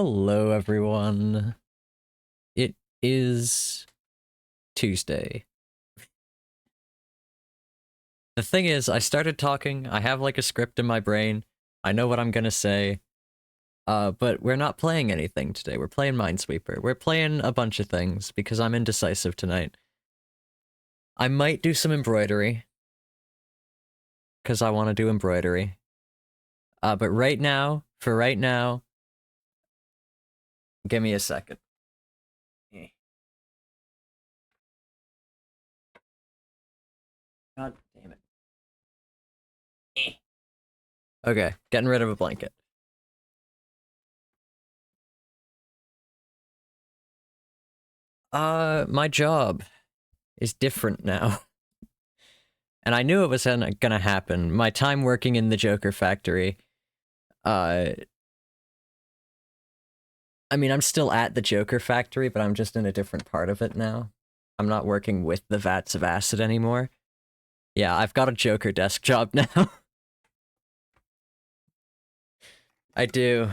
Hello, everyone. It is Tuesday. The thing is, I started talking, I have like a script in my brain, I know what I'm gonna say, but we're not playing anything today. We're playing Minesweeper. We're playing a bunch of things because I'm indecisive tonight. I might do some embroidery, because I want to do embroidery. But for right now, give me a second. God damn it. Okay, getting rid of a blanket. My job is different now. And I knew it was gonna happen. My time working in the Joker factory, uh... I mean, I'm still at the Joker factory, but I'm just in a different part of it now. I'm not working with the vats of acid anymore. Yeah, I've got a Joker desk job now. I do.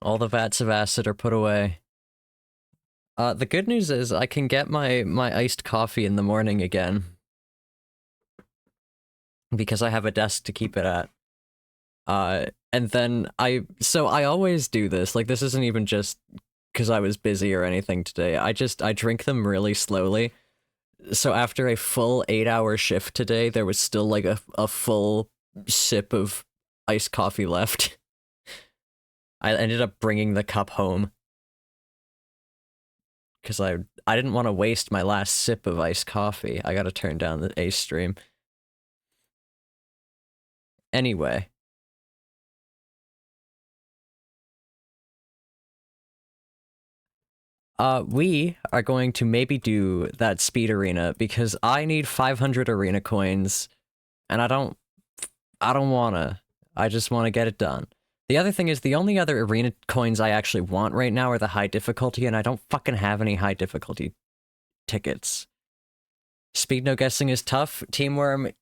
All the vats of acid are put away. The good news is I can get my iced coffee in the morning again. Because I have a desk to keep it at. And then so I always do this, like this isn't even just because I was busy or anything today, I drink them really slowly. So after a full 8-hour shift today, there was still like a full sip of iced coffee left. I ended up bringing the cup home. Because I didn't want to waste my last sip of iced coffee. I gotta turn down the Ace stream. Anyway. We are going to maybe do that speed arena because I need 500 arena coins and I don't wanna. I just wanna get it done. The other thing is the only other arena coins I actually want right now are the high difficulty and I don't fucking have any high difficulty tickets. Speed no guessing is tough. Teamworm,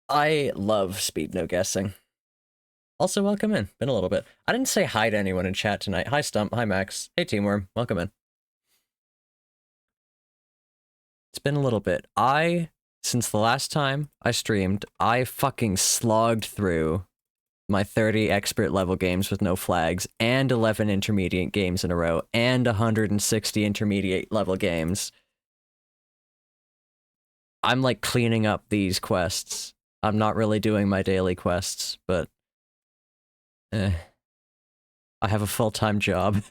I love speed no guessing. Also, welcome in. Been a little bit. I didn't say hi to anyone in chat tonight. Hi Stump, hi Max. Hey Teamworm, welcome in. It's been a little bit. Since the last time I streamed, I fucking slogged through my 30 expert level games with no flags, and 11 intermediate games in a row, and 160 intermediate level games. I'm like cleaning up these quests. I'm not really doing my daily quests, but I have a full-time job.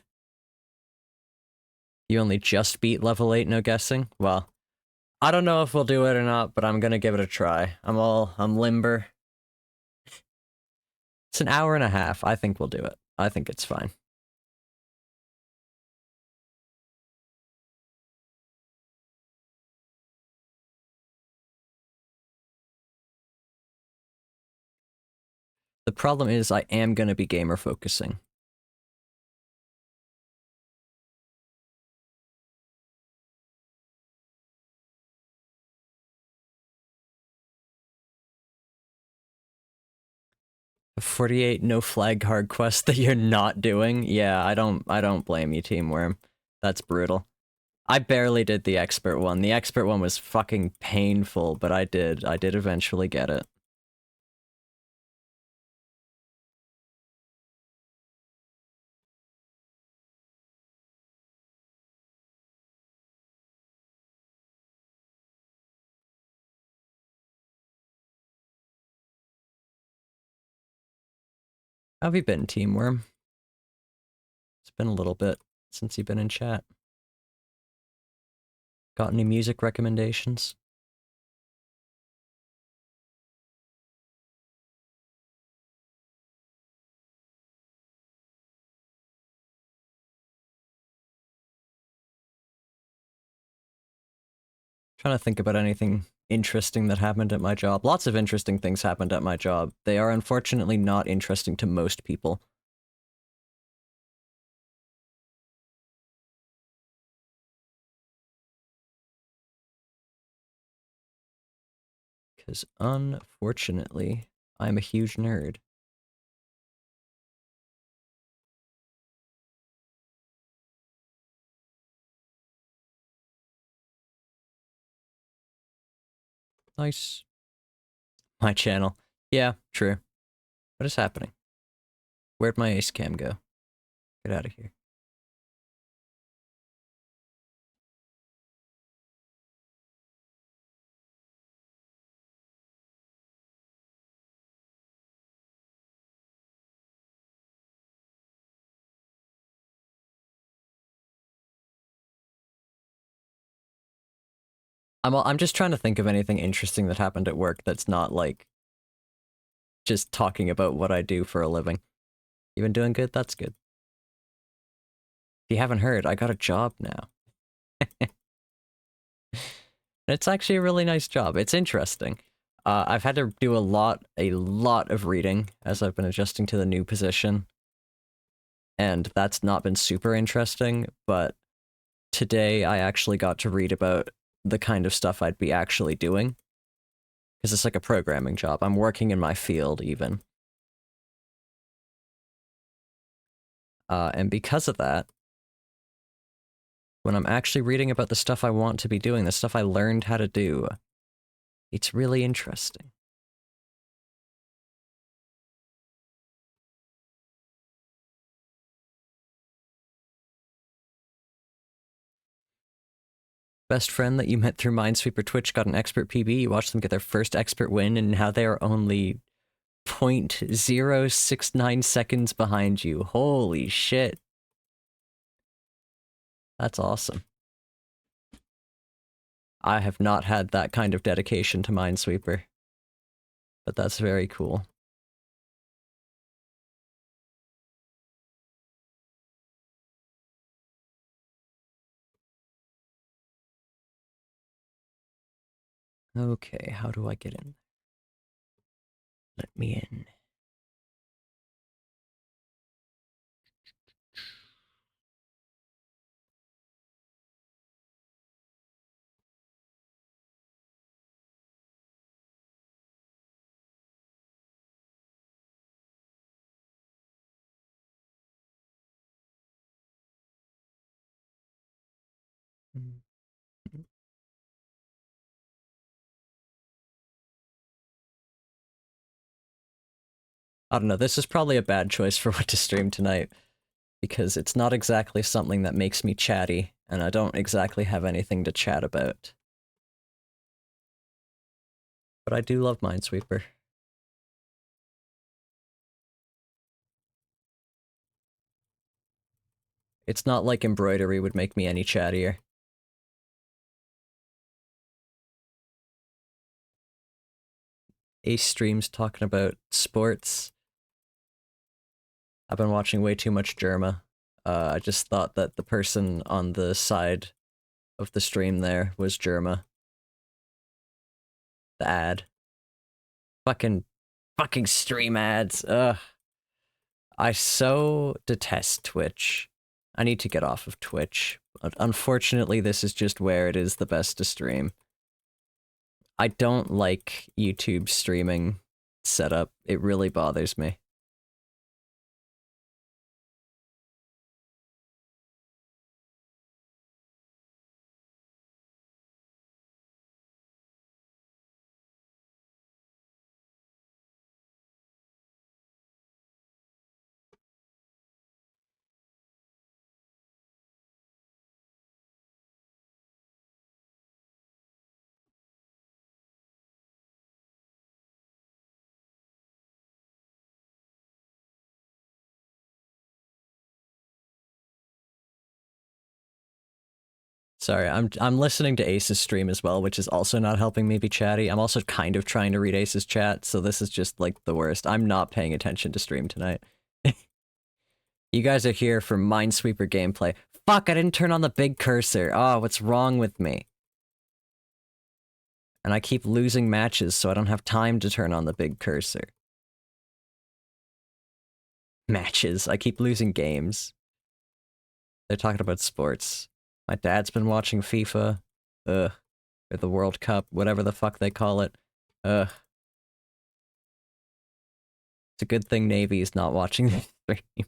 You only just beat level 8, no guessing? Well, I don't know if we'll do it or not, but I'm gonna give it a try. I'm limber. It's an hour and a half. I think we'll do it. I think it's fine. The problem is I am gonna be gamer focusing. A 48 no flag hard quest that you're not doing? Yeah, I don't blame you, Teamworm. That's brutal. I barely did the expert one. The expert one was fucking painful, but I did eventually get it. How have you been, Teamworm? It's been a little bit since you've been in chat. Got any music recommendations? Trying to think about anything interesting that happened at my job. Lots of interesting things happened at my job. They are unfortunately not interesting to most people. Because unfortunately, I'm a huge nerd. Nice. My channel. Yeah, true. What is happening? Where'd my ace cam go? Get out of here. I'm just trying to think of anything interesting that happened at work that's not like just talking about what I do for a living. You been doing good? That's good. If you haven't heard, I got a job now. It's actually a really nice job. It's interesting. I've had to do a lot of reading as I've been adjusting to the new position. And that's not been super interesting, but today I actually got to read about the kind of stuff I'd be actually doing. Because it's like a programming job. I'm working in my field, even. And because of that, when I'm actually reading about the stuff I want to be doing, the stuff I learned how to do, it's really interesting. Best friend that you met through Minesweeper Twitch got an expert PB. You watched them get their first expert win, and now they are only 0.069 seconds behind you. Holy shit. That's awesome. I have not had that kind of dedication to Minesweeper, but that's very cool. Okay, how do I get in? Let me in. I don't know, this is probably a bad choice for what to stream tonight, because it's not exactly something that makes me chatty, and I don't exactly have anything to chat about. But I do love Minesweeper. It's not like embroidery would make me any chattier. Ace streams talking about sports. I've been watching way too much Germa. I just thought that the person on the side of the stream there was Germa. The ad. Fucking stream ads. Ugh. I so detest Twitch. I need to get off of Twitch. Unfortunately, this is just where it is the best to stream. I don't like YouTube streaming setup. It really bothers me. Sorry, I'm listening to Ace's stream as well, which is also not helping me be chatty. I'm also kind of trying to read Ace's chat, so this is just like the worst. I'm not paying attention to stream tonight. You guys are here for Minesweeper gameplay. Fuck, I didn't turn on the big cursor. Oh, what's wrong with me? And I keep losing matches, so I don't have time to turn on the big cursor. Matches. I keep losing games. They're talking about sports. My dad's been watching FIFA. Ugh. Or the World Cup, whatever the fuck they call it. Ugh. It's a good thing Navy is not watching this stream.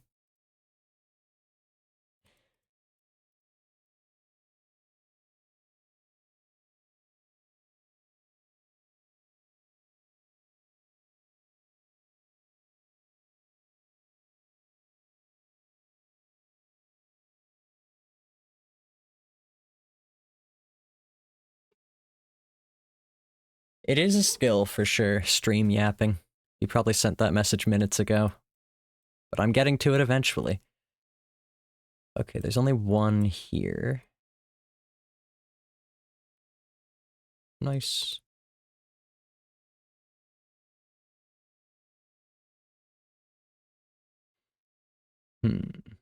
It is a skill for sure, stream yapping. You probably sent that message minutes ago. But I'm getting to it eventually. Okay, there's only one here. Nice. Hmm.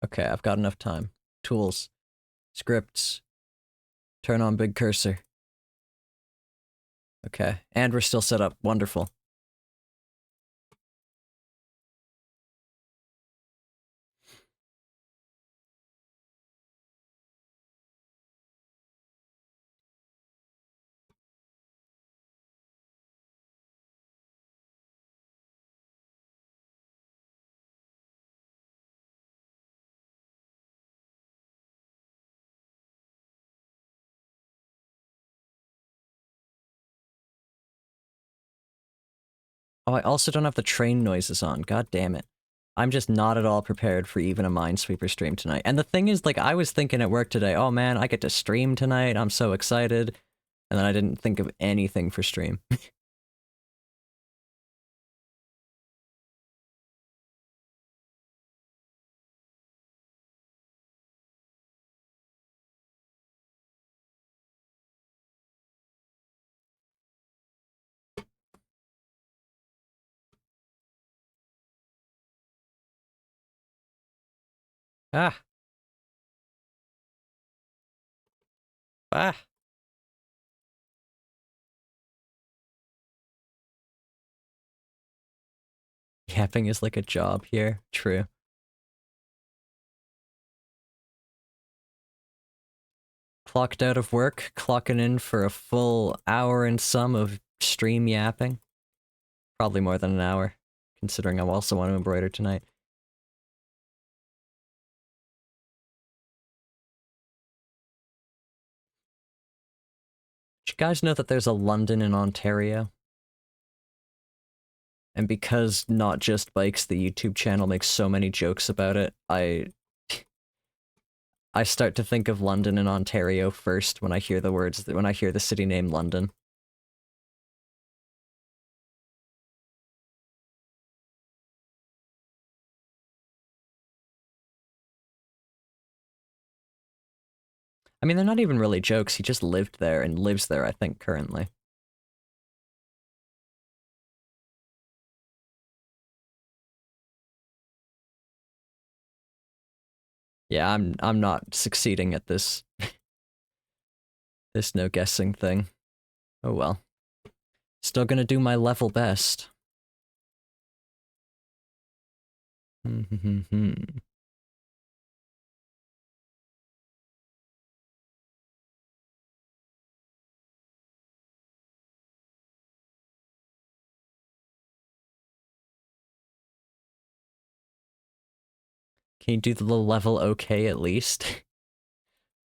Okay, I've got enough time. Tools. Scripts. Turn on big cursor. Okay, and we're still set up. Wonderful. Oh, I also don't have the train noises on. God damn it. I'm just not at all prepared for even a Minesweeper stream tonight. And the thing is, like, I was thinking at work today, oh man, I get to stream tonight. I'm so excited. And then I didn't think of anything for stream. Ah. Ah. Yapping is like a job here. True. Clocked out of work, clocking in for a full hour and some of stream yapping. Probably more than an hour, considering I also want to embroider tonight. Did you guys know that there's a London in Ontario? And because Not Just Bikes, the YouTube channel, makes so many jokes about it, I start to think of London in Ontario first when I hear the words, when I hear the city name London. I mean, they're not even really jokes, he just lived there and lives there, I think, currently. Yeah, I'm not succeeding at this this no guessing thing. Oh well. Still gonna do my level best. Can you do the level okay at least?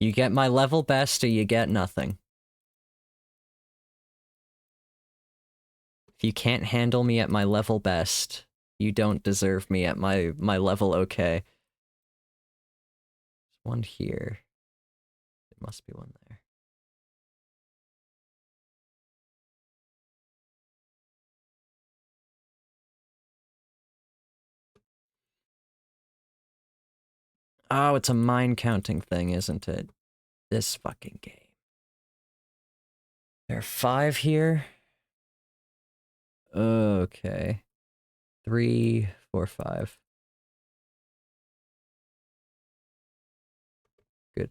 You get my level best or you get nothing. If you can't handle me at my level best, you don't deserve me at my level okay. There's one here. There must be one there. Oh, it's a mine counting thing, isn't it? This fucking game. There are 5 here. Okay. 3, 4, 5. Good.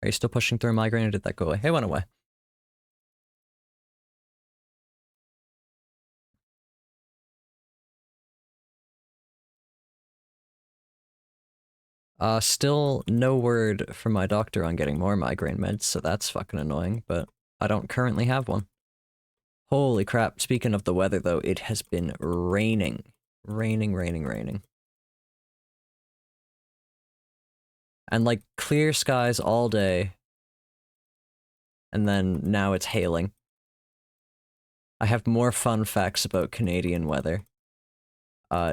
Are you still pushing through a migraine or did that go away? It went away. Still no word from my doctor on getting more migraine meds, so that's fucking annoying, but I don't currently have one. Holy crap, speaking of the weather though, it has been raining. Raining. And like clear skies all day, and then now it's hailing. I have more fun facts about Canadian weather.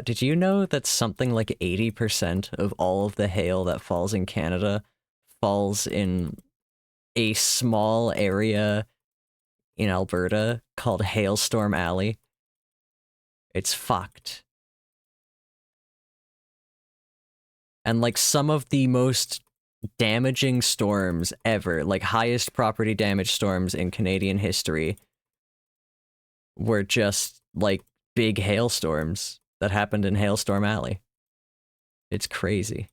Did you know that something like 80% of all of the hail that falls in Canada falls in a small area in Alberta called Hailstorm Alley? It's fucked. And like some of the most damaging storms ever, like highest property damage storms in Canadian history, were just like big hailstorms that happened in Hailstorm Alley. It's crazy.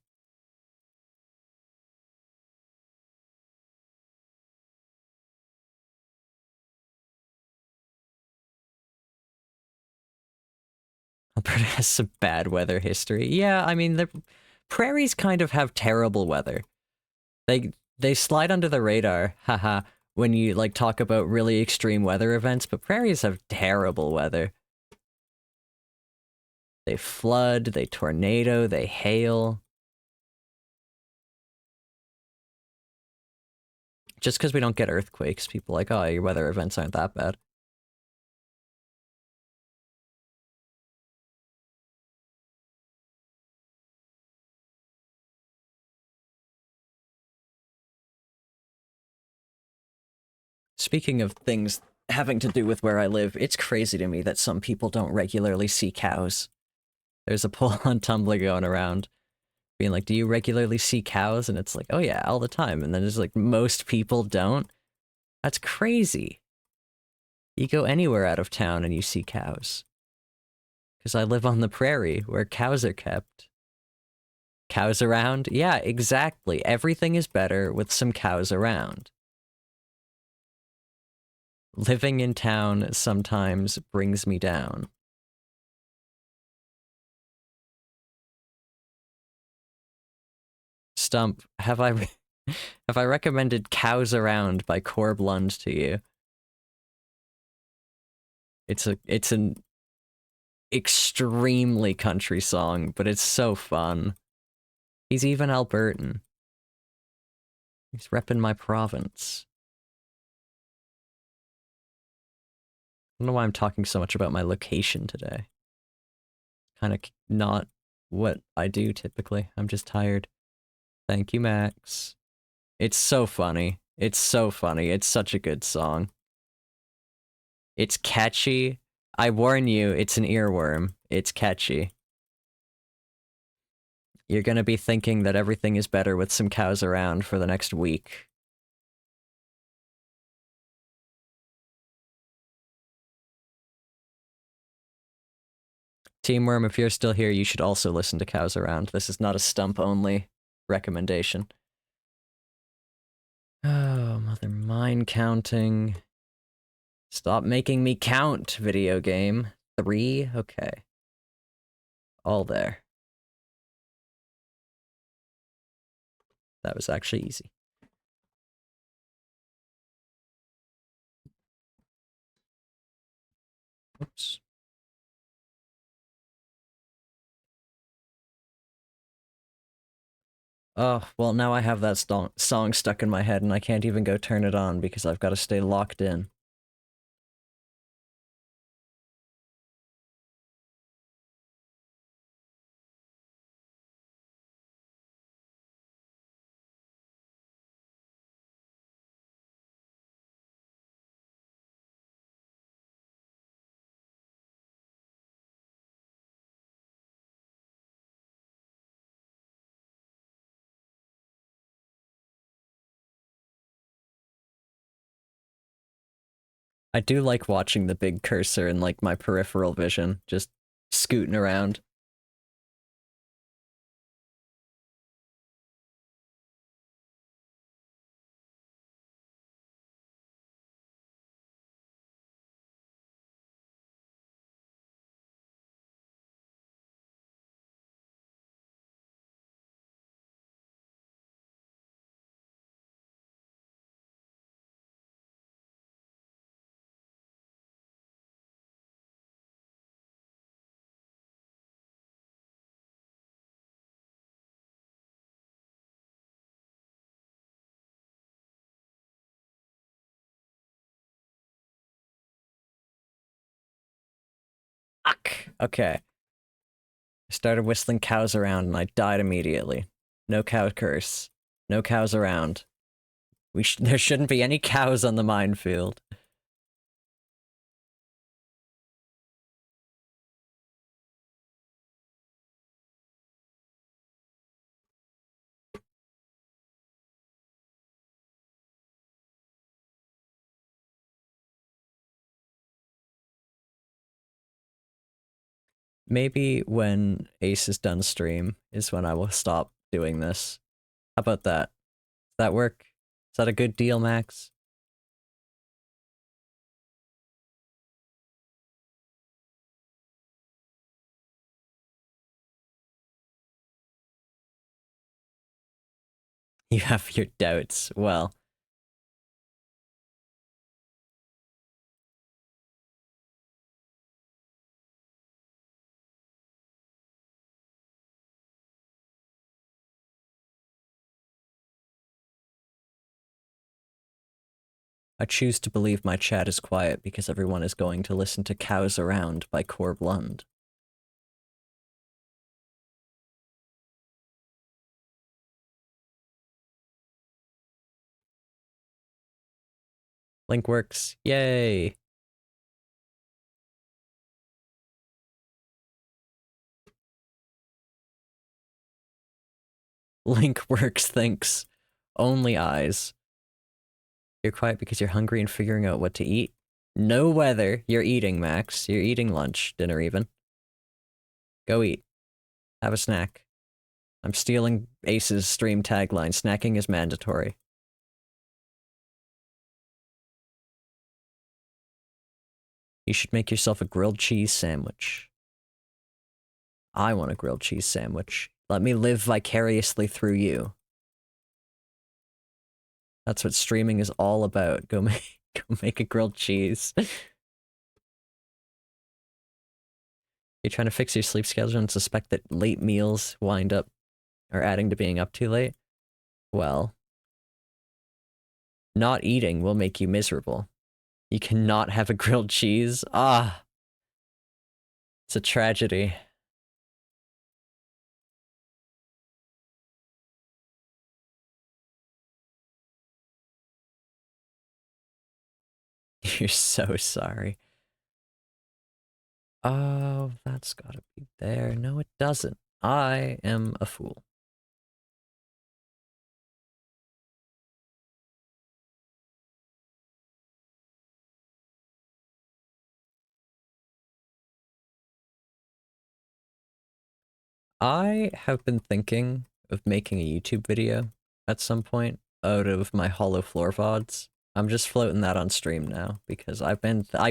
Alberta has some bad weather history. Yeah, I mean the prairies kind of have terrible weather. They slide under the radar, haha, when you like talk about really extreme weather events, but prairies have terrible weather. They flood, they tornado, they hail. Just because we don't get earthquakes, people are like, oh, your weather events aren't that bad. Speaking of things having to do with where I live, it's crazy to me that some people don't regularly see cows. There's a poll on Tumblr going around being like, do you regularly see cows? And it's like, oh yeah, all the time. And then there's like, most people don't. That's crazy. You go anywhere out of town and you see cows. Because I live on the prairie where cows are kept. Cows around? Yeah, exactly. Everything is better with some cows around. Living in town sometimes brings me down. Stump, have I have I recommended Cows Around by Corb Lund to you? It's an extremely country song, but it's so fun. He's even Albertan. He's repping my province. I don't know why I'm talking so much about my location today. Kind of not what I do typically. I'm just tired. Thank you, Max. It's so funny. It's so funny. It's such a good song. It's catchy. I warn you, it's an earworm. It's catchy. You're gonna be thinking that everything is better with some cows around for the next week. Teamworm, if you're still here, you should also listen to Cows Around. This is not a stump-only recommendation. Oh, mother mine counting. Stop making me count, video game. 3? Okay. All there. That was actually easy. Oops. Oh, well, now I have that song stuck in my head and I can't even go turn it on because I've got to stay locked in. I do like watching the big cursor in like my peripheral vision, just scooting around. Fuck. Okay. I started whistling cows around and I died immediately. No cow curse. No cows around. There shouldn't be any cows on the minefield. Maybe when Ace is done stream is when I will stop doing this. How about that? Does that work? Is that a good deal, Max? You have your doubts. Well, I choose to believe my chat is quiet because everyone is going to listen to Cows Around by Corb Lund. Link works. Yay! Link works, thanks. Only eyes. You're quiet because you're hungry and figuring out what to eat? No weather. You're eating, Max. You're eating lunch, dinner even. Go eat. Have a snack. I'm stealing Ace's stream tagline. Snacking is mandatory. You should make yourself a grilled cheese sandwich. I want a grilled cheese sandwich. Let me live vicariously through you. That's what streaming is all about. Go make a grilled cheese. You're trying to fix your sleep schedule and suspect that late meals wind up or adding to being up too late? Well, not eating will make you miserable. You cannot have a grilled cheese? Ah, it's a tragedy. You're so sorry. Oh, that's gotta be there. No, it doesn't. I am a fool. I have been thinking of making a YouTube video at some point out of my hollow floor VODs. I'm just floating that on stream now because I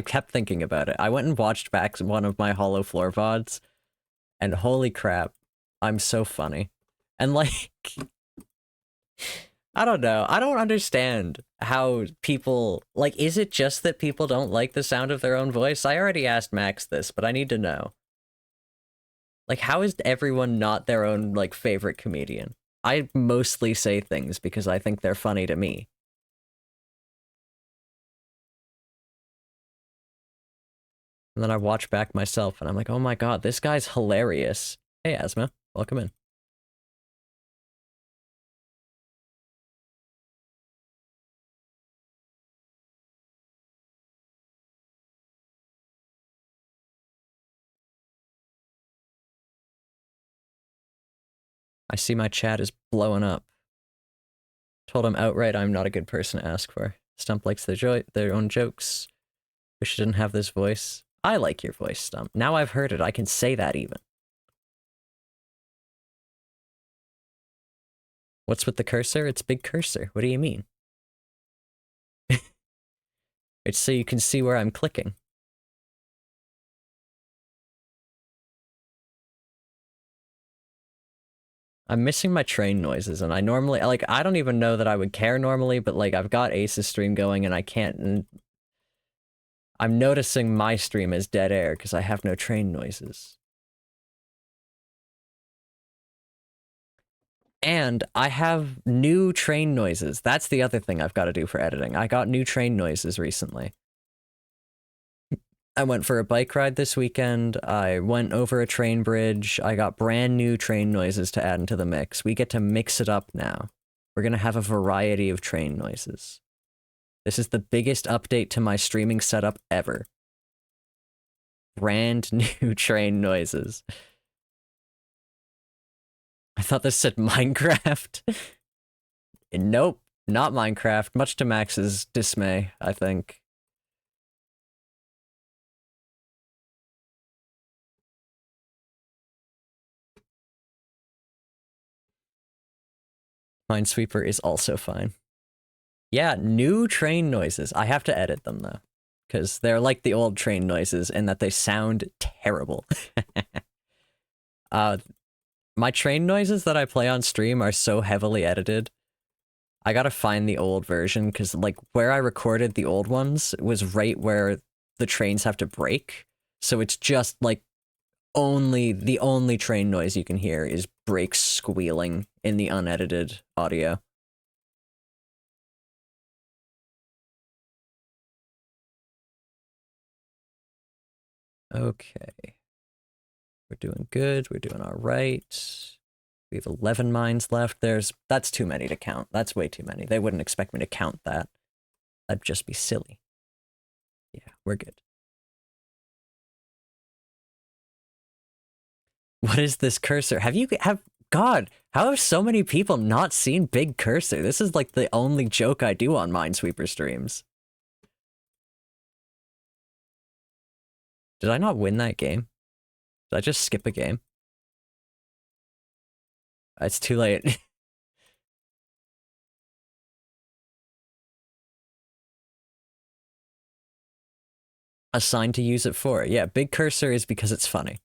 kept thinking about it. I went and watched back one of my hollow floor VODs and holy crap, I'm so funny. And like, I don't know. I don't understand how people, like, is it just that people don't like the sound of their own voice? I already asked Max this, but I need to know. Like, how is everyone not their own, like, favorite comedian? I mostly say things because I think they're funny to me. And then I watch back myself and I'm like, oh my god, this guy's hilarious. Hey, Asma, welcome in. I see my chat is blowing up. Told him outright I'm not a good person to ask for. Stump likes their own jokes. Wish I didn't have this voice. I like your voice, Stump. Now I've heard it, I can say that even. What's with the cursor? It's big cursor. What do you mean? It's so you can see where I'm clicking. I'm missing my train noises, and I normally, like, I don't even know that I would care normally, but, like, I've got Ace's stream going, and I can't, and I'm noticing my stream is dead air, because I have no train noises. And I have new train noises. That's the other thing I've got to do for editing. I got new train noises recently. I went for a bike ride this weekend. I went over a train bridge. I got brand new train noises to add into the mix. We get to mix it up now. We're going to have a variety of train noises. This is the biggest update to my streaming setup ever. Brand new train noises. I thought this said Minecraft. Nope, not Minecraft. Much to Max's dismay, I think. Minesweeper is also fine. Yeah, new train noises. I have to edit them, though. Because they're like the old train noises in that they sound terrible. My train noises that I play on stream are so heavily edited. I gotta find the old version, because, like, where I recorded the old ones was right where the trains have to break. So it's just, like, the only train noise you can hear is brakes squealing in the unedited audio. Okay. We're doing good. We're doing all right. We have 11 mines left. That's too many to count. That's way too many. They wouldn't expect me to count that. That'd just be silly. Yeah, we're good. What is this cursor? God, how have so many people not seen Big Cursor? This is like the only joke I do on Minesweeper streams. Did I not win that game? Did I just skip a game? It's too late. Assigned to use it for. Yeah, Big Cursor is because it's funny.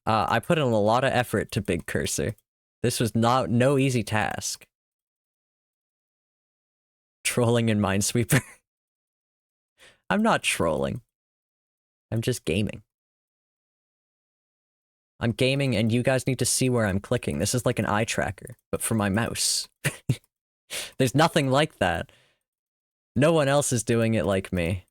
I put in a lot of effort to Big Cursor. This was no easy task. Trolling in Minesweeper. I'm not trolling. I'm just gaming. I'm gaming and you guys need to see where I'm clicking. This is like an eye tracker, but for my mouse. There's nothing like that. No one else is doing it like me.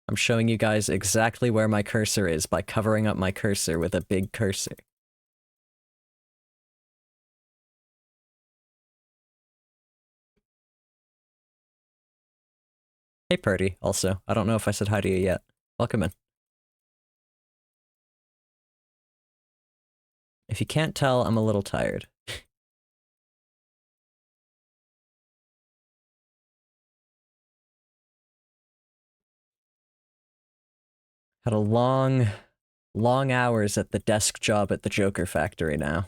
I'm showing you guys exactly where my cursor is by covering up my cursor with a big cursor. Hey Purdy, also. I don't know if I said hi to you yet. Welcome in. If you can't tell, I'm a little tired. Had a long hours at the desk job at the Joker factory now.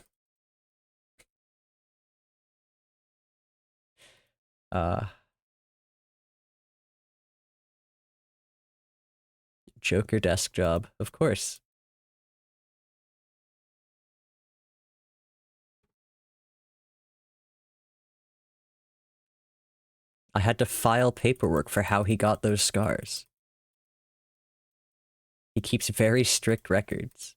Joker desk job, of course. I had to file paperwork for how he got those scars. He keeps very strict records.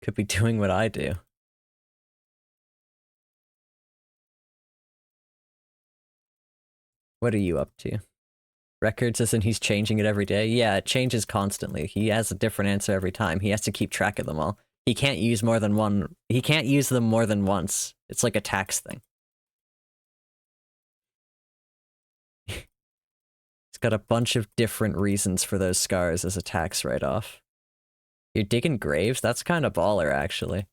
Could be doing what I do. What are you up to? Records as in he's changing it every day? Yeah, it changes constantly. He has a different answer every time. He has to keep track of them all. He can't use more than one. He can't use them more than once. It's like a tax thing. It's got a bunch of different reasons for those scars as a tax write-off. You're digging graves? That's kind of baller, actually.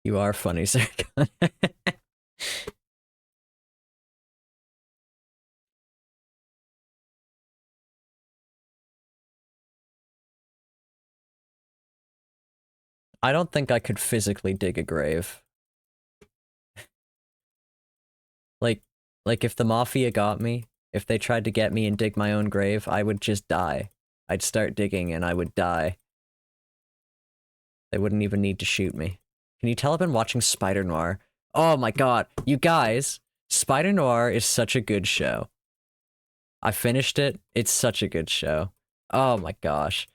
You are funny, Zircon. I don't think I could physically dig a grave. Like, if the Mafia got me, if they tried to get me and dig my own grave, I would just die. I'd start digging and I would die. They wouldn't even need to shoot me. Can you tell I've been watching Spider Noir? Oh my god, you guys! Spider Noir is such a good show. I finished it, it's such a good show. Oh my gosh.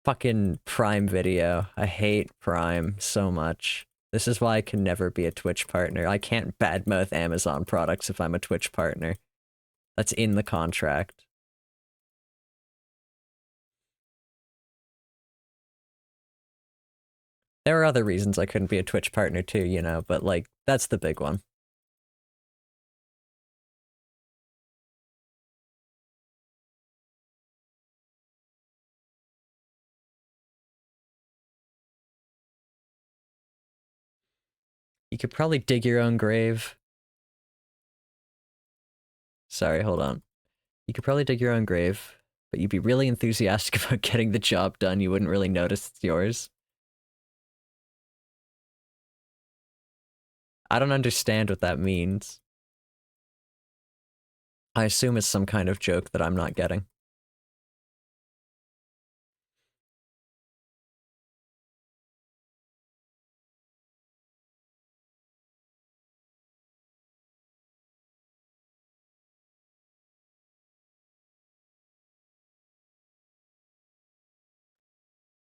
Fucking Prime Video. I hate Prime so much. This is why I can never be a Twitch partner. I can't badmouth Amazon products if I'm a Twitch partner. That's in the contract. There are other reasons I couldn't be a Twitch partner too, you know, but like, that's the big one. You could probably dig your own grave. Sorry, hold on. You could probably dig your own grave, but you'd be really enthusiastic about getting the job done. You wouldn't really notice it's yours. I don't understand what that means. I assume it's some kind of joke that I'm not getting.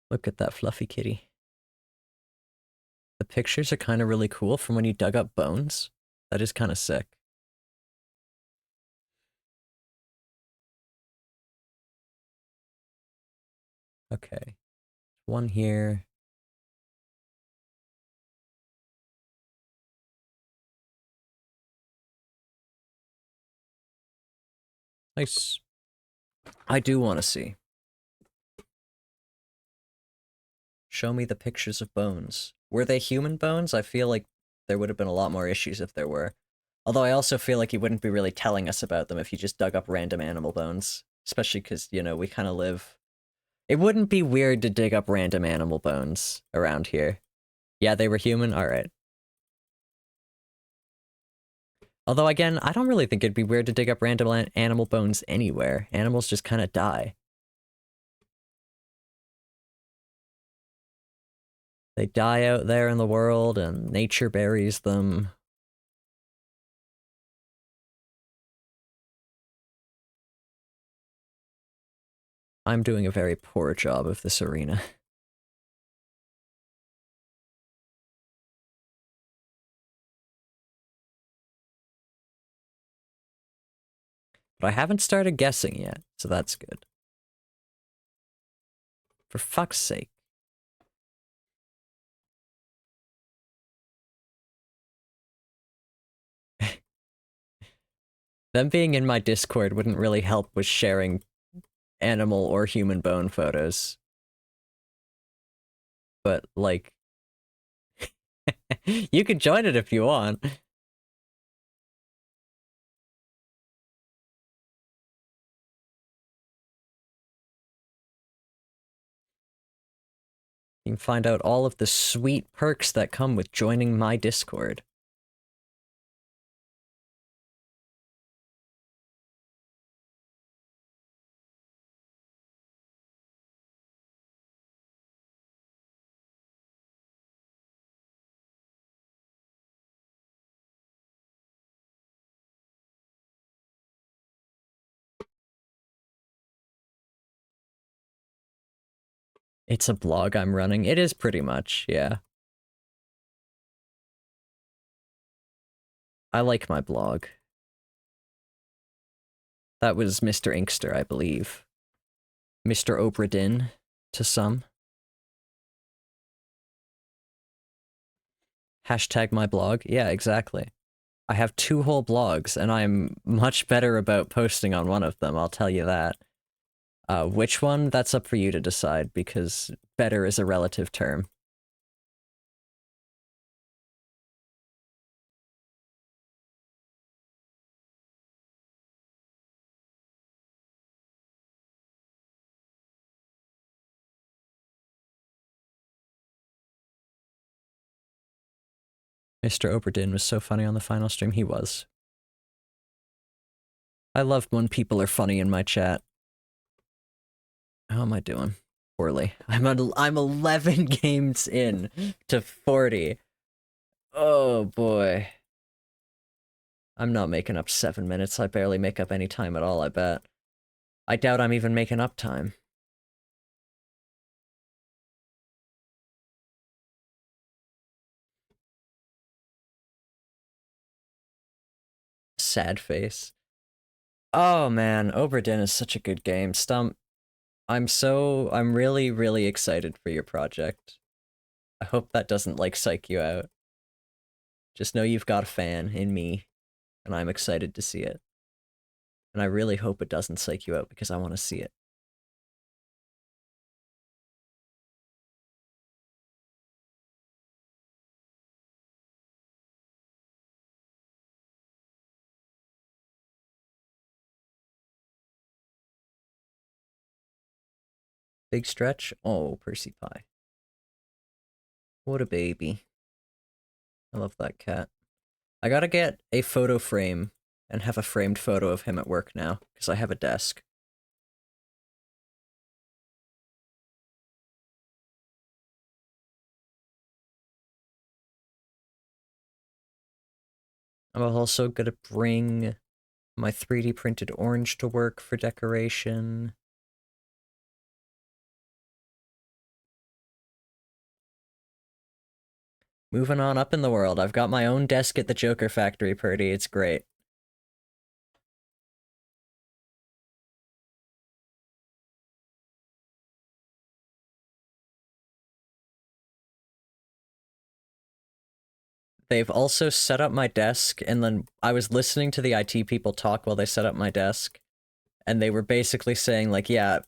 Look at that fluffy kitty. The pictures are kind of really cool from when you dug up bones. That is kind of sick. Okay. One here. Nice. I do want to see. Show me the pictures of bones. Were they human bones? I feel like there would have been a lot more issues if there were. Although I also feel like he wouldn't be really telling us about them if he just dug up random animal bones. Especially because, you know, we kind of live... It wouldn't be weird to dig up random animal bones around here. Yeah, they were human? Alright. Although, again, I don't really think it'd be weird to dig up random animal bones anywhere. Animals just kind of die. They die out there in the world, and nature buries them. I'm doing a very poor job of this arena. But I haven't started guessing yet, so that's good. For fuck's sake. Them being in my Discord wouldn't really help with sharing animal or human bone photos. But, like... you can join it if you want. You can find out all of the sweet perks that come with joining my Discord. It's a blog I'm running. It is pretty much, yeah. I like my blog. That was Mr. Inkster, I believe. Mr. Obra Dinn, to some. Hashtag my blog. Yeah, exactly. I have 2 whole blogs, and I'm much better about posting on one of them, I'll tell you that. Which one? That's up for you to decide, because better is a relative term. Mr. Oberdin was so funny on the final stream. He was. I love when people are funny in my chat. How am I doing? Poorly. I'm 11 games in to 40. Oh boy. I'm not making up 7 minutes. I barely make up any time at all, I bet. I doubt I'm even making up time. Sad face. Oh man, Oberdin is such a good game. Stump, I'm really, really excited for your project. I hope that doesn't, like, psych you out. Just know you've got a fan in me, and I'm excited to see it. And I really hope it doesn't psych you out, because I want to see it. Big stretch? Oh, Percy Pie. What a baby. I love that cat. I gotta get a photo frame and have a framed photo of him at work now, because I have a desk. I'm also gonna bring my 3D printed orange to work for decoration. Moving on up in the world, I've got my own desk at the Joker Factory, Purdy. It's great. They've also set up my desk, and then I was listening to the IT people talk while they set up my desk, and they were basically saying, like, yeah,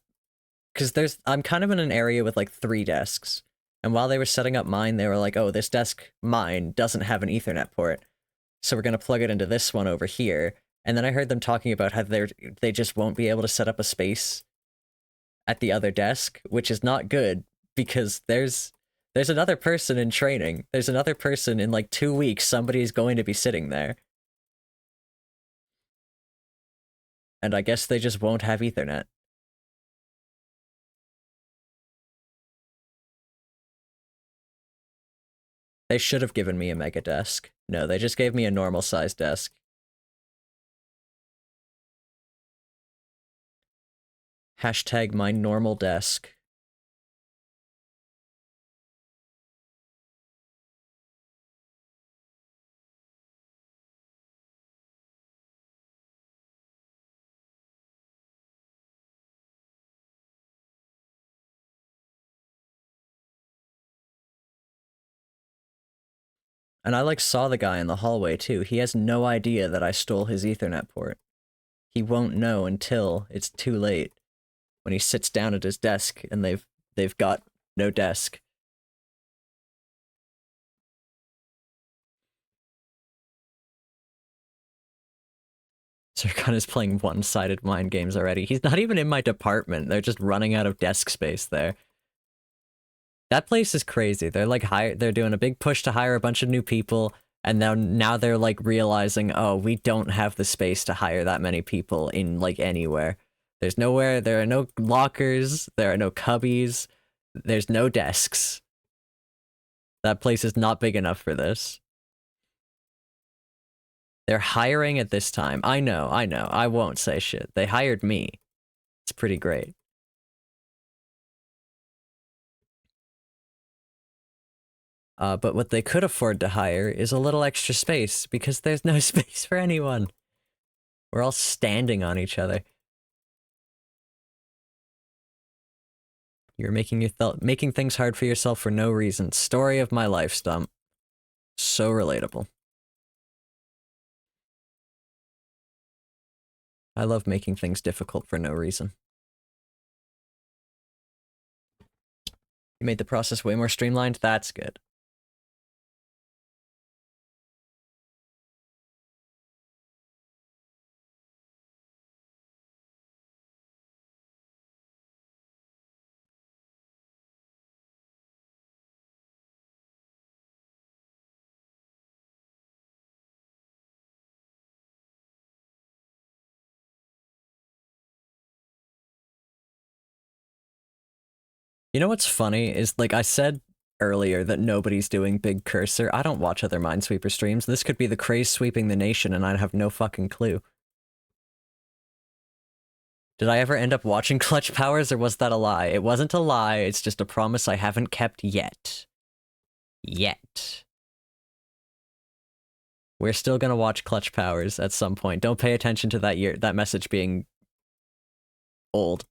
because I'm kind of in an area with, like, 3 desks, and while they were setting up mine, they were like, oh, this desk, mine, doesn't have an Ethernet port, so we're gonna plug it into this one over here, and then I heard them talking about how they just won't be able to set up a space at the other desk, which is not good, because there's another person in training. There's another person in, like, 2 weeks, somebody's going to be sitting there. And I guess they just won't have Ethernet. They should have given me a mega desk. No, they just gave me a normal sized desk. Hashtag my normal desk. And I, like, saw the guy in the hallway too. He has no idea that I stole his Ethernet port. He won't know until it's too late, when he sits down at his desk and they've got no desk. Zircon is playing one-sided mind games already. He's not even in my department. They're just running out of desk space there. That place is crazy. They're, like, they're doing a big push to hire a bunch of new people, and now they're, like, realizing, oh, we don't have the space to hire that many people in, like, anywhere. There's nowhere, there are no lockers, there are no cubbies, there's no desks. That place is not big enough for this. They're hiring at this time. I know. I won't say shit. They hired me. It's pretty great. But what they could afford to hire is a little extra space, because there's no space for anyone. We're all standing on each other. You're making things hard for yourself for no reason. Story of my life, Stump. So relatable. I love making things difficult for no reason. You made the process way more streamlined? That's good. You know what's funny is, like I said earlier, that nobody's doing big cursor. I don't watch other Minesweeper streams. This could be the craze sweeping the nation and I'd have no fucking clue. Did I ever end up watching Clutch Powers, or was that a lie? It wasn't a lie, it's just a promise I haven't kept yet. Yet. We're still gonna watch Clutch Powers at some point. Don't pay attention to that message being old.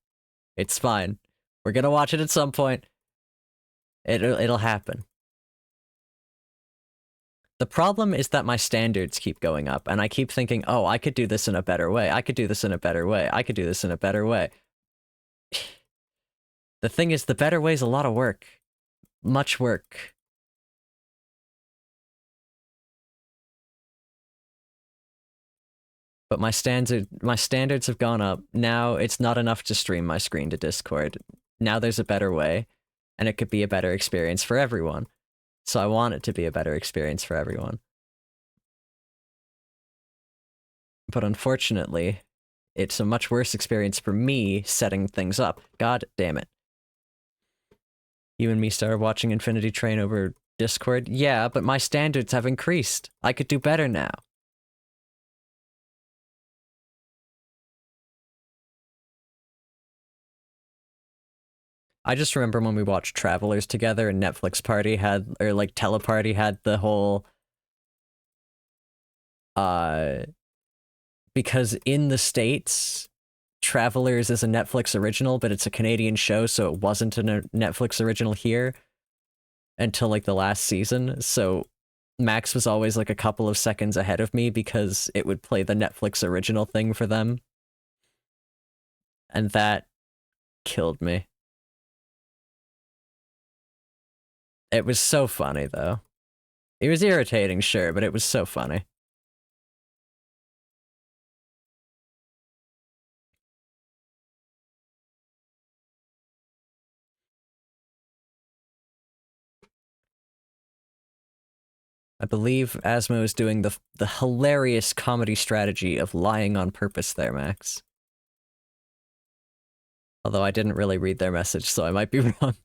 It's fine. We're gonna watch it at some point. It'll happen. The problem is that my standards keep going up, and I keep thinking, oh, I could do this in a better way. I could do this in a better way. I could do this in a better way. The thing is, the better way is a lot of work. Much work. But my standards have gone up. Now it's not enough to stream my screen to Discord. Now there's a better way, and it could be a better experience for everyone. So I want it to be a better experience for everyone. But unfortunately, it's a much worse experience for me setting things up. God damn it. You and me started watching Infinity Train over Discord? Yeah, but my standards have increased. I could do better now. I just remember when we watched Travelers together and Netflix Party had, or like Teleparty had the whole, because in the States, Travelers is a Netflix original, but it's a Canadian show, so it wasn't a Netflix original here until like the last season. So Max was always like a couple of seconds ahead of me because it would play the Netflix original thing for them. And that killed me. It was so funny, though. It was irritating, sure, but it was so funny. I believe Asmo is doing the hilarious comedy strategy of lying on purpose there, Max. Although I didn't really read their message, so I might be wrong.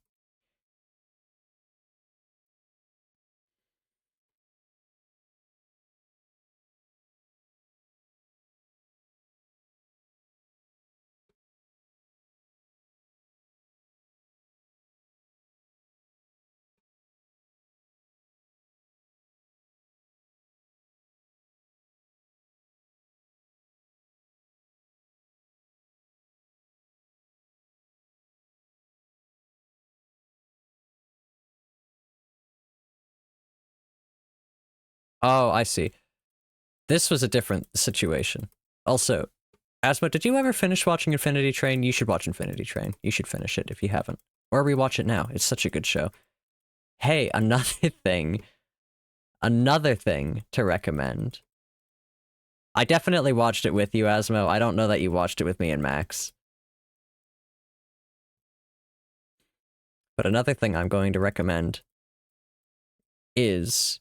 Oh, I see. This was a different situation. Also, Asmo, did you ever finish watching Infinity Train? You should watch Infinity Train. You should finish it if you haven't. Or rewatch it now. It's such a good show. Hey, another thing to recommend. I definitely watched it with you, Asmo. I don't know that you watched it with me and Max. But another thing I'm going to recommend is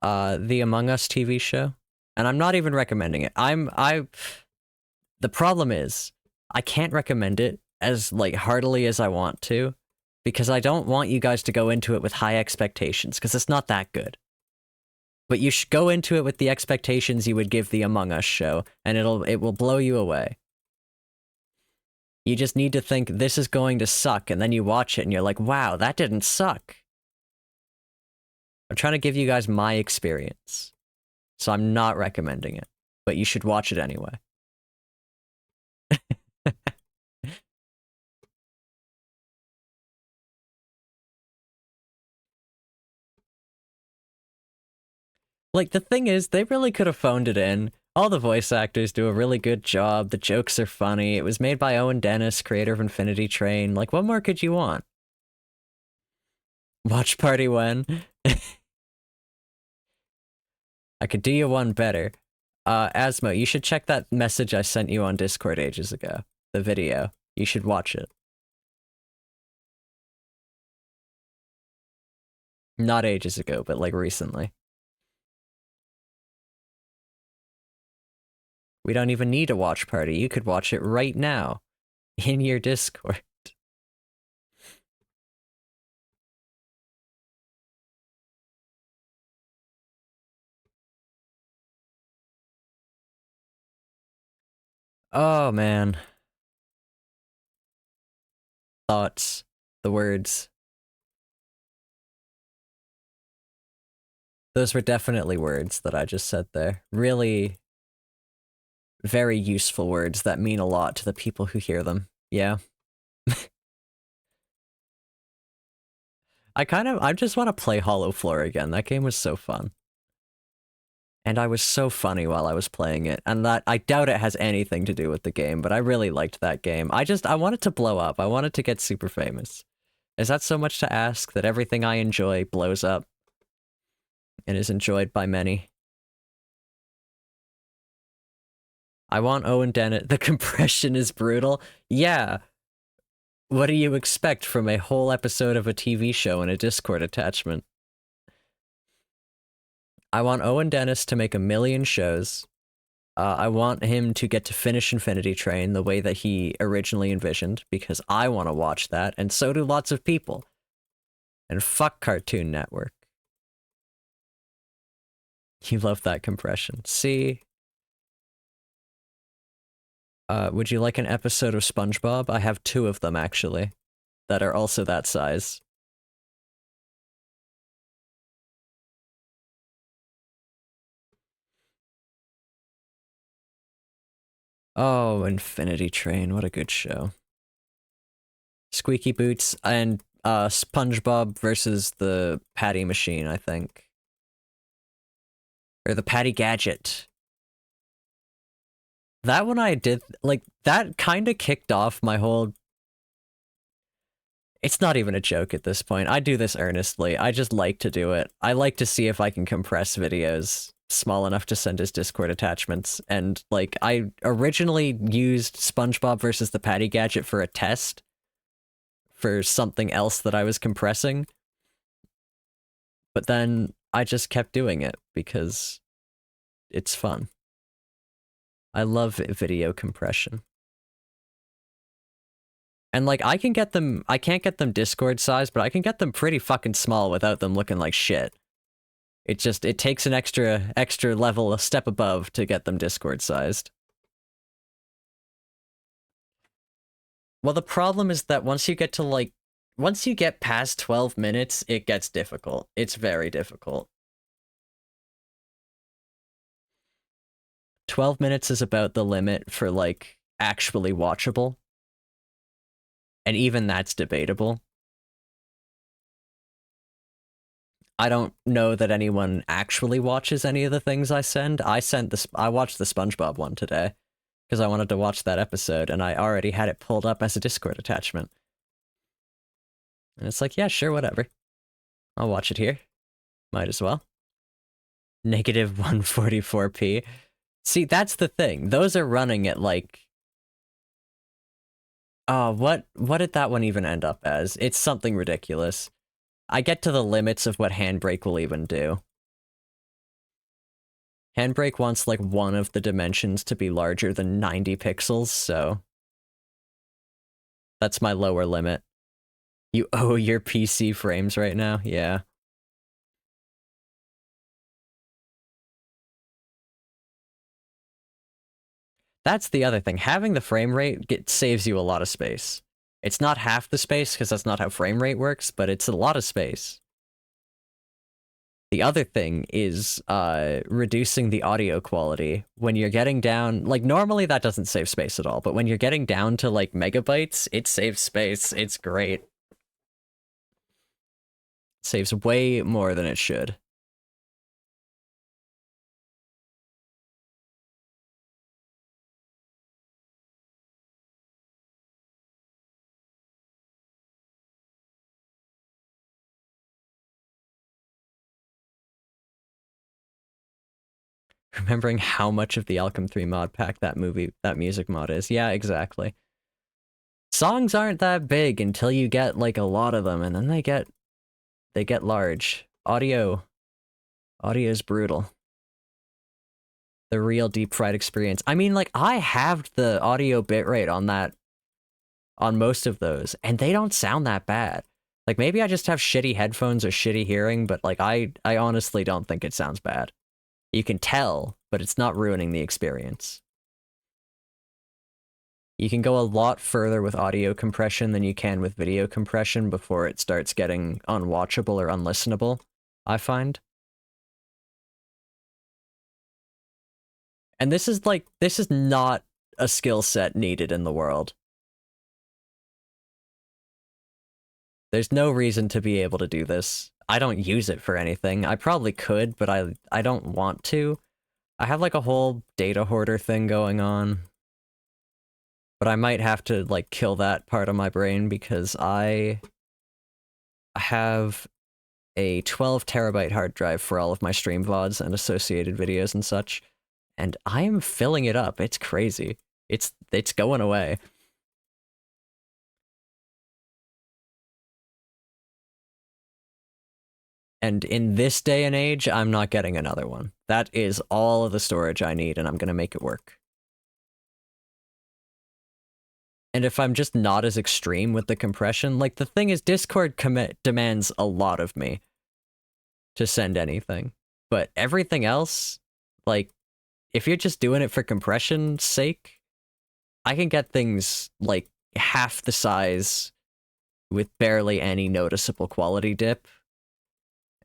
the Among Us TV show. And I'm not even recommending it. The problem is, I can't recommend it as, like, heartily as I want to, because I don't want you guys to go into it with high expectations, because it's not that good. But you should go into it with the expectations you would give the Among Us show, and it will blow you away. You just need to think, this is going to suck, and then you watch it and you're like, wow, that didn't suck. I'm trying to give you guys my experience. So I'm not recommending it, but you should watch it anyway. Like, the thing is, they really could have phoned it in. All the voice actors do a really good job. The jokes are funny. It was made by Owen Dennis, creator of Infinity Train. Like, what more could you want? Watch party when? I could do you one better. Asmo, you should check that message I sent you on Discord ages ago. The video. You should watch it. Not ages ago, but like recently. We don't even need a watch party. You could watch it right now. In your Discord. Oh, man. Thoughts. The words. Those were definitely words that I just said there. Really very useful words that mean a lot to the people who hear them. Yeah. I just want to play Hollow Floor again. That game was so fun. And I was so funny while I was playing it. And that, I doubt it has anything to do with the game, but I really liked that game. I wanted to blow up. I wanted to get super famous. Is that so much to ask, that everything I enjoy blows up and is enjoyed by many? I want Owen Dennett. The compression is brutal. Yeah. What do you expect from a whole episode of a TV show and a Discord attachment? I want Owen Dennis to make 1,000,000 shows. I want him to get to finish Infinity Train the way that he originally envisioned, because I want to watch that, and so do lots of people. And fuck Cartoon Network. You love that compression. See? Would you like an episode of SpongeBob? I have 2 of them, actually, that are also that size. Oh, Infinity Train, what a good show. Squeaky Boots and SpongeBob versus the Patty Machine, I think. Or the Patty Gadget. That one I did, like, that kind of kicked off my whole... It's not even a joke at this point. I do this earnestly. I just like to do it. I like to see if I can compress videos small enough to send as Discord attachments. And, like, I originally used SpongeBob versus the Patty Gadget for a test for something else that I was compressing. But then I just kept doing it because it's fun. I love video compression. And like, I can't get them Discord size, but I can get them pretty fucking small without them looking like shit. It takes an extra level, a step above to get them Discord sized. Well, the problem is that once you get past 12 minutes, it gets difficult. It's very difficult. 12 minutes is about the limit for, like, actually watchable. And even that's debatable. I don't know that anyone actually watches any of the things I send. I watched the SpongeBob one today because I wanted to watch that episode, and I already had it pulled up as a Discord attachment. And it's like, yeah, sure, whatever. I'll watch it here. Might as well. Negative 144p. See, that's the thing. Those are running at, like... Oh, what did that one even end up as? It's something ridiculous. I get to the limits of what Handbrake will even do. Handbrake wants, like, one of the dimensions to be larger than 90 pixels, so... That's my lower limit. You owe your PC frames right now? Yeah. That's the other thing. Having the frame rate saves you a lot of space. It's not half the space, because that's not how frame rate works, but it's a lot of space. The other thing is reducing the audio quality. When you're getting down... Like, normally that doesn't save space at all, but when you're getting down to, like, megabytes, it saves space. It's great. It saves way more than it should. Remembering how much of the Alchem 3 mod pack that music mod is. Yeah, exactly. Songs aren't that big until you get like a lot of them, and then they get large. Audio is brutal. The real deep fried experience. I mean, like, I halved the audio bitrate on most of those, and they don't sound that bad. Like, maybe I just have shitty headphones or shitty hearing, but like, I honestly don't think it sounds bad. You can tell, but it's not ruining the experience. You can go a lot further with audio compression than you can with video compression before it starts getting unwatchable or unlistenable, I find. And this is not a skill set needed in the world. There's no reason to be able to do this. I don't use it for anything. I probably could, but I don't want to. I have like a whole data hoarder thing going on. But I might have to like kill that part of my brain because I have a 12 terabyte hard drive for all of my stream VODs and associated videos and such, and I am filling it up. It's crazy. It's going away. And in this day and age, I'm not getting another one. That is all of the storage I need, and I'm gonna make it work. And if I'm just not as extreme with the compression, like, the thing is, Discord demands a lot of me to send anything. But everything else, like, if you're just doing it for compression's sake, I can get things, like, half the size with barely any noticeable quality dip.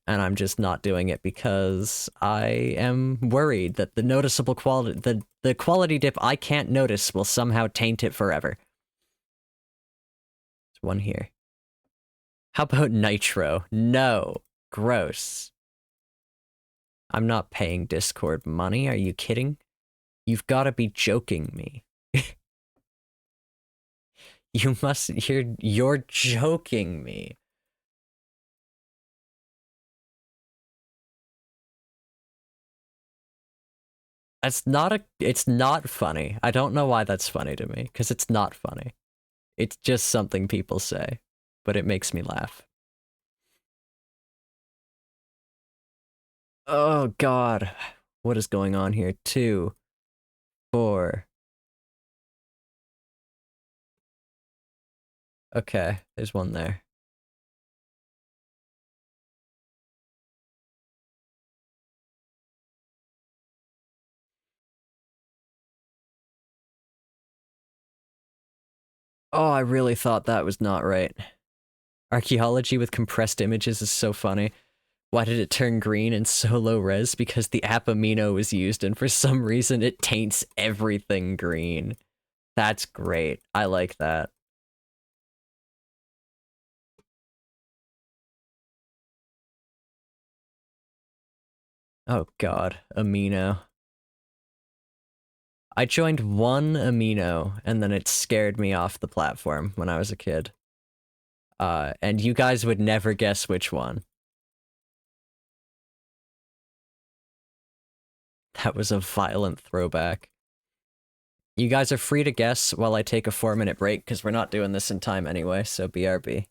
And I'm just not doing it because I am worried that the noticeable quality, the quality dip I can't notice will somehow taint it forever. There's one here. How about Nitro? No. Gross. I'm not paying Discord money, are you kidding? You've gotta be joking me. You're joking me. It's not funny. I don't know why that's funny to me, because it's not funny. It's just something people say, but it makes me laugh. Oh god. What is going on here? 2, 4. Okay, there's one there. Oh, I really thought that was not right. Archaeology with compressed images is so funny. Why did it turn green in so low res? Because the app amino was used, and for some reason it taints everything green. That's great. I like that. Oh god, amino. I joined one amino, and then it scared me off the platform when I was a kid. And you guys would never guess which one. That was a violent throwback. You guys are free to guess while I take a 4-minute break, because we're not doing this in time anyway, so BRB.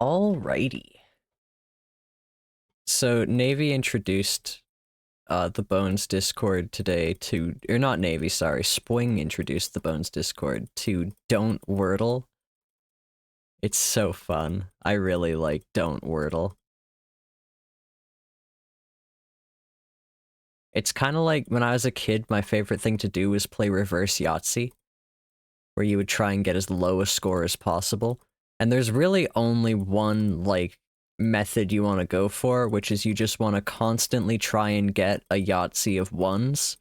Alrighty. So Navy introduced the Bones Discord today to, or not Navy, sorry, Spwing introduced the Bones Discord to Don't Wordle. It's so fun. I really like Don't Wordle. It's kind of like when I was a kid, my favorite thing to do was play reverse Yahtzee, where you would try and get as low a score as possible. And there's really only one, like, method you want to go for, which is you just want to constantly try and get a Yahtzee of ones.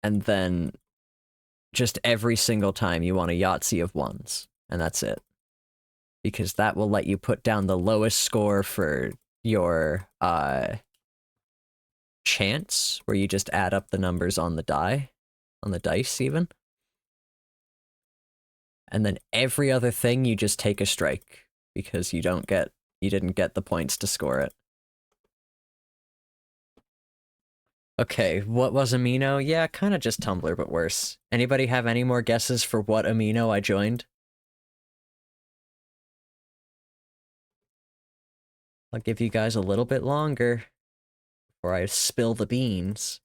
And then just every single time you want a Yahtzee of ones. And that's it. Because that will let you put down the lowest score for your, chance, where you just add up the numbers on the die, on the dice even. And then every other thing you just take a strike, because you didn't get the points to score it. Okay, what was Amino? Yeah, kind of just Tumblr, but worse. Anybody have any more guesses for what Amino I joined? I'll give you guys a little bit longer before I spill the beans.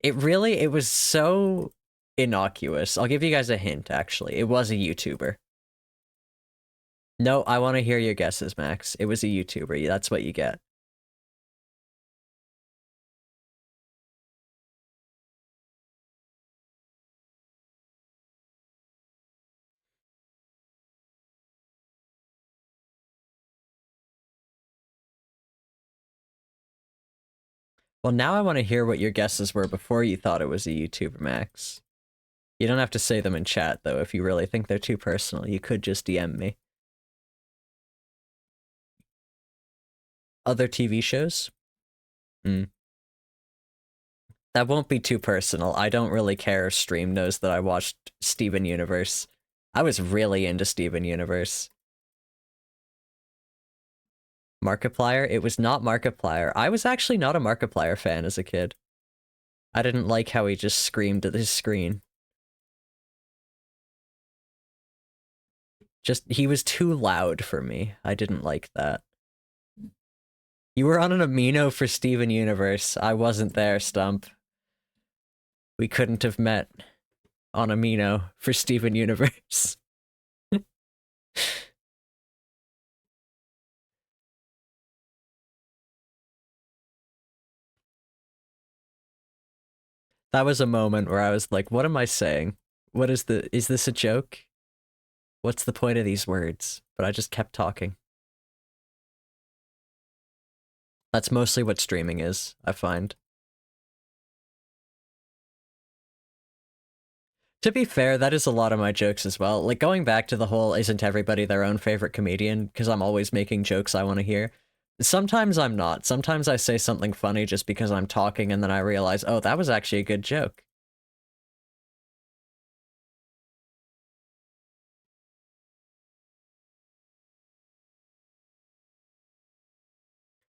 It was so innocuous. I'll give you guys a hint, actually. It was a YouTuber. No, I want to hear your guesses, Max. It was a YouTuber. That's what you get. Well, now I want to hear what your guesses were before you thought it was a YouTuber, Max. You don't have to say them in chat, though, if you really think they're too personal. You could just DM me. Other TV shows? That won't be too personal. I don't really care if Stream knows that I watched Steven Universe. I was really into Steven Universe. Markiplier? It was not Markiplier. I was actually not a Markiplier fan as a kid. I didn't like how he just screamed at his screen. He was too loud for me. I didn't like that. You were on an amino for Steven Universe. I wasn't there, Stump. We couldn't have met on amino for Steven Universe. That was a moment where I was like, what am I saying? Is this a joke? What's the point of these words? But I just kept talking. That's mostly what streaming is, I find. To be fair, that is a lot of my jokes as well. Like, going back to the whole isn't everybody their own favorite comedian, because I'm always making jokes I want to hear. Sometimes I'm not. Sometimes I say something funny just because I'm talking and then I realize, oh, that was actually a good joke.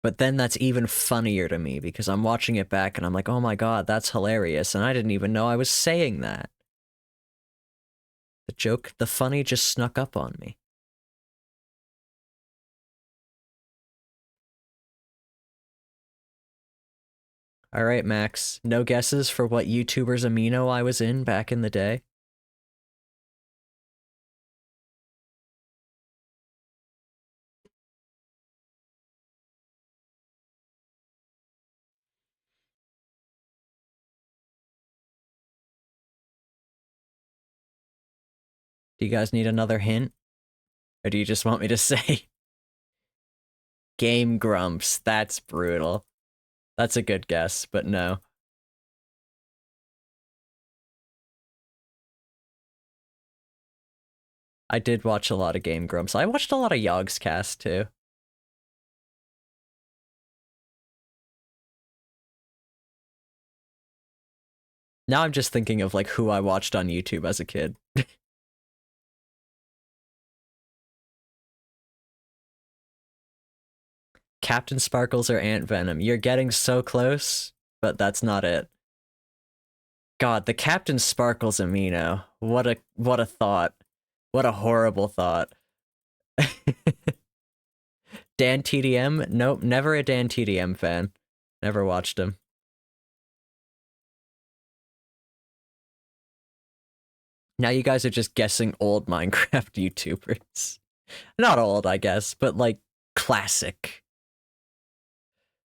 But then that's even funnier to me because I'm watching it back and I'm like, oh my god, that's hilarious, and I didn't even know I was saying that. The funny just snuck up on me. Alright, Max, no guesses for what YouTuber's amino I was in back in the day? Do you guys need another hint? Or do you just want me to say Game Grumps? That's brutal. That's a good guess, but no. I did watch a lot of Game Grumps. I watched a lot of Yogscast too. Now I'm just thinking of like who I watched on YouTube as a kid. Captain Sparkles or Ant Venom. You're getting so close, but that's not it. God, the Captain Sparkles amino. What a thought. What a horrible thought. Dan TDM? Nope, never a Dan TDM fan. Never watched him. Now you guys are just guessing old Minecraft YouTubers. Not old, I guess, but like classic.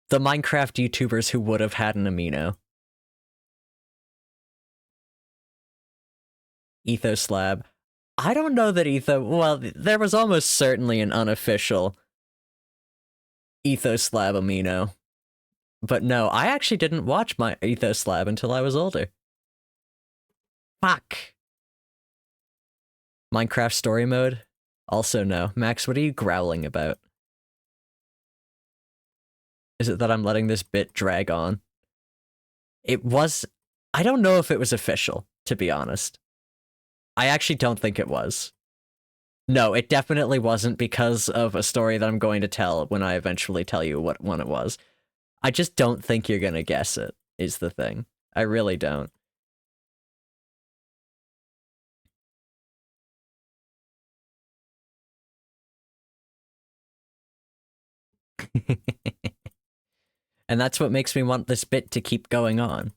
The Minecraft YouTubers who would have had an amino. Ethoslab. I don't know that well, there was almost certainly an unofficial Ethoslab amino. But no, I actually didn't watch my Ethoslab until I was older. Fuck. Minecraft story mode? Also no. Max, what are you growling about? Is it that I'm letting this bit drag on? It was... I don't know if it was official, to be honest. I actually don't think it was. No, it definitely wasn't because of a story that I'm going to tell when I eventually tell you what one it was. I just don't think you're gonna guess it, is the thing. I really don't. And that's what makes me want this bit to keep going on.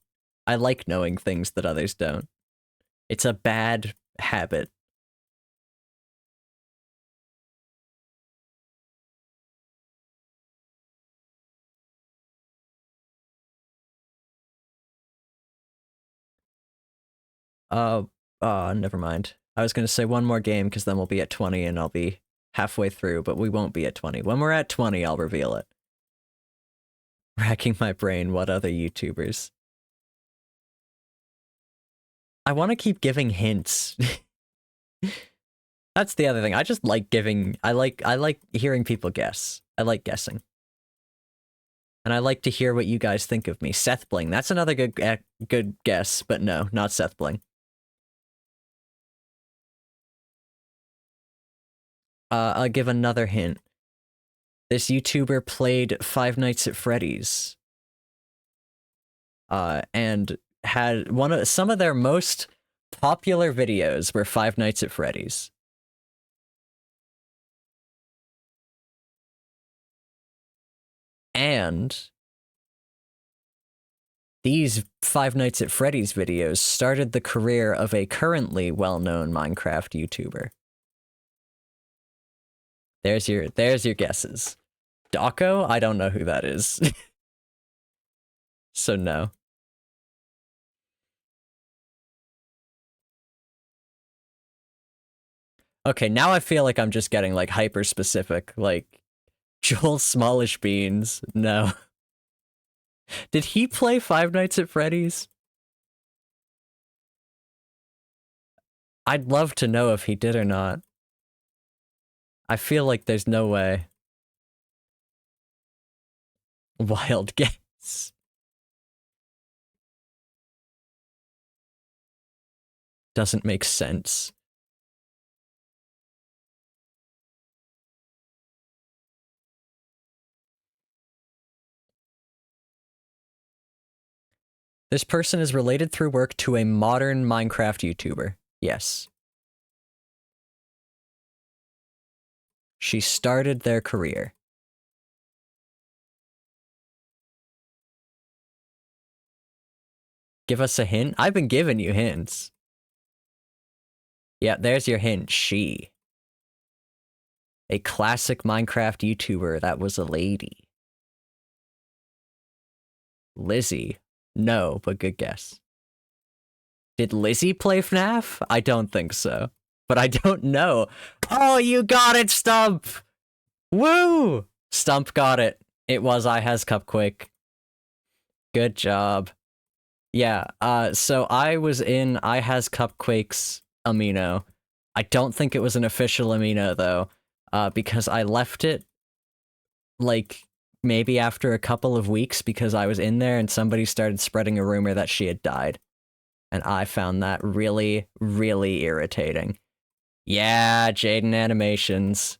I like knowing things that others don't. It's a bad habit. Never mind. I was gonna say one more game because then we'll be at 20 and I'll be halfway through, but we won't be at 20. When we're at 20, I'll reveal it. Racking my brain, what other YouTubers? I want to keep giving hints. That's the other thing. I just like giving... I like hearing people guess. I like guessing. And I like to hear what you guys think of me. Seth Bling. That's another good guess, but no, not Seth Bling. I'll give another hint. This YouTuber played Five Nights at Freddy's. And had some of their most popular videos were Five Nights at Freddy's. And these Five Nights at Freddy's videos started the career of a currently well-known Minecraft YouTuber. There's your guesses. Dawko? I don't know who that is. So no. Okay, now I feel like I'm just getting like hyper specific, like Joel Smallish Beans. No. Did he play Five Nights at Freddy's? I'd love to know if he did or not. I feel like there's no way. Wild guess. Doesn't make sense. This person is related through work to a modern Minecraft YouTuber. Yes. She started their career. Give us a hint? I've been giving you hints. Yeah, there's your hint. She. A classic Minecraft YouTuber that was a lady. Lizzie. No, but good guess. Did Lizzie play FNAF? I don't think so. But I don't know. Oh, you got it, Stump! Woo! Stump got it. It was I Has Cupquake. Good job. Yeah, so I was in I Has Cupquake's amino. I don't think it was an official amino, though, because I left it, like, maybe after a couple of weeks because I was in there and somebody started spreading a rumor that she had died. And I found that really, really irritating. Yeah, Jaden Animations.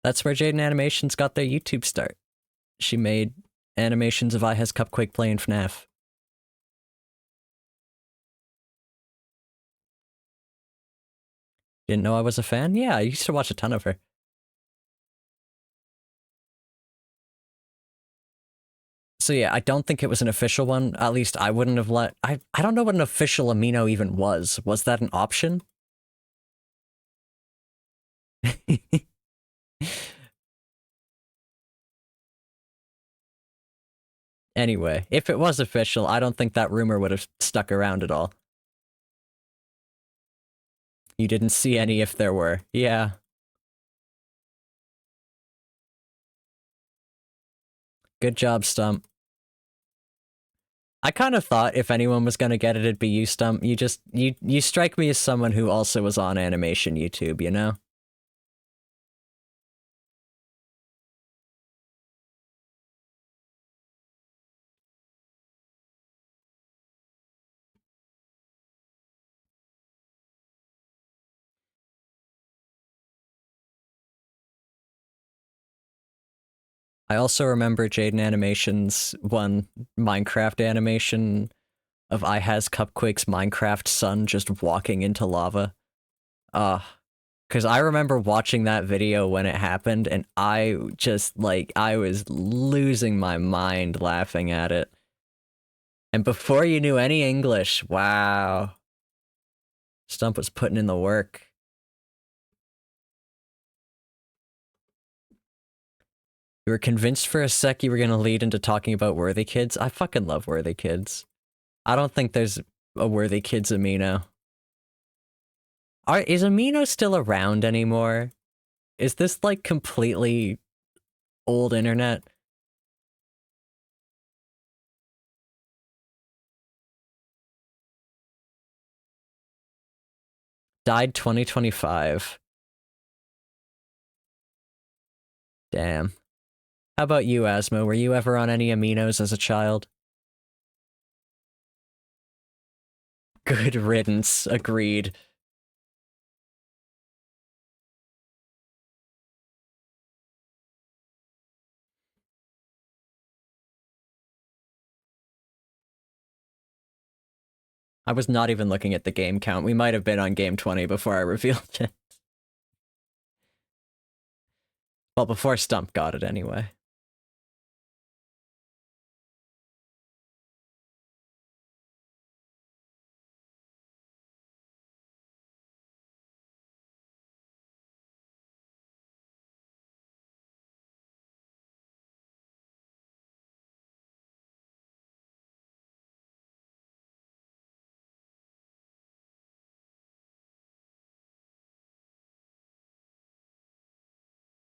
That's where Jaden Animations got their YouTube start. She made animations of I Has Cupquake playing FNAF. Didn't know I was a fan? Yeah, I used to watch a ton of her. So yeah, I don't think it was an official one. At least I wouldn't have let... I don't know what an official amino even was. Was that an option? Anyway, if it was official, I don't think that rumor would have stuck around at all. You didn't see any if there were. Yeah. Good job, Stump. I kind of thought if anyone was gonna get it, it'd be you, Stump. You strike me as someone who also was on animation YouTube, you know? I also remember Jaden Animation's one Minecraft animation of I Has Cupquake's Minecraft son just walking into lava. Because I remember watching that video when it happened, and I just, like, I was losing my mind laughing at it. And before you knew any English, wow. Stump was putting in the work. You were convinced for a sec you were gonna lead into talking about Worthy Kids? I fucking love Worthy Kids. I don't think there's a Worthy Kids amino. Is amino still around anymore? Is this, like, completely old internet? Died 2025. Damn. How about you, Asmo? Were you ever on any aminos as a child? Good riddance. Agreed. I was not even looking at the game count. We might have been on game 20 before I revealed it. Well, before Stump got it anyway.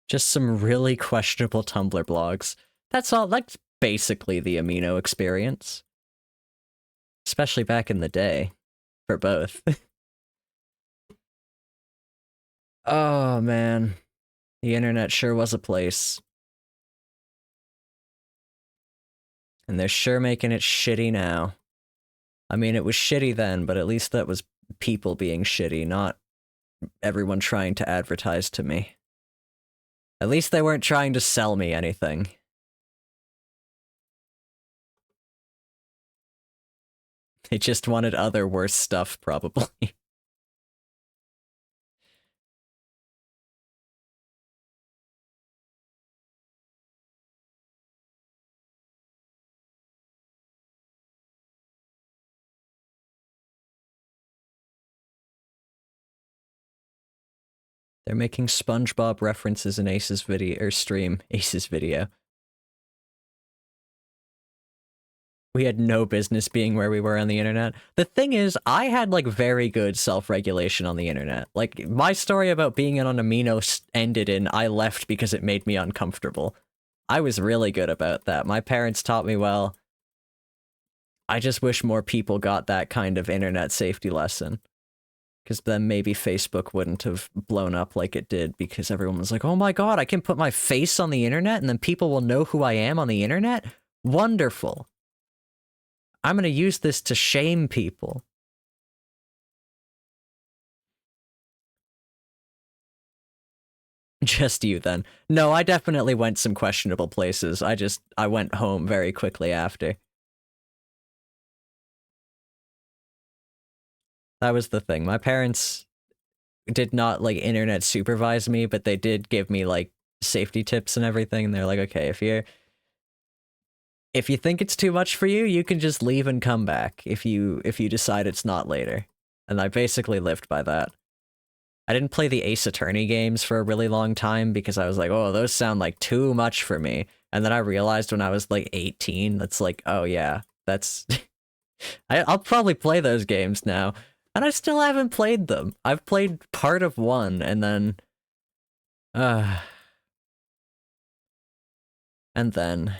Just some really questionable Tumblr blogs. That's all. That's basically the amino experience. Especially back in the day. For both. Oh, man. The internet sure was a place. And they're sure making it shitty now. I mean, it was shitty then, but at least that was people being shitty, not everyone trying to advertise to me. At least they weren't trying to sell me anything. They just wanted other worse stuff, probably. They're making SpongeBob references in Ace's video, or stream, Ace's video. We had no business being where we were on the internet. The thing is, I had, like, very good self-regulation on the internet. Like, my story about being on Amino ended in I left because it made me uncomfortable. I was really good about that. My parents taught me well. I just wish more people got that kind of internet safety lesson. Because then maybe Facebook wouldn't have blown up like it did, because everyone was like, oh my god, I can put my face on the internet and then people will know who I am on the internet? Wonderful. I'm gonna use this to shame people. Just you then. No, I definitely went some questionable places. I went home very quickly after. That was the thing. My parents did not like internet supervise me, but they did give me like safety tips and everything. And they're like, okay, if you think it's too much for you, you can just leave and come back if you decide it's not later. And I basically lived by that. I didn't play the Ace Attorney games for a really long time because I was like, oh, those sound like too much for me. And then I realized when I was like 18, that's like, oh yeah, that's I'll probably play those games now. And I still haven't played them. I've played part of one and then uh and then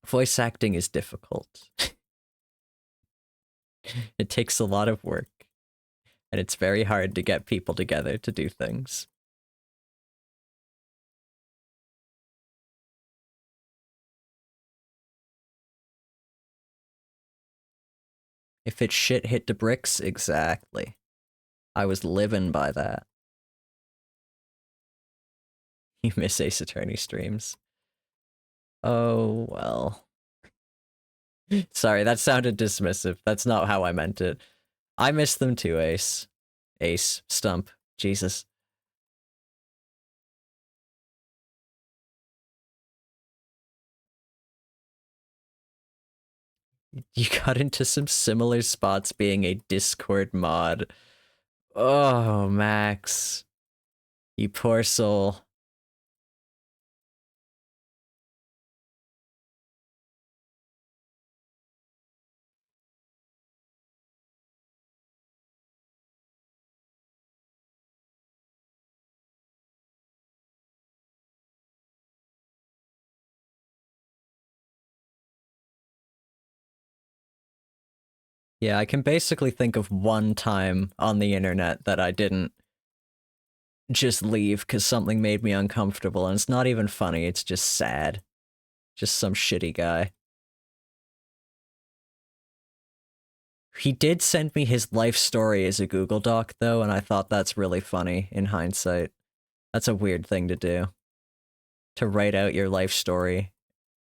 voice acting is difficult. It takes a lot of work, and it's very hard to get people together to do things. If it's shit hit the bricks, exactly. I was living by that. You miss Ace Attorney streams. Oh, well. Sorry, that sounded dismissive. That's not how I meant it. I miss them too, Ace. Ace. Stump. Jesus. You got into some similar spots being a Discord mod. Oh, Max. You poor soul. Yeah, I can basically think of one time on the internet that I didn't just leave because something made me uncomfortable, and it's not even funny, it's just sad. Just some shitty guy. He did send me his life story as a Google Doc, though, and I thought that's really funny in hindsight. That's a weird thing to do. To write out your life story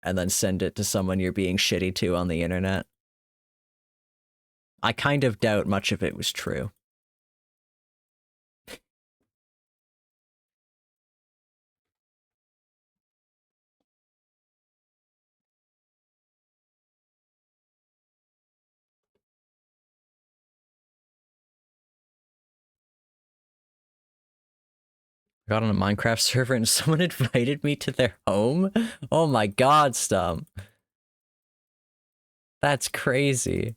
and then send it to someone you're being shitty to on the internet. I kind of doubt much of it was true. I got on a Minecraft server and someone invited me to their home? Oh my god, Stump. That's crazy.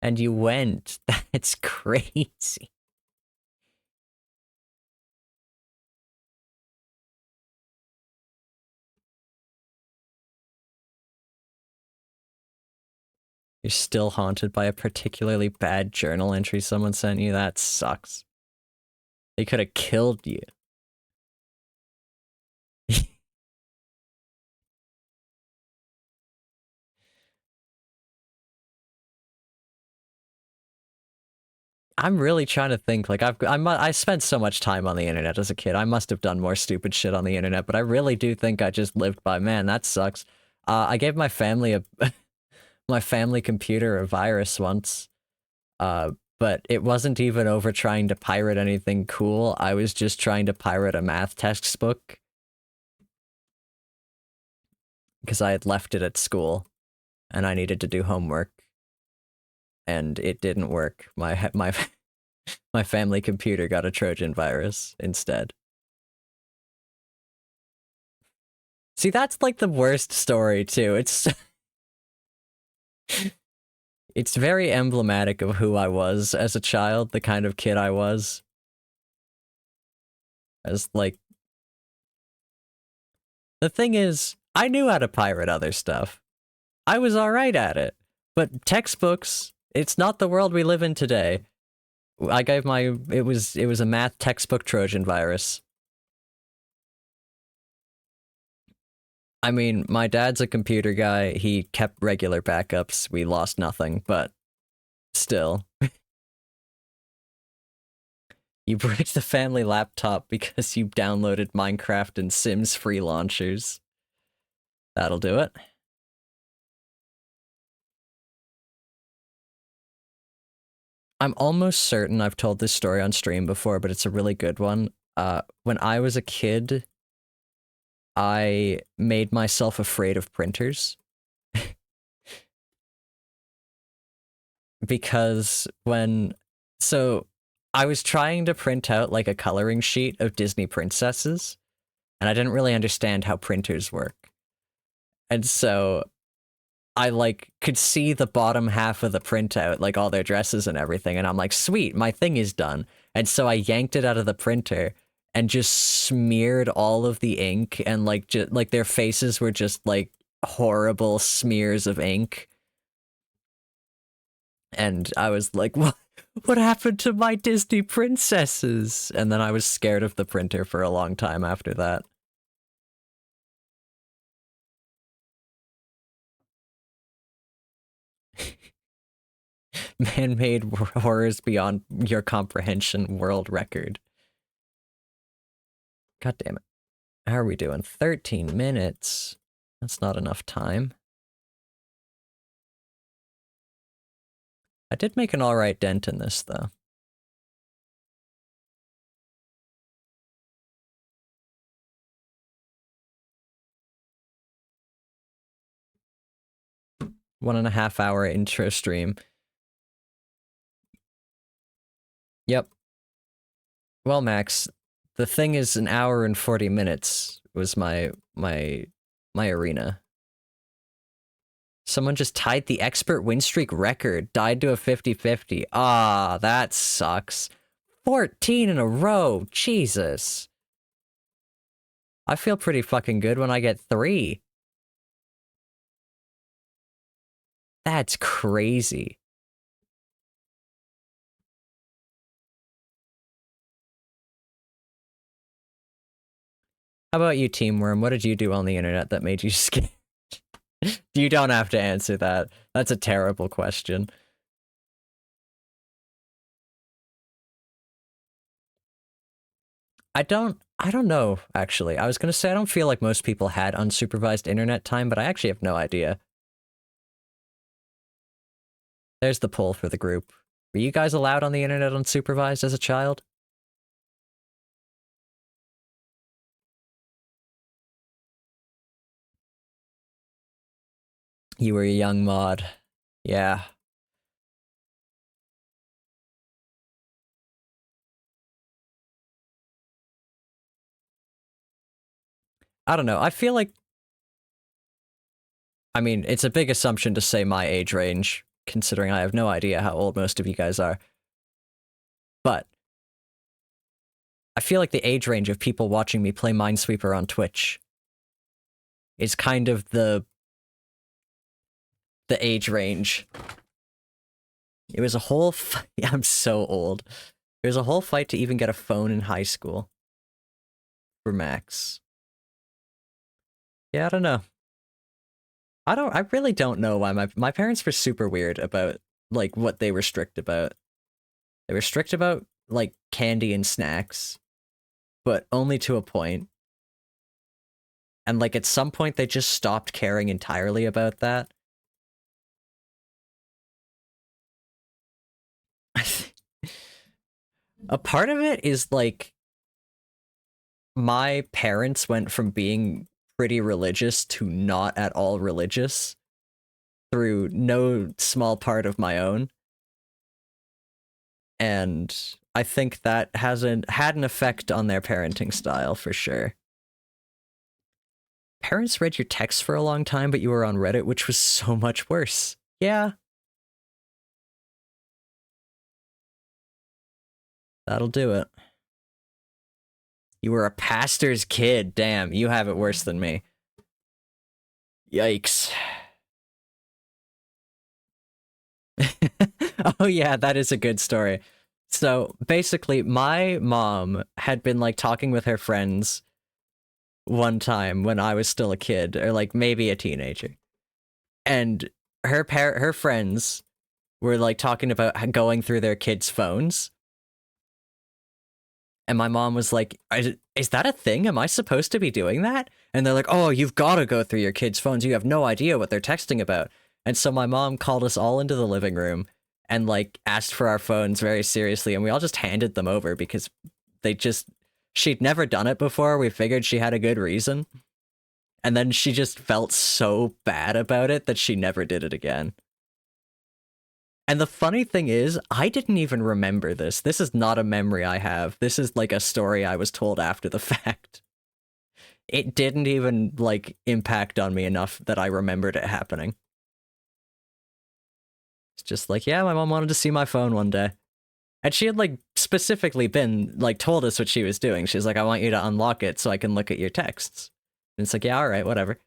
And you went. That's crazy. You're still haunted by a particularly bad journal entry someone sent you? That sucks. They could have killed you. I'm really trying to think. Like I spent so much time on the internet as a kid. I must have done more stupid shit on the internet, but I really do think I just lived by. Man, that sucks. I gave my family a my family computer a virus once. But it wasn't even over trying to pirate anything cool. I was just trying to pirate a math textbook because I had left it at school and I needed to do homework. And it didn't work. My family computer got a Trojan virus instead. See, that's like the worst story too. It's very emblematic of who I was as a child, the kind of kid I was. As like the thing is, I knew how to pirate other stuff. I was alright at it. But textbooks, it's not the world we live in today. I gave my it was a math textbook Trojan virus. I mean, my dad's a computer guy. He kept regular backups. We lost nothing, but still. You break the family laptop because you downloaded Minecraft and Sims free launchers. That'll do it. I'm almost certain I've told this story on stream before, but it's a really good one. When I was a kid, I made myself afraid of printers. Because so I was trying to print out like a coloring sheet of Disney princesses, and I didn't really understand how printers work. And so I like could see the bottom half of the printout, like all their dresses and everything, and I'm like, sweet, my thing is done. And so I yanked it out of the printer and just smeared all of the ink, and like like their faces were just like horrible smears of ink. And I was like, what happened to my Disney princesses? And then I was scared of the printer for a long time after that. Man-made horrors beyond your comprehension world record. God damn it. How are we doing? 13 minutes. That's not enough time. I did make an alright dent in this, though. One-and-a-half-hour intro stream. Yep. Well, Max, the thing is an hour and 40 minutes was my arena. Someone just tied the expert win streak record, died to a 50-50. Ah, that sucks. 14 in a row, Jesus. I feel pretty fucking good when I get 3. That's crazy. How about you, Team Worm? What did you do on the internet that made you scared? You don't have to answer that. That's a terrible question. I don't know, actually. I was gonna say I don't feel like most people had unsupervised internet time, but I actually have no idea. There's the poll for the group. Were you guys allowed on the internet unsupervised as a child? You were a young mod. Yeah. I don't know. I feel like... I mean, it's a big assumption to say my age range, considering I have no idea how old most of you guys are. But I feel like the age range of people watching me play Minesweeper on Twitch is kind of the age range. It was a whole I'm so old. It was a whole fight to even get a phone in high school. For Max. Yeah, I don't know. I really don't know why my parents were super weird about, like, what they were strict about. They were strict about, like, candy and snacks, but only to a point. And, like, at some point they just stopped caring entirely about that. A part of it is, like, my parents went from being pretty religious to not at all religious through no small part of my own. And I think that had an effect on their parenting style for sure. Parents read your texts for a long time, but you were on Reddit, which was so much worse. Yeah. That'll do it. You were a pastor's kid. Damn, you have it worse than me. Yikes. Oh yeah, that is a good story. So basically, my mom had been like talking with her friends one time when I was still a kid, or like maybe a teenager. And her friends were like talking about going through their kids' phones. And my mom was like, is that a thing? Am I supposed to be doing that? And they're like, oh, you've got to go through your kids' phones. You have no idea what they're texting about. And so my mom called us all into the living room and like asked for our phones very seriously. And we all just handed them over because she'd never done it before. We figured she had a good reason. And then she just felt so bad about it that she never did it again. And the funny thing is, I didn't even remember this. This is not a memory I have. This is like a story I was told after the fact. It didn't even like impact on me enough that I remembered it happening. It's just like, yeah, my mom wanted to see my phone one day. And she had like specifically been like told us what she was doing. She's like, I want you to unlock it so I can look at your texts. And it's like, yeah, all right, whatever.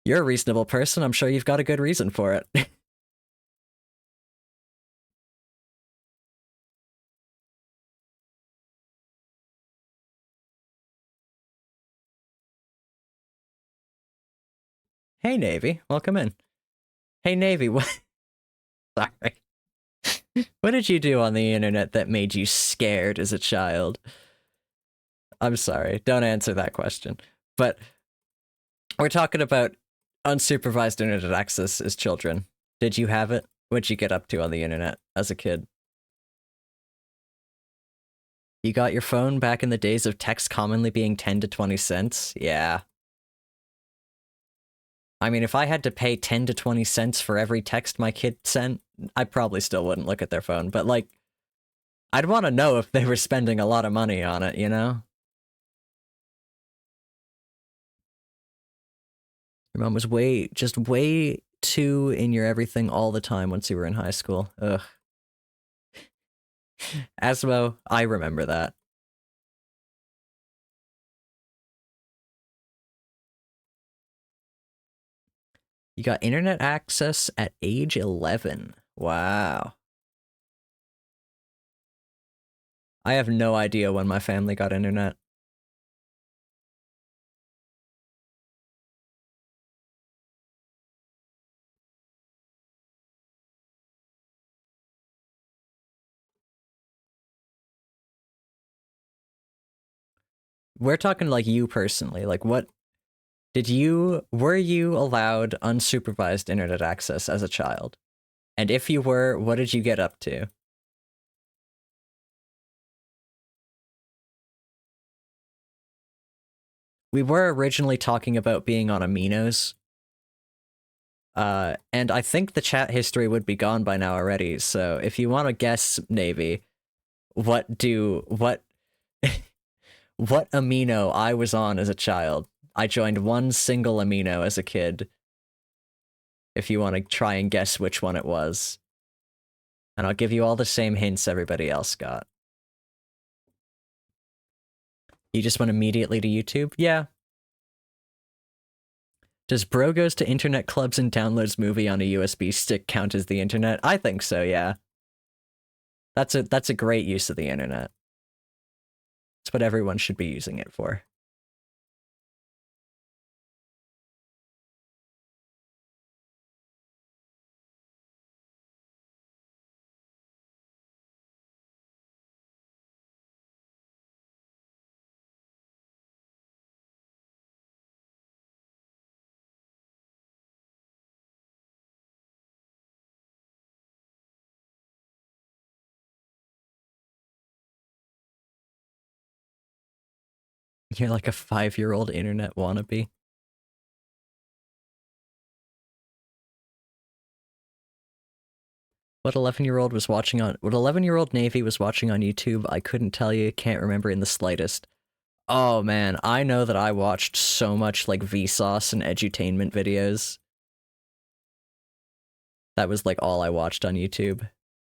You're a reasonable person. I'm sure you've got a good reason for it. Hey, Navy, welcome in. Hey, Navy, what? Sorry. What did you do on the internet that made you scared as a child? I'm sorry, don't answer that question. But we're talking about unsupervised internet access as children. Did you have it? What'd you get up to on the internet as a kid? You got your phone back in the days of text commonly being 10 to 20 cents? Yeah. I mean, if I had to pay 10 to 20 cents for every text my kid sent, I probably still wouldn't look at their phone. But, like, I'd want to know if they were spending a lot of money on it, you know? Your mom was just way too in your everything all the time once you were in high school. Ugh. Asmo, I remember that. You got internet access at age 11. Wow. I have no idea when my family got internet. We're talking like you personally. Like, were you allowed unsupervised internet access as a child? And if you were, what did you get up to? We were originally talking about being on aminos. And I think the chat history would be gone by now already. So if you want to guess, Navy, what what amino I was on as a child? I joined one single amino as a kid. If you want to try and guess which one it was, and I'll give you all the same hints everybody else got. You just went immediately to YouTube? Yeah. Does Bro Goes to Internet Clubs and Downloads movie on a USB stick count as the internet? I think so, yeah. That's a great use of the internet. It's what everyone should be using it for. You're like a 5-year-old internet wannabe. What 11-year-old was watching on what 11-year-old Navy was watching on YouTube, I couldn't tell you, can't remember in the slightest. Oh man, I know that I watched so much like Vsauce and edutainment videos. That was like all I watched on YouTube.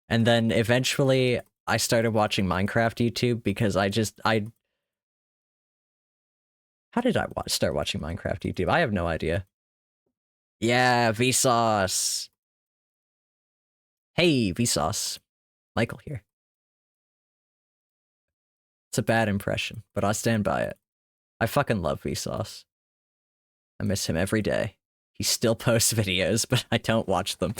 And then eventually I started watching Minecraft YouTube because I how did I start watching Minecraft YouTube? I have no idea. Yeah, Vsauce. Hey, Vsauce. Michael here. It's a bad impression, but I stand by it. I fucking love Vsauce. I miss him every day. He still posts videos, but I don't watch them.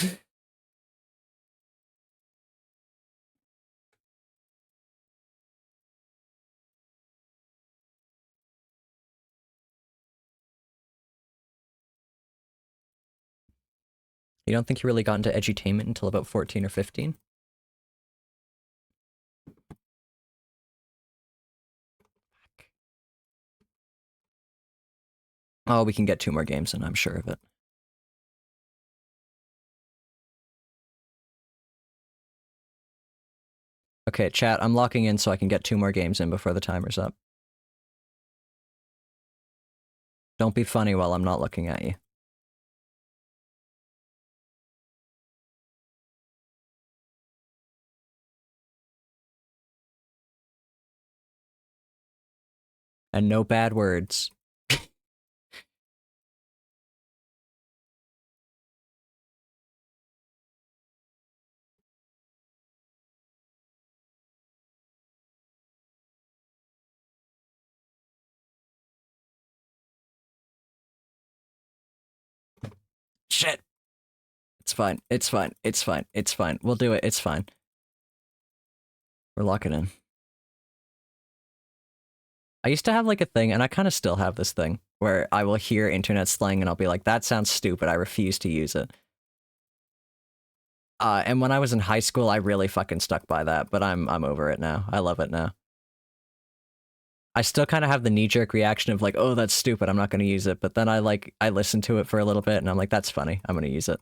You don't think you really got into edutainment until about 14 or 15? Oh, we can get 2 more games in, I'm sure of it. Okay, chat, I'm locking in so I can get 2 more games in before the timer's up. Don't be funny while I'm not looking at you. And no bad words. Shit. It's fine. It's fine. It's fine. It's fine. We'll do it. It's fine. We're locking in. I used to have like a thing, and I kind of still have this thing, where I will hear internet slang and I'll be like, that sounds stupid. I refuse to use it. And when I was in high school, I really fucking stuck by that, but I'm over it now. I love it now. I still kind of have the knee-jerk reaction of like, oh, that's stupid, I'm not going to use it, but then I listen to it for a little bit and I'm like, that's funny, I'm going to use it.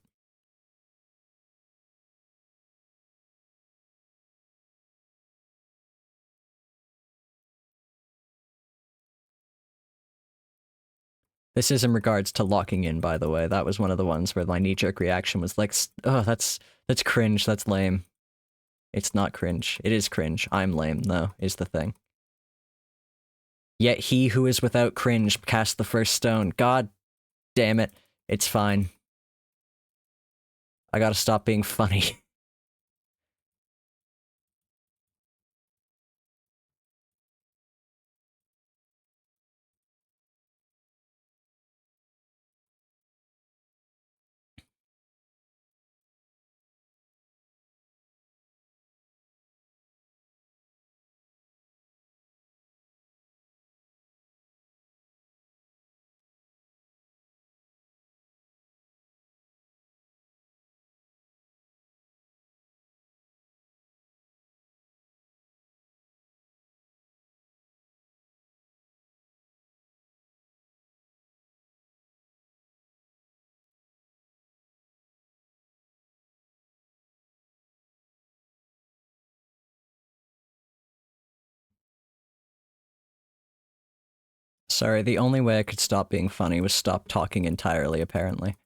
This is in regards to locking in, by the way. That was one of the ones where my knee-jerk reaction was like, oh, that's cringe, that's lame. It's not cringe. It is cringe. I'm lame, though, is the thing. Yet he who is without cringe cast the first stone. God damn it. It's fine. I gotta stop being funny. Sorry, the only way I could stop being funny was stop talking entirely, apparently.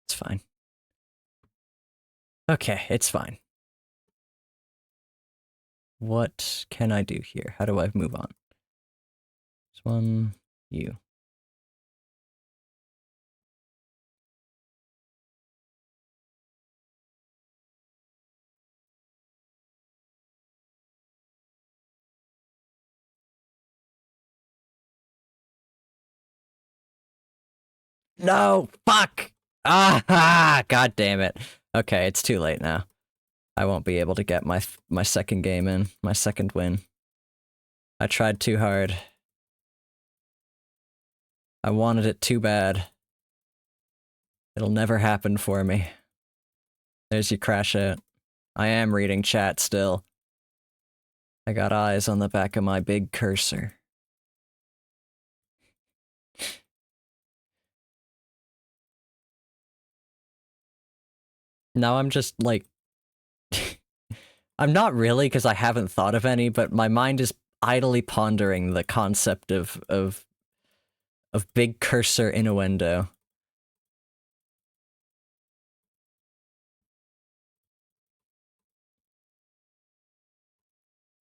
It's fine. Okay, it's fine. What can I do here? How do I move on? This one, you. No! Fuck! Ah! God damn it. Okay, it's too late now. I won't be able to get my second game in, my second win. I tried too hard. I wanted it too bad. It'll never happen for me. There's your crash out. I am reading chat still. I got eyes on the back of my big cursor. Now I'm just like... I'm not really, because I haven't thought of any, but my mind is idly pondering the concept of big cursor innuendo.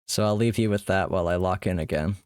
So I'll leave you with that while I lock in again.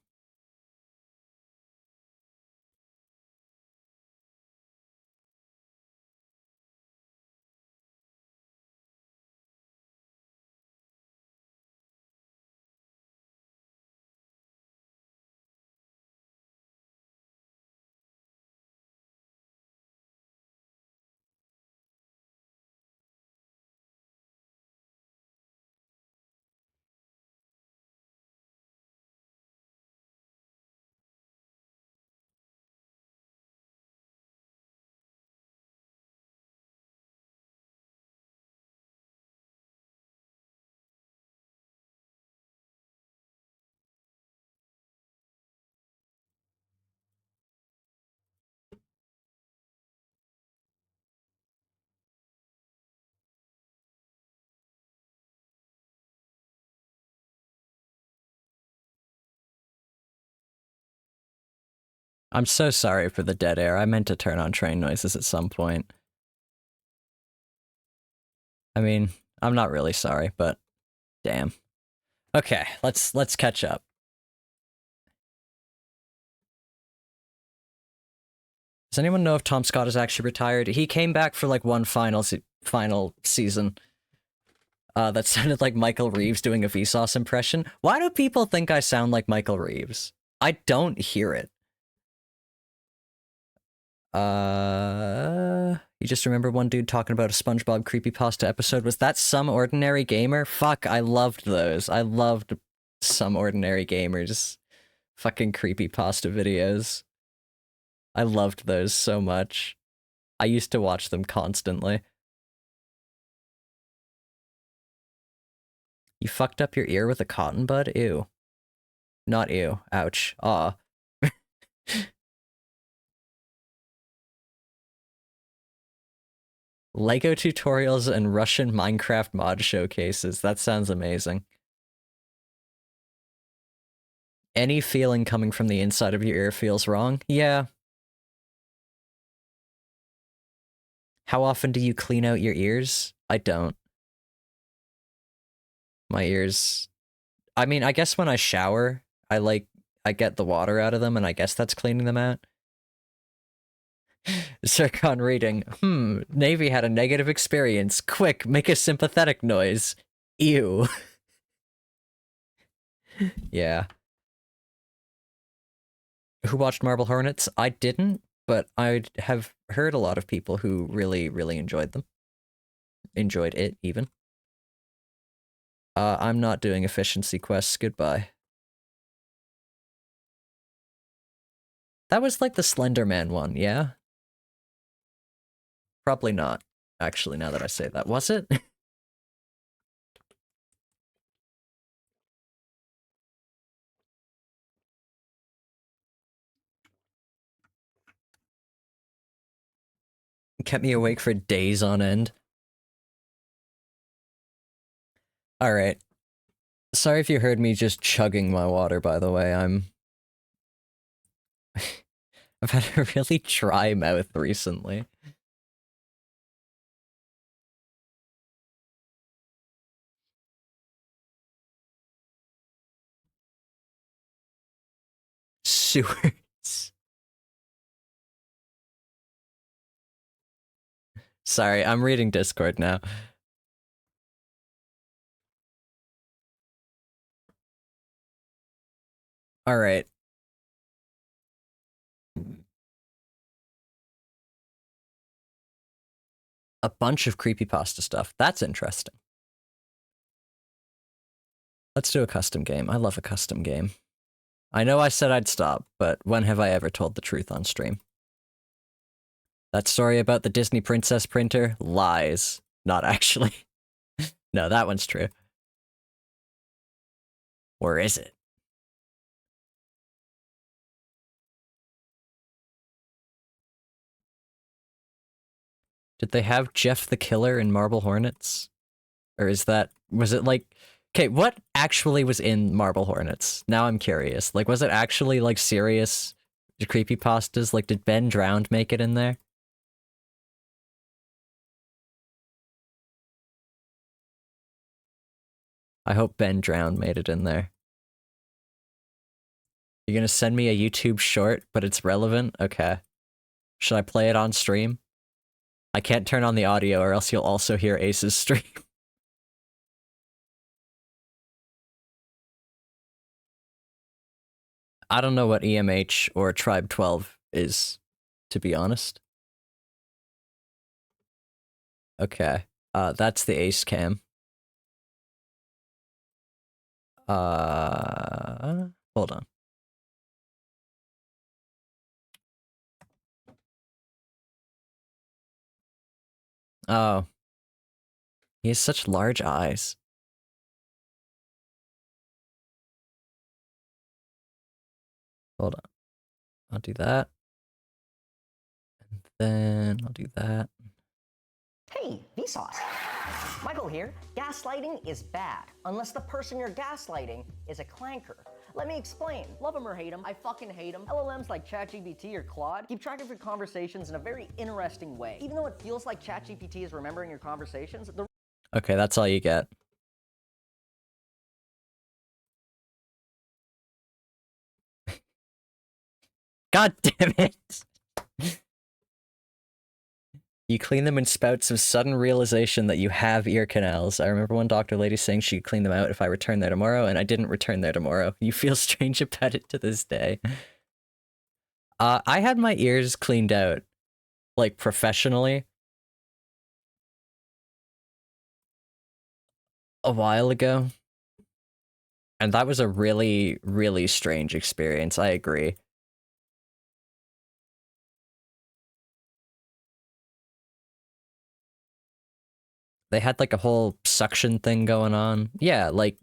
I'm so sorry for the dead air. I meant to turn on train noises at some point. I mean, I'm not really sorry, but damn. Okay, let's catch up. Does anyone know if Tom Scott is actually retired? He came back for like one final season. That sounded like Michael Reeves doing a Vsauce impression. Why do people think I sound like Michael Reeves? I don't hear it. You just remember one dude talking about a SpongeBob creepypasta episode. Was that Some Ordinary Gamer? Fuck, I loved those. I loved Some Ordinary Gamers. Fucking creepypasta videos. I loved those so much. I used to watch them constantly. You fucked up your ear with a cotton bud? Ew. Not ew. Ouch. Aw. Lego tutorials and Russian Minecraft mod showcases. That sounds amazing. Any feeling coming from the inside of your ear feels wrong? Yeah. How often do you clean out your ears? I don't. My ears... I mean, I guess when I shower, I get the water out of them, and I guess that's cleaning them out. Zircon reading. Navy had a negative experience. Quick, make a sympathetic noise. Ew. Yeah. Who watched Marble Hornets? I didn't, but I have heard a lot of people who really, really enjoyed them. Enjoyed it, even. I'm not doing efficiency quests. Goodbye. That was like the Slender Man one, yeah? Probably not, actually, now that I say that. Was it? Kept me awake for days on end. Alright. Sorry if you heard me just chugging my water, by the way. I've had a really dry mouth recently. Sewers. Sorry, I'm reading Discord now. Alright. A bunch of creepypasta stuff. That's interesting. Let's do a custom game. I love a custom game. I know I said I'd stop, but when have I ever told the truth on stream? That story about the Disney princess printer? Lies. Not actually. No, that one's true. Or is it? Did they have Jeff the Killer in Marble Hornets? Or is that Was it like, okay, what actually was in Marble Hornets? Now I'm curious. Like, was it actually like serious creepypastas? Like, did Ben Drowned make it in there? I hope Ben Drowned made it in there. You're gonna send me a YouTube short, but it's relevant? Okay. Should I play it on stream? I can't turn on the audio or else you'll also hear Ace's stream. I don't know what EMH or Tribe 12 is, to be honest. Okay. That's the Ace cam. Hold on. Oh. He has such large eyes. Hold on. I'll do that. And then I'll do that. Hey, Vsauce. Michael here. Gaslighting is bad, unless the person you're gaslighting is a clanker. Let me explain. Love him or hate him, I fucking hate him. LLMs like ChatGPT or Claude keep track of your conversations in a very interesting way. Even though it feels like ChatGPT is remembering your conversations, the Okay, that's all you get. God damn it! You clean them in spouts of sudden realization that you have ear canals. I remember one doctor lady saying she'd clean them out if I returned there tomorrow, and I didn't return there tomorrow. You feel strange about it to this day. I had my ears cleaned out, like, professionally, a while ago. And that was a really, really strange experience, I agree. They had, like, a whole suction thing going on. Yeah, like,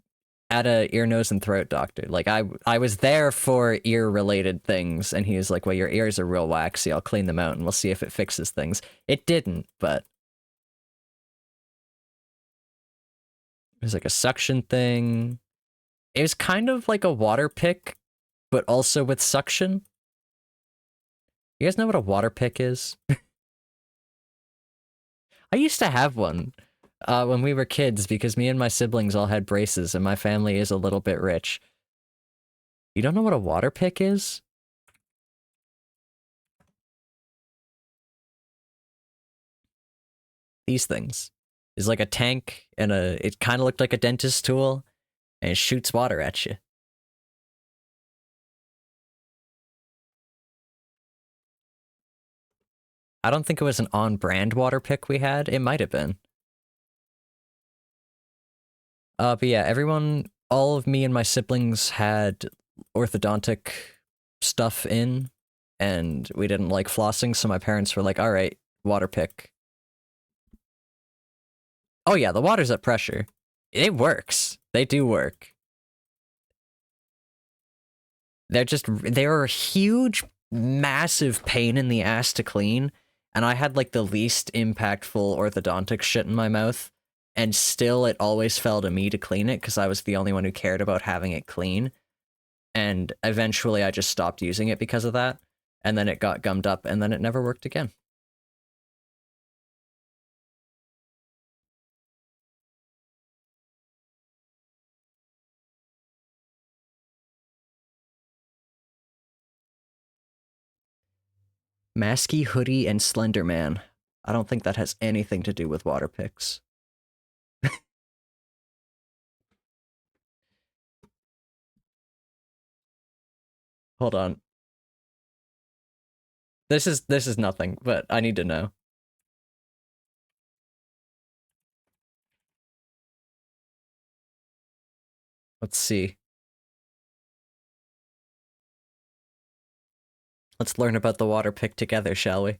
at a ear, nose, and throat doctor. Like, I was there for ear-related things, and he was like, well, your ears are real waxy, I'll clean them out, and we'll see if it fixes things. It didn't, but... it was like a suction thing. It was kind of like a water pick, but also with suction. You guys know what a water pick is? I used to have one when we were kids because me and my siblings all had braces and my family is a little bit rich. You don't know what a water pick is? These things. Is like a tank and it kind of looked like a dentist tool and it shoots water at you. I don't think it was an on-brand water pick we had. It might have been. But yeah, all of me and my siblings had orthodontic stuff in, and we didn't like flossing, so my parents were like, all right, water pick. Oh yeah, the water's at pressure. It works. They do work. They're a huge, massive pain in the ass to clean, and I had like the least impactful orthodontic shit in my mouth, and still it always fell to me to clean it because I was the only one who cared about having it clean. And eventually I just stopped using it because of that, and then it got gummed up, and then it never worked again. Masky, Hoodie, and Slender Man. I don't think that has anything to do with water picks. Hold on. This is nothing, but I need to know. Let's see. Let's learn about the water pick together, shall we?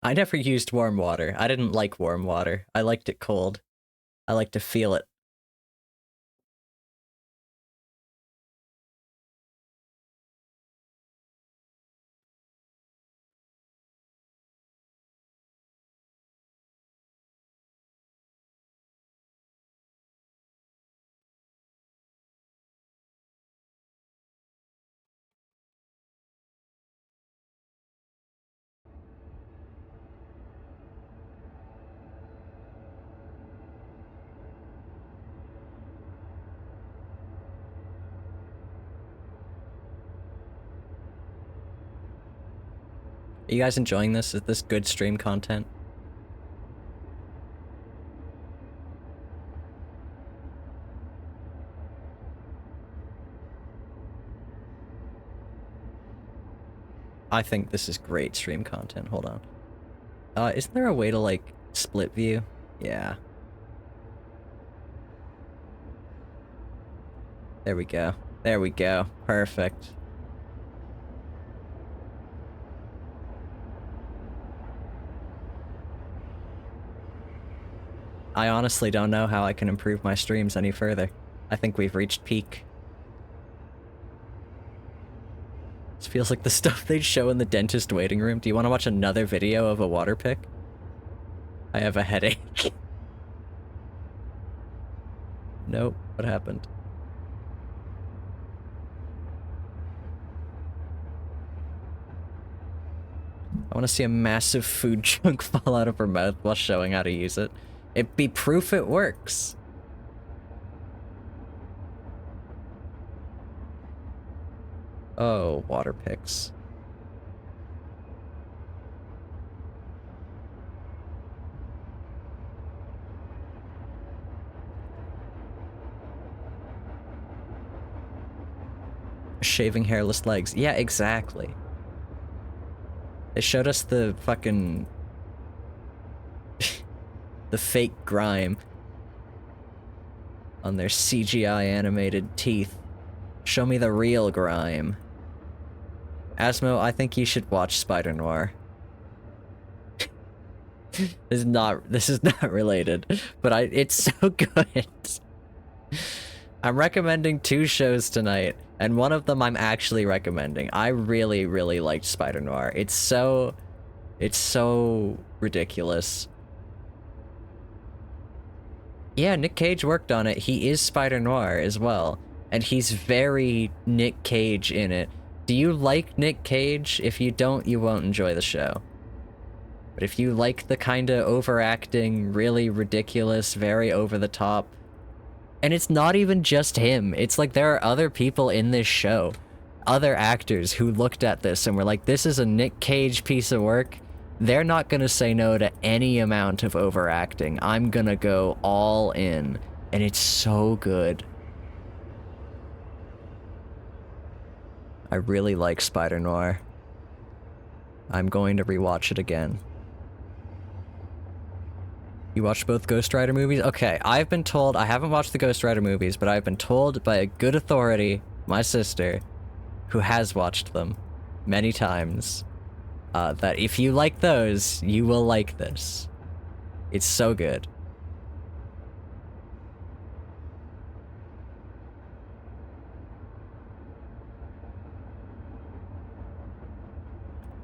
I never used warm water. I didn't like warm water. I liked it cold. I like to feel it. Are you guys enjoying this? Is this good stream content? I think this is great stream content. Hold on. Isn't there a way to, like, split view? Yeah. There we go. There we go. Perfect. I honestly don't know how I can improve my streams any further. I think we've reached peak. This feels like the stuff they'd show in the dentist waiting room. Do you want to watch another video of a water pick? I have a headache. Nope. What happened? I want to see a massive food chunk fall out of her mouth while showing how to use it. It'd be proof it works. Oh, water picks. Shaving hairless legs. Yeah, exactly. They showed us the fucking... the fake grime on their CGI animated teeth. Show me the real grime. Asmo, I think you should watch Spider Noir. This is not related, but it's so good. I'm recommending 2 shows tonight, and one of them I'm actually recommending. I really, really liked Spider Noir. It's so ridiculous. Yeah, Nick Cage worked on it. He is Spider Noir as well, and he's very Nick Cage in it. Do you like Nick Cage? If you don't, you won't enjoy the show. But if you like the kind of overacting, really ridiculous, very over the top, and it's not even just him, it's like there are other people in this show, other actors who looked at this and were like, this is a Nick Cage piece of work. They're not gonna say no to any amount of overacting. I'm gonna go all in, and it's so good. I really like Spider Noir. I'm going to rewatch it again. You watched both Ghost Rider movies? Okay, I've been told, I haven't watched the Ghost Rider movies, but I've been told by a good authority, my sister, who has watched them many times, that if you like those, you will like this. It's so good.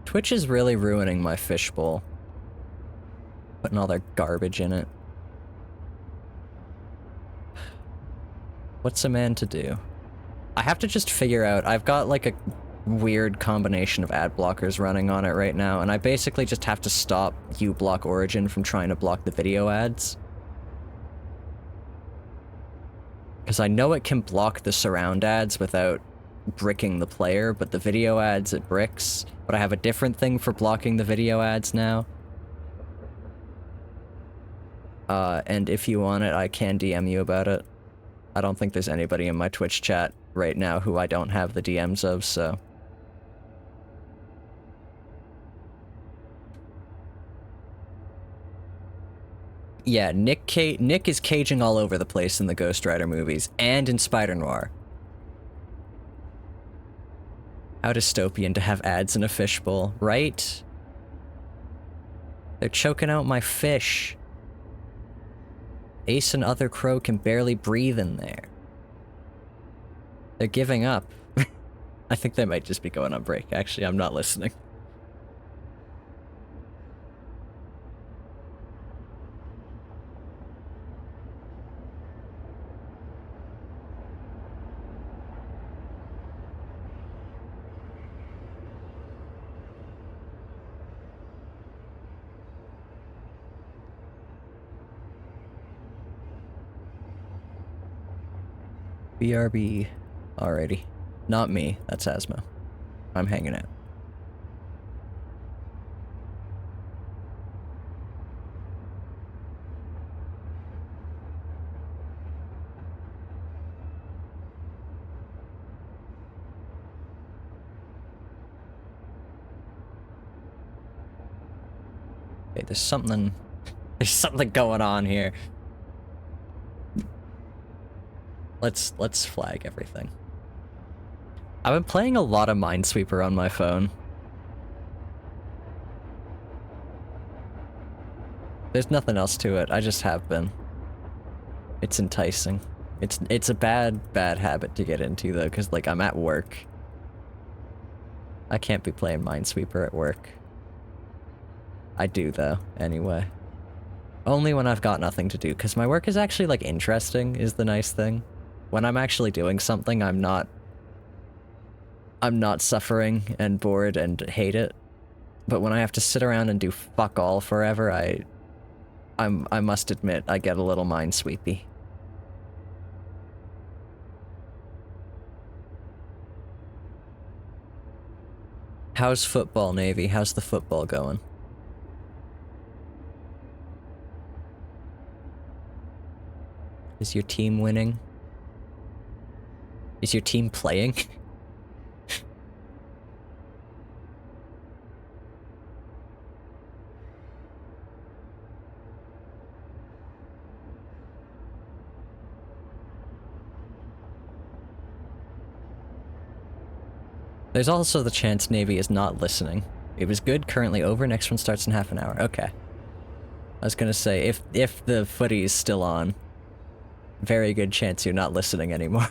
Twitch is really ruining my fishbowl. Putting all their garbage in it. What's a man to do? I have to just figure out, I've got like a weird combination of ad blockers running on it right now, and I basically just have to stop uBlock Origin from trying to block the video ads. Because I know it can block the surround ads without bricking the player, but the video ads it bricks. But I have a different thing for blocking the video ads now. And if you want it, I can DM you about it. I don't think there's anybody in my Twitch chat right now who I don't have the DMs of, so... Yeah, Nick is caging all over the place in the Ghost Rider movies, and in Spider Noir. How dystopian to have ads in a fishbowl, right? They're choking out my fish. Ace and Other Crow can barely breathe in there. They're giving up. I think they might just be going on break. Actually, I'm not listening. BRB. Alrighty. Not me. That's Asmo. I'm hanging out. Okay, there's something going on here. Let's flag everything. I've been playing a lot of Minesweeper on my phone. There's nothing else to it, I just have been. It's enticing. It's a bad habit to get into though, because like I'm at work. I can't be playing Minesweeper at work. I do though, anyway. Only when I've got nothing to do, because my work is actually like interesting, is the nice thing. When I'm actually doing something, I'm not suffering and bored and hate it. But when I have to sit around and do fuck all forever, I must admit, I get a little minesweepy. How's football, Navy? How's the football going? Is your team winning? Is your team playing? There's also the chance Navy is not listening. It was good, currently over, next one starts in half an hour. Okay. I was gonna say, if the footy is still on, very good chance you're not listening anymore.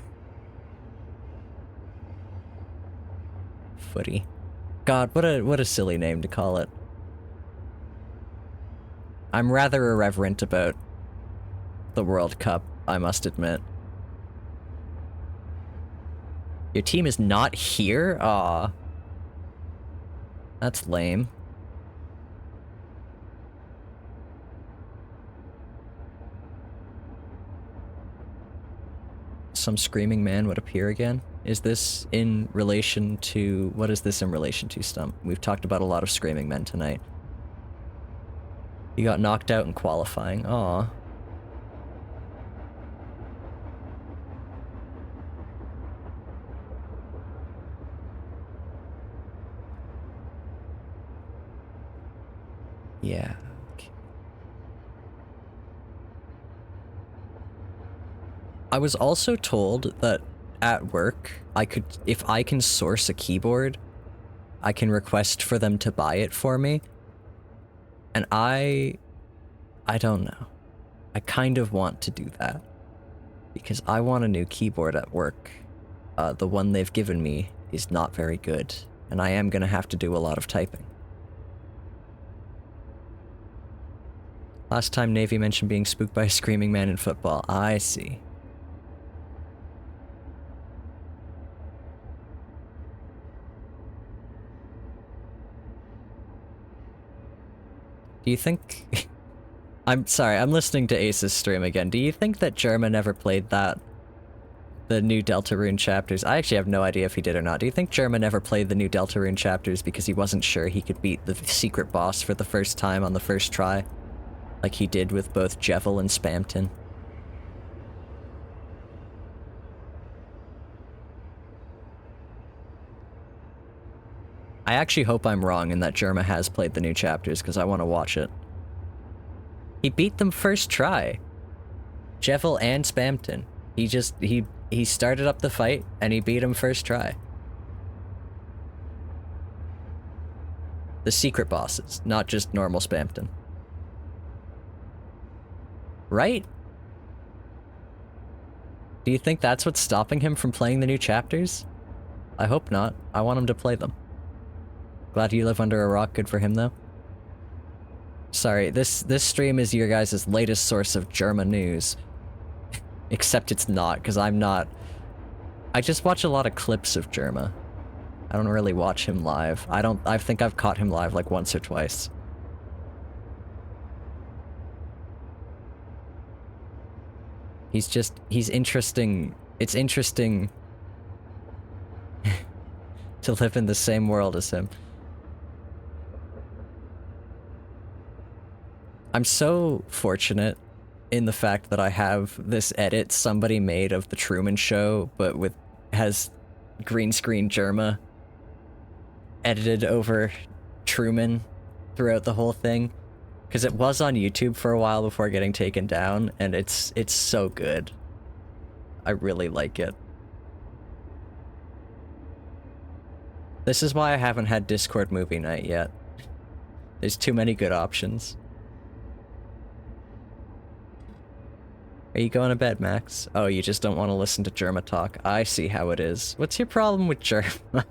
Footy. God, what a silly name to call it. I'm rather irreverent about the World Cup, I must admit. Your team is not here? Aw. That's lame. Some screaming man would appear again? Is this in relation to... What is this in relation to, Stump? We've talked about a lot of screaming men tonight. You got knocked out in qualifying. Aw. Yeah. Okay. I was also told that at work, if I can source a keyboard, I can request for them to buy it for me. And I don't know. I kind of want to do that. Because I want a new keyboard at work. The one they've given me is not very good, and I am gonna have to do a lot of typing. Last time Navy mentioned being spooked by a screaming man in football. I see. Do you think... I'm sorry, I'm listening to Ace's stream again. Do you think that Germa never played that? The new Deltarune chapters? I actually have no idea if he did or not. Do you think Germa never played the new Deltarune chapters because he wasn't sure he could beat the secret boss for the first time on the first try? Like he did with both Jevil and Spamton. I actually hope I'm wrong and that Germa has played the new chapters, because I want to watch it. He beat them first try. Jevil and Spamton. He started up the fight, and he beat him first try. The secret bosses, not just normal Spamton. Right? Do you think that's what's stopping him from playing the new chapters? I hope not. I want him to play them. Glad you live under a rock, good for him though. Sorry, this stream is your guys' latest source of Germa news. Except it's not, because I'm not... I just watch a lot of clips of Germa. I don't really watch him live. I think I've caught him live like once or twice. He's interesting. It's interesting to live in the same world as him. I'm so fortunate in the fact that I have this edit somebody made of the Truman Show, but has green screen Germa edited over Truman throughout the whole thing. Because it was on YouTube for a while before getting taken down, and it's so good. I really like it. This is why I haven't had Discord movie night yet. There's too many good options. Are you going to bed, Max? Oh, you just don't want to listen to Germa talk. I see how it is. What's your problem with Germa?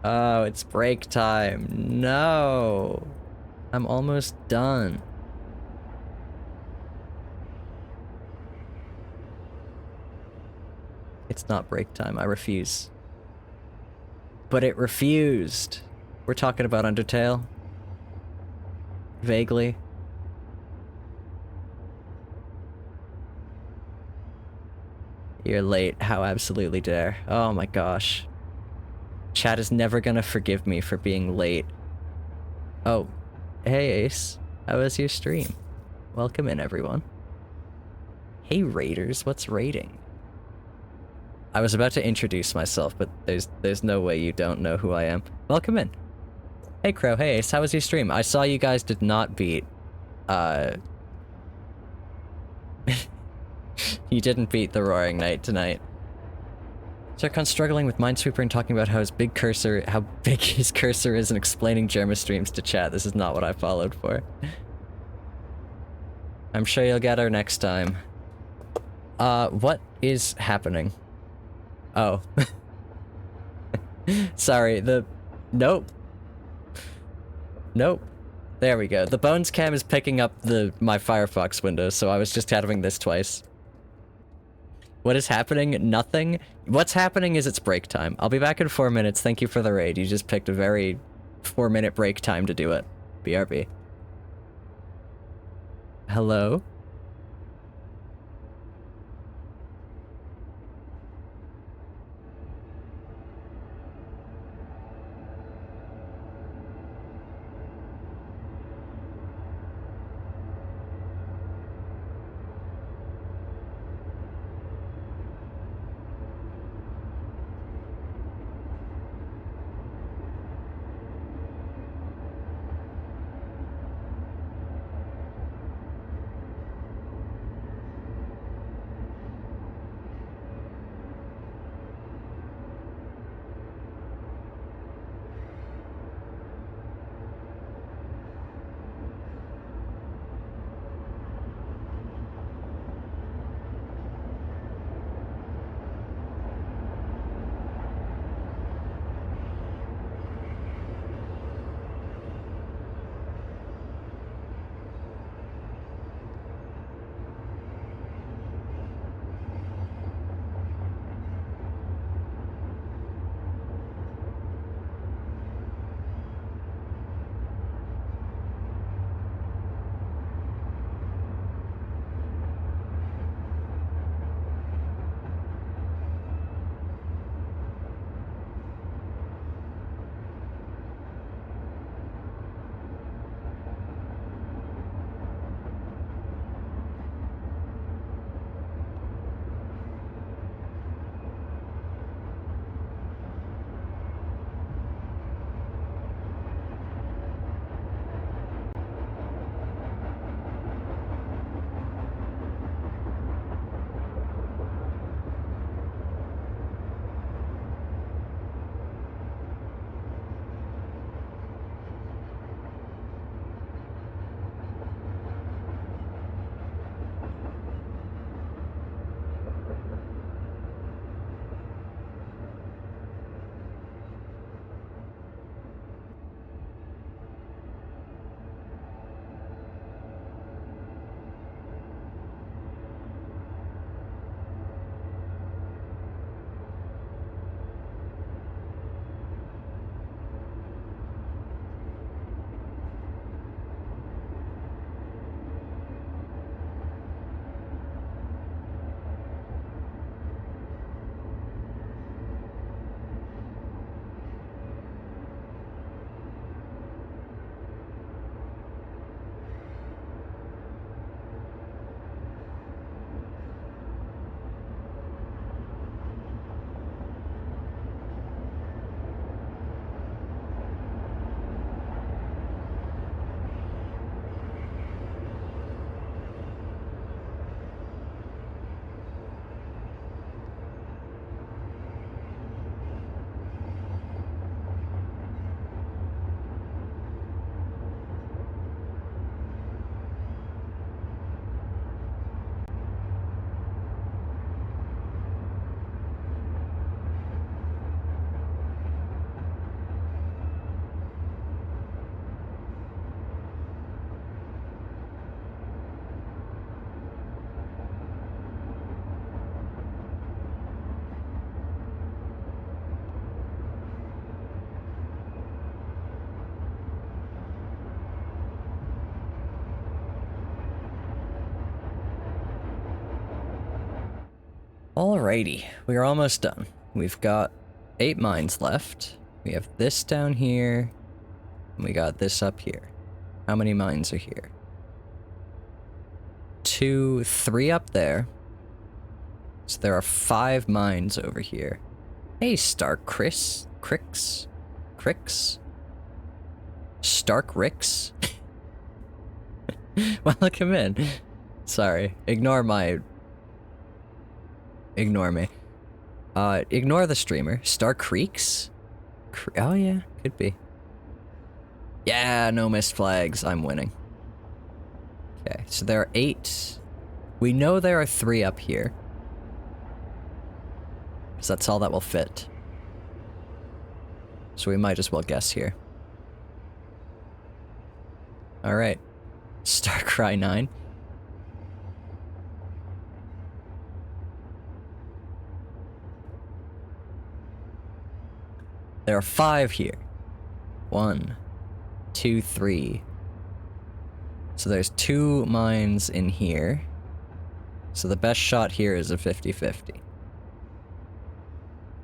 Oh, it's break time. No. I'm almost done. It's not break time. I refuse. But it refused. We're talking about Undertale. Vaguely. You're late. How absolutely dare. Oh my gosh. Chat is never gonna forgive me for being late. Oh. Hey Ace. How was your stream? Welcome in, everyone. Hey Raiders, what's raiding? I was about to introduce myself, but there's no way you don't know who I am. Welcome in. Hey Crow, hey Ace, how was your stream? I saw you guys did not beat, you didn't beat the Roaring Knight tonight. Zircon's struggling with Minesweeper and talking about how big his cursor is and explaining Germa streams to chat. This is not what I followed for. I'm sure you'll get her next time. What is happening? Oh. Sorry, nope. Nope. There we go. The Bones cam is picking up my Firefox window, so I was just having this twice. What is happening? Nothing. What's happening is it's break time. I'll be back in 4 minutes. Thank you for the raid. You just picked a very 4-minute break time to do it. BRB. Hello? Alrighty, we are almost done. We've got 8 mines left. We have this down here, and we got this up here. How many mines are here? 2, 3 up there. So there are 5 mines over here. Hey, Stark Cricks? Stark Ricks? Welcome in. Sorry, ignore me. Ignore the streamer. Star Creeks? Oh yeah, could be. Yeah, no missed flags. I'm winning. Okay, so there are 8. We know there are 3 up here. Because that's all that will fit. So we might as well guess here. Alright. Starcry 9. There are 5 here. 1, 2, 3. So there's 2 mines in here. So the best shot here is a 50-50.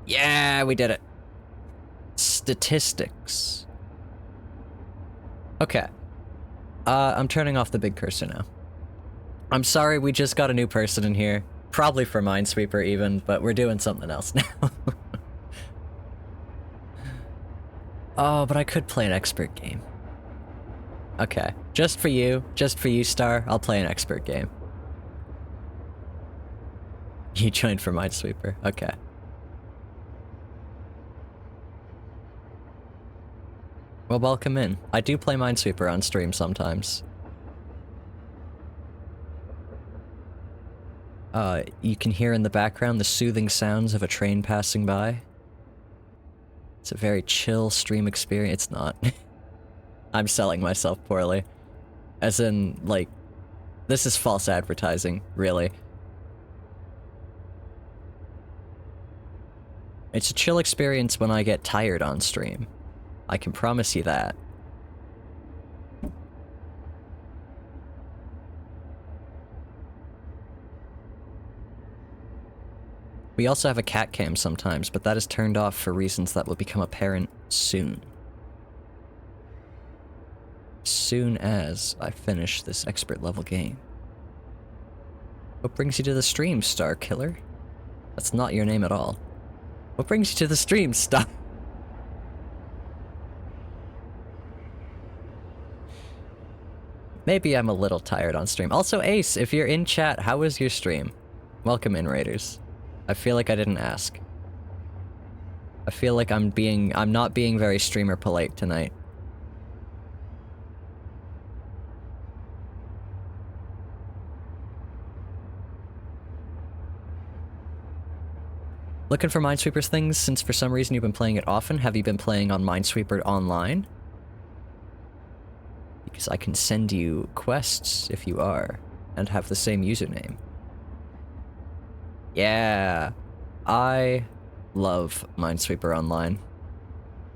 Yeah, we did it. Statistics. Okay. I'm turning off the big cursor now. I'm sorry, we just got a new person in here. Probably for Minesweeper even, but we're doing something else now. Oh, but I could play an expert game. Okay, just for you, Star, I'll play an expert game. You joined for Minesweeper, okay. Well, welcome in. I do play Minesweeper on stream sometimes. You can hear in the background the soothing sounds of a train passing by. It's a very chill stream experience. It's not. I'm selling myself poorly. As in, like, this is false advertising, really. It's a chill experience when I get tired on stream. I can promise you that. We also have a cat cam sometimes, but that is turned off for reasons that will become apparent soon. Soon as I finish this expert level game. What brings you to the stream, Star Killer? That's not your name at all. What brings you to the stream, Star? Maybe I'm a little tired on stream. Also, Ace, if you're in chat, how was your stream? Welcome in, Raiders. I feel like I didn't ask. I feel like I'm not being very streamer polite tonight. Looking for Minesweeper's things since for some reason you've been playing it often? Have you been playing on Minesweeper online? Because I can send you quests if you are, and have the same username. Yeah, I love Minesweeper Online.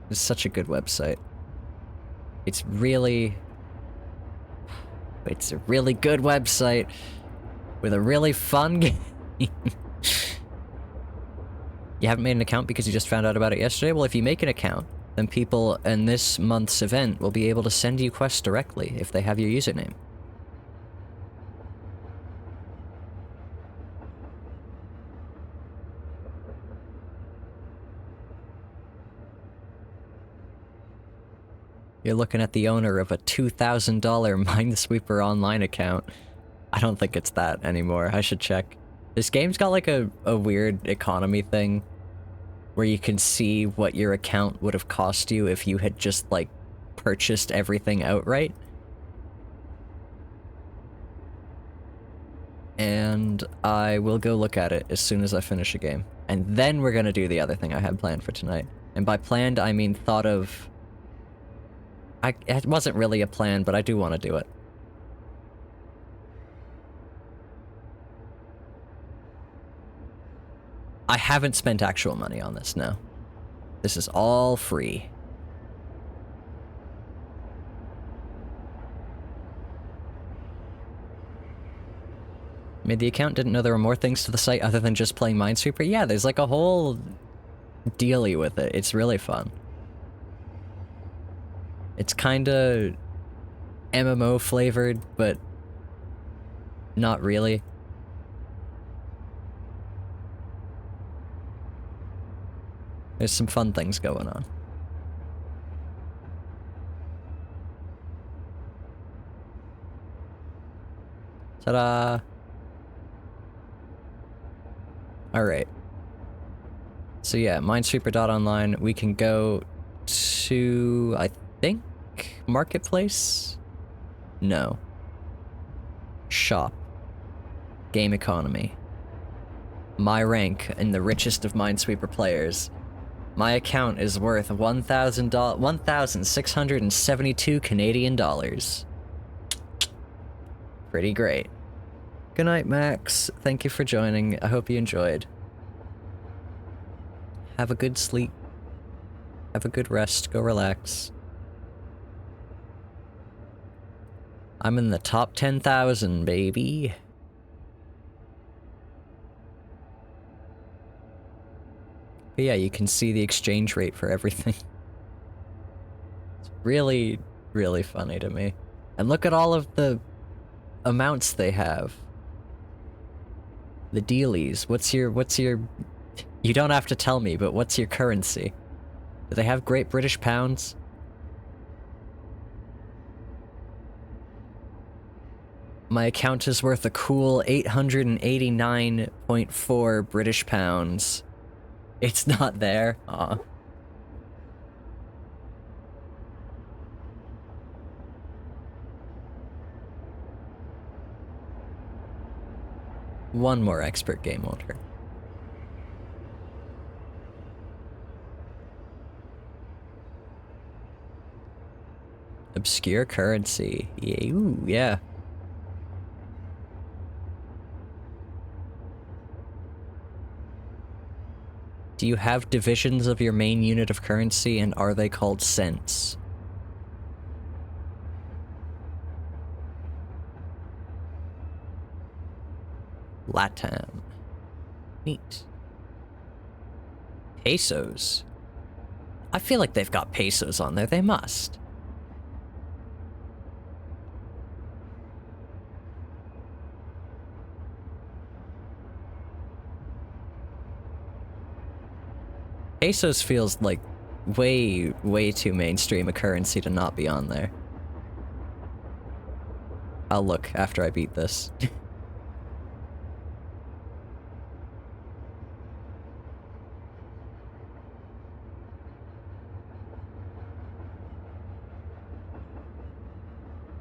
It's such a good website. It's a really good website with a really fun game. You haven't made an account because you just found out about it yesterday? Well, if you make an account, then people in this month's event will be able to send you quests directly if they have your username. You're looking at the owner of a $2,000 Minesweeper Online account. I don't think it's that anymore. I should check. This game's got like a weird economy thing where you can see what your account would have cost you if you had just like purchased everything outright. And I will go look at it as soon as I finish a game. And then we're gonna do the other thing I had planned for tonight. And by planned, I mean thought of... it wasn't really a plan, but I do want to do it. I haven't spent actual money on this, no. This is all free. Made the account, didn't know there were more things to the site other than just playing Minesweeper. Yeah, there's like a whole dealy with it. It's really fun. It's kinda MMO flavored, but not really. There's some fun things going on. Ta-da! Alright. So yeah, Minesweeper.online, we can go to, I think, Marketplace? No. Shop. Game economy. My rank in the richest of Minesweeper players. My account is worth $1,672 Canadian dollars. Pretty great. Good night, Max. Thank you for joining. I hope you enjoyed. Have a good sleep. Have a good rest. Go relax. I'm in the top 10,000, baby. But yeah, you can see the exchange rate for everything. It's really, really funny to me. And look at all of the amounts they have. The dealies. What's your... You don't have to tell me, but what's your currency? Do they have Great British Pounds? My account is worth a cool 889.4 British pounds. It's not there. Aw. One more expert game order. Obscure currency. Yeah, ooh, yeah. Do you have divisions of your main unit of currency, and are they called cents? Latam. Neat. Pesos. I feel like they've got pesos on there. They must. Pesos feels like way, way too mainstream a currency to not be on there. I'll look after I beat this.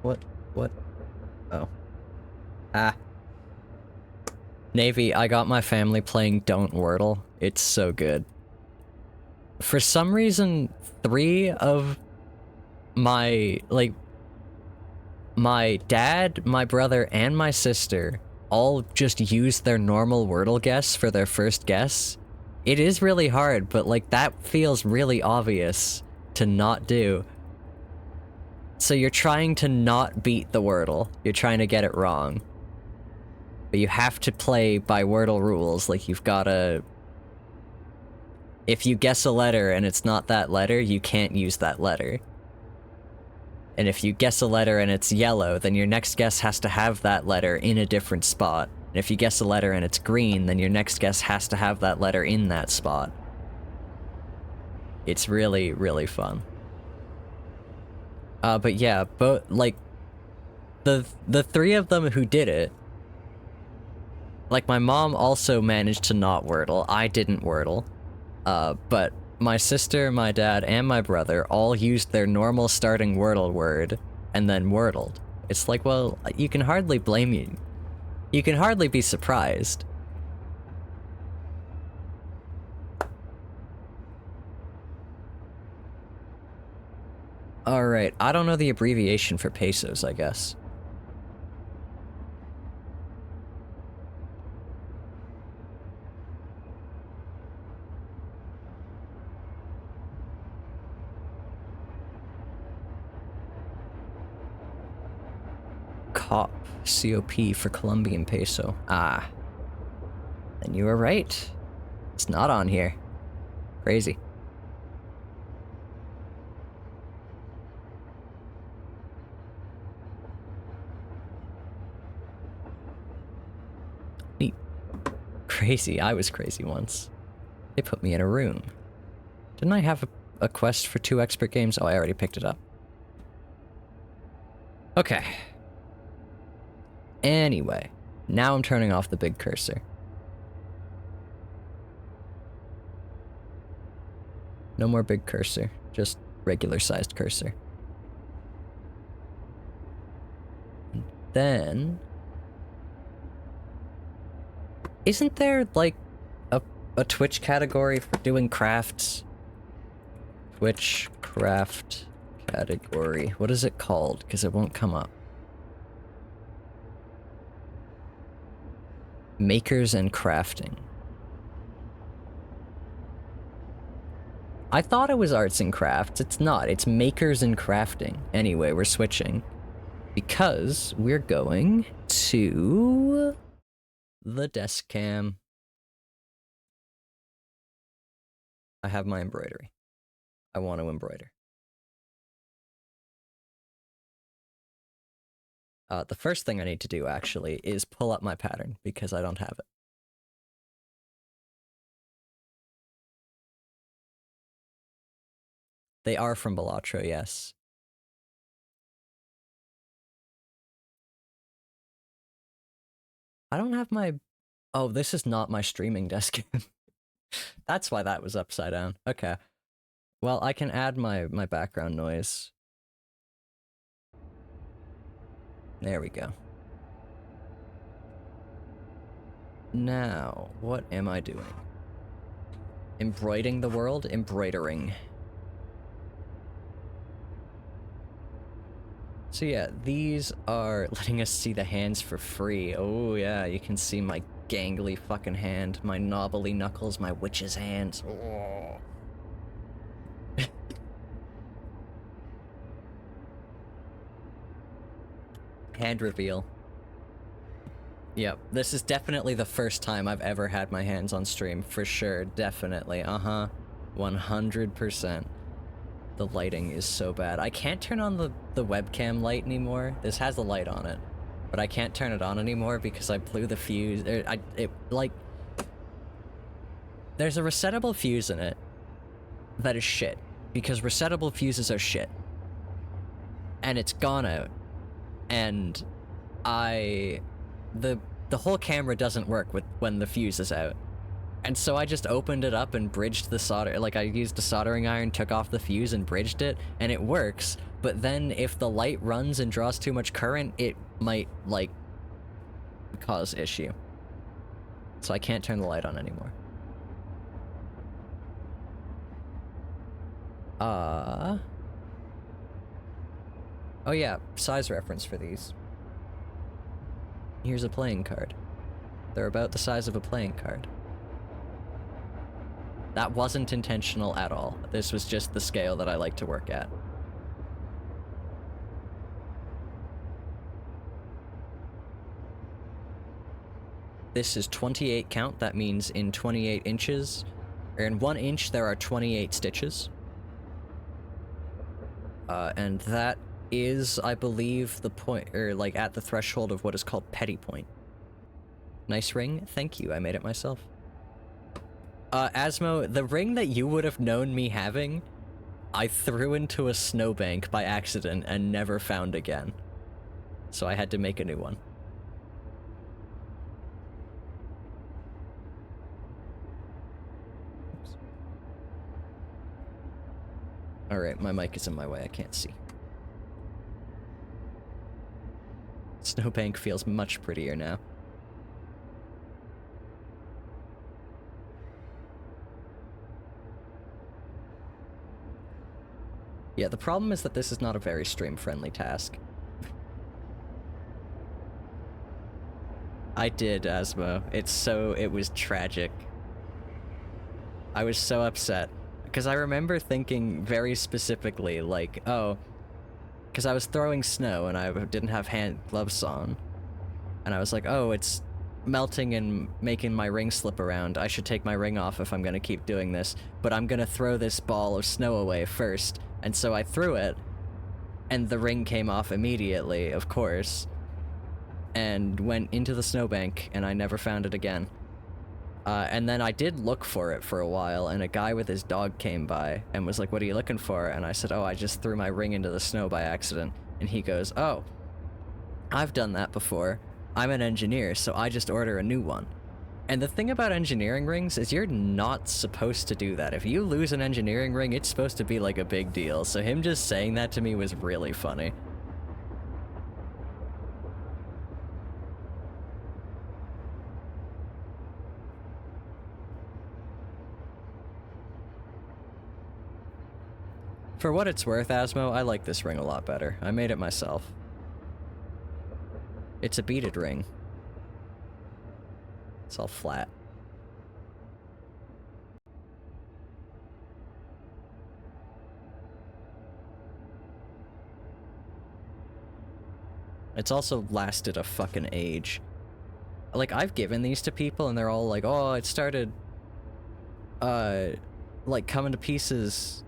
What? What? Oh. Ah. Navy, I got my family playing Don't Wordle. It's so good. For some reason, 3 of my, like, my dad, my brother, and my sister all just used their normal Wordle guess for their first guess. It is really hard, but, like, that feels really obvious to not do. So you're trying to not beat the Wordle. You're trying to get it wrong. But you have to play by Wordle rules, like, you've gotta... If you guess a letter and it's not that letter, you can't use that letter. And if you guess a letter and it's yellow, then your next guess has to have that letter in a different spot. And if you guess a letter and it's green, then your next guess has to have that letter in that spot. It's really, really fun. But yeah, like, the 3 of them who did it, like, my mom also managed to not Wordle. I didn't Wordle. But my sister, my dad, and my brother all used their normal starting Wordle word and then Wordled. It's like, well, you can hardly blame you. You can hardly be surprised. Alright, I don't know the abbreviation for pesos, I guess. COP. COP for Colombian peso. Ah. Then you were right. It's not on here. Crazy. Neat. Crazy. I was crazy once. They put me in a room. Didn't I have a quest for 2 expert games? Oh, I already picked it up. Okay. Anyway, now I'm turning off the big cursor. No more big cursor, just regular sized cursor. And then... Isn't there, like, a Twitch category for doing crafts? Twitch craft category. What is it called? Because it won't come up. Makers and crafting. I thought it was arts and crafts. It's not. It's makers and crafting. Anyway, we're switching. Because we're going to... the desk cam. I have my embroidery. I want to embroider. The first thing I need to do, actually, is pull up my pattern, because I don't have it. They are from Balatro, yes. I don't have my... Oh, this is not my streaming desk. That's why that was upside down. Okay. Well, I can add my background noise. There we go. Now, what am I doing? Embroidering the world? Embroidering. So yeah, these are letting us see the hands for free. Oh yeah, you can see my gangly fucking hand, my knobbly knuckles, my witch's hands. Oh. Hand reveal. Yep, this is definitely the first time I've ever had my hands on stream, for sure, definitely, 100%. The lighting is so bad. I can't turn on the webcam light anymore. This has a light on it, but I can't turn it on anymore because I blew the fuse. There's a resettable fuse in it that is shit, because resettable fuses are shit. And it's gone out. And the whole camera doesn't work when the fuse is out. And so I just opened it up and bridged the solder, like I used a soldering iron, took off the fuse and bridged it, and it works, but then if the light runs and draws too much current, it might, like, cause issue. So I can't turn the light on anymore. Oh yeah, size reference for these. Here's a playing card. They're about the size of a playing card. That wasn't intentional at all. This was just the scale that I like to work at. This is 28 count. That means in 28 inches, or in 1 inch, there are 28 stitches. And that is, I believe, the point, or like at the threshold of what is called petty point. Nice ring. Thank you. I made it myself. Asmo, the ring that you would have known me having, I threw into a snowbank by accident and never found again. So I had to make a new one. Alright, my mic is in my way, I can't see. Snowbank feels much prettier now. Yeah, the problem is that this is not a very stream-friendly task. I did, Asmo. It was tragic. I was so upset. Because I remember thinking very specifically, like, oh... because I was throwing snow and I didn't have hand gloves on. And I was like, oh, it's melting and making my ring slip around. I should take my ring off if I'm gonna keep doing this. But I'm gonna throw this ball of snow away first. And so I threw it, and the ring came off immediately, of course, and went into the snowbank, and I never found it again. And then I did look for it for a while, and a guy with his dog came by and was like, what are you looking for? And I said, oh, I just threw my ring into the snow by accident. And he goes, oh, I've done that before. I'm an engineer, so I just order a new one. And the thing about engineering rings is you're not supposed to do that. If you lose an engineering ring, it's supposed to be like a big deal. So him just saying that to me was really funny. For what it's worth, Asmo, I like this ring a lot better. I made it myself. It's a beaded ring. It's all flat. It's also lasted a fucking age. Like, I've given these to people and they're all like, oh, it started, like, coming to pieces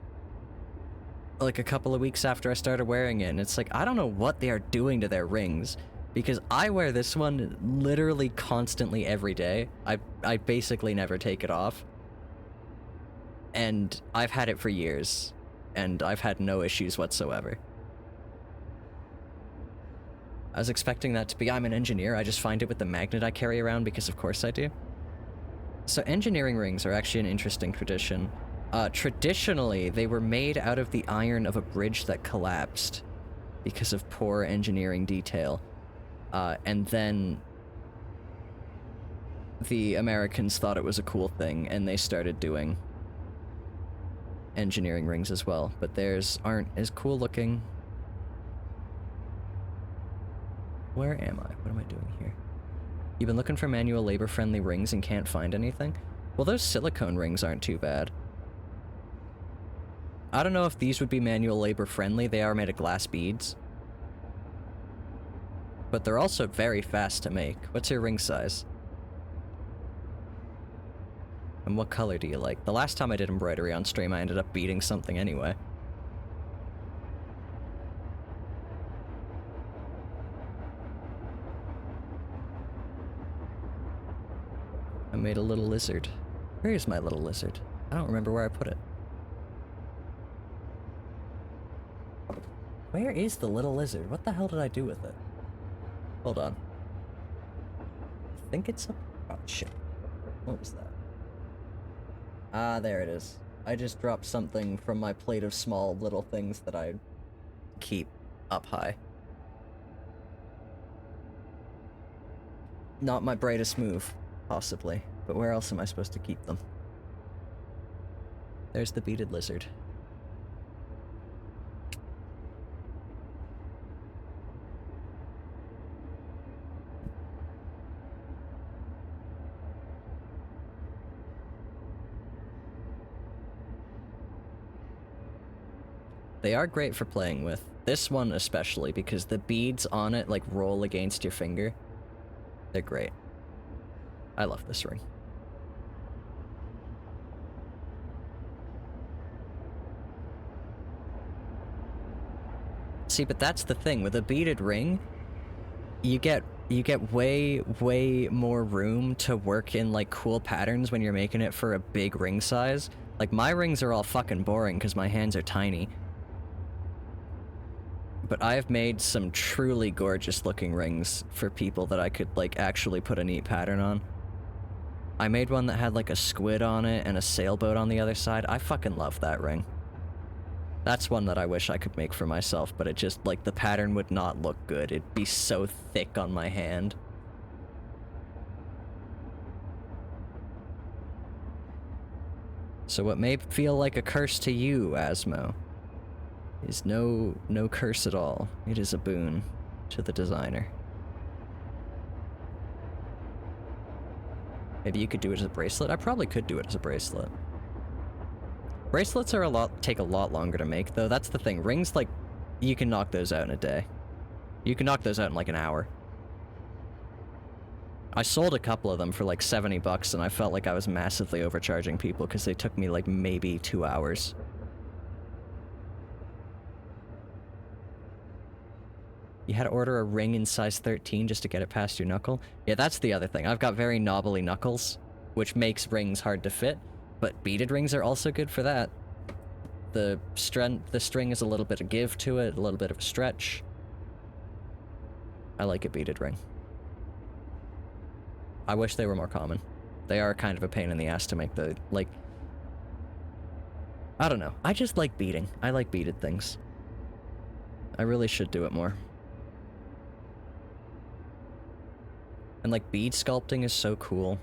like a couple of weeks after I started wearing it. And it's like, I don't know what they are doing to their rings, because I wear this one literally constantly every day. I basically never take it off. And I've had it for years, and I've had no issues whatsoever. I was expecting that to be, I'm an engineer, I just find it with the magnet I carry around because of course I do. So engineering rings are actually an interesting tradition. Traditionally, they were made out of the iron of a bridge that collapsed because of poor engineering detail. And then the Americans thought it was a cool thing, and they started doing engineering rings as well, but theirs aren't as cool looking. Where am I? What am I doing here? You've been looking for manual labor-friendly rings and can't find anything? Well, those silicone rings aren't too bad. I don't know if these would be manual labor-friendly. They are made of glass beads. But they're also very fast to make. What's your ring size? And what color do you like? The last time I did embroidery on stream, I ended up beating something anyway. I made a little lizard. Where is my little lizard? I don't remember where I put it. Where is the little lizard? What the hell did I do with it? Hold on. I think it's a... oh, shit. What was that? Ah, there it is. I just dropped something from my plate of small little things that I keep up high. Not my brightest move, possibly. But where else am I supposed to keep them? There's the beaded lizard. They are great for playing with. This one especially, because the beads on it, like, roll against your finger. They're great. I love this ring. See, but that's the thing. With a beaded ring, you get way more room to work in, like, cool patterns when you're making it for a big ring size. Like, my rings are all fucking boring because my hands are tiny. But I've made some truly gorgeous looking rings for people that I could, like, actually put a neat pattern on. I made one that had, like, a squid on it and a sailboat on the other side. I fucking love that ring. That's one that I wish I could make for myself, but it just, like, the pattern would not look good. It'd be so thick on my hand. So what may feel like a curse to you, Asmo, is no curse at all. It is a boon to the designer. Maybe you could do it as a bracelet? I probably could do it as a bracelet. Bracelets are take a lot longer to make, though. That's the thing. Rings, like, You can knock those out in a day. You can knock those out in like an hour. I sold a couple of them for like 70 bucks and I felt like I was massively overcharging people because they took me like maybe 2 hours. You had to order a ring in size 13 just to get it past your knuckle? Yeah, that's the other thing. I've got very knobbly knuckles, which makes rings hard to fit, but beaded rings are also good for that. The string is a little bit of give to it, a little bit of a stretch. I like a beaded ring. I wish they were more common. They are kind of a pain in the ass to make the, like... I don't know. I just like beading. I like beaded things. I really should do it more. And like, bead sculpting is so cool.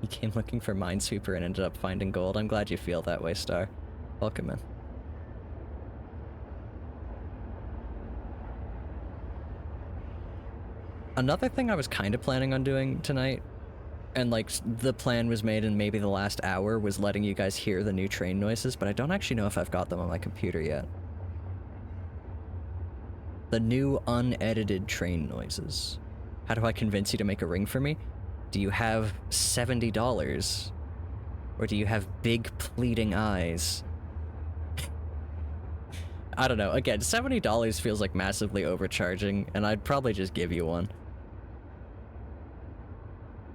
You came looking for Minesweeper and ended up finding gold. I'm glad you feel that way, Star. Welcome in. Another thing I was kind of planning on doing tonight, and like the plan was made in maybe the last hour, was letting you guys hear the new train noises, but I don't actually know if I've got them on my computer yet. The new unedited train noises. How do I convince you to make a ring for me? Do you have $70? Or do you have big pleading eyes? I don't know. Again, $70 feels like massively overcharging, and I'd probably just give you one.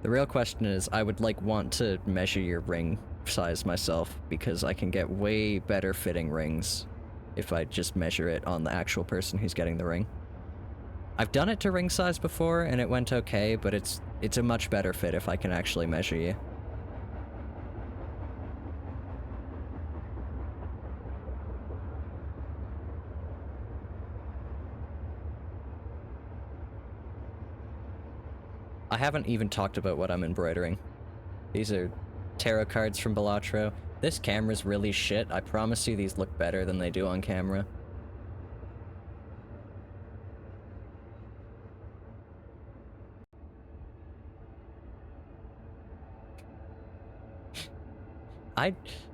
The real question is, I would want to measure your ring size myself, because I can get way better fitting rings if I just measure it on the actual person who's getting the ring. I've done it to ring size before, and it went okay, but it's a much better fit if I can actually measure you. I haven't even talked about what I'm embroidering. These are tarot cards from Balatro. This camera's really shit. I promise you these look better than they do on camera.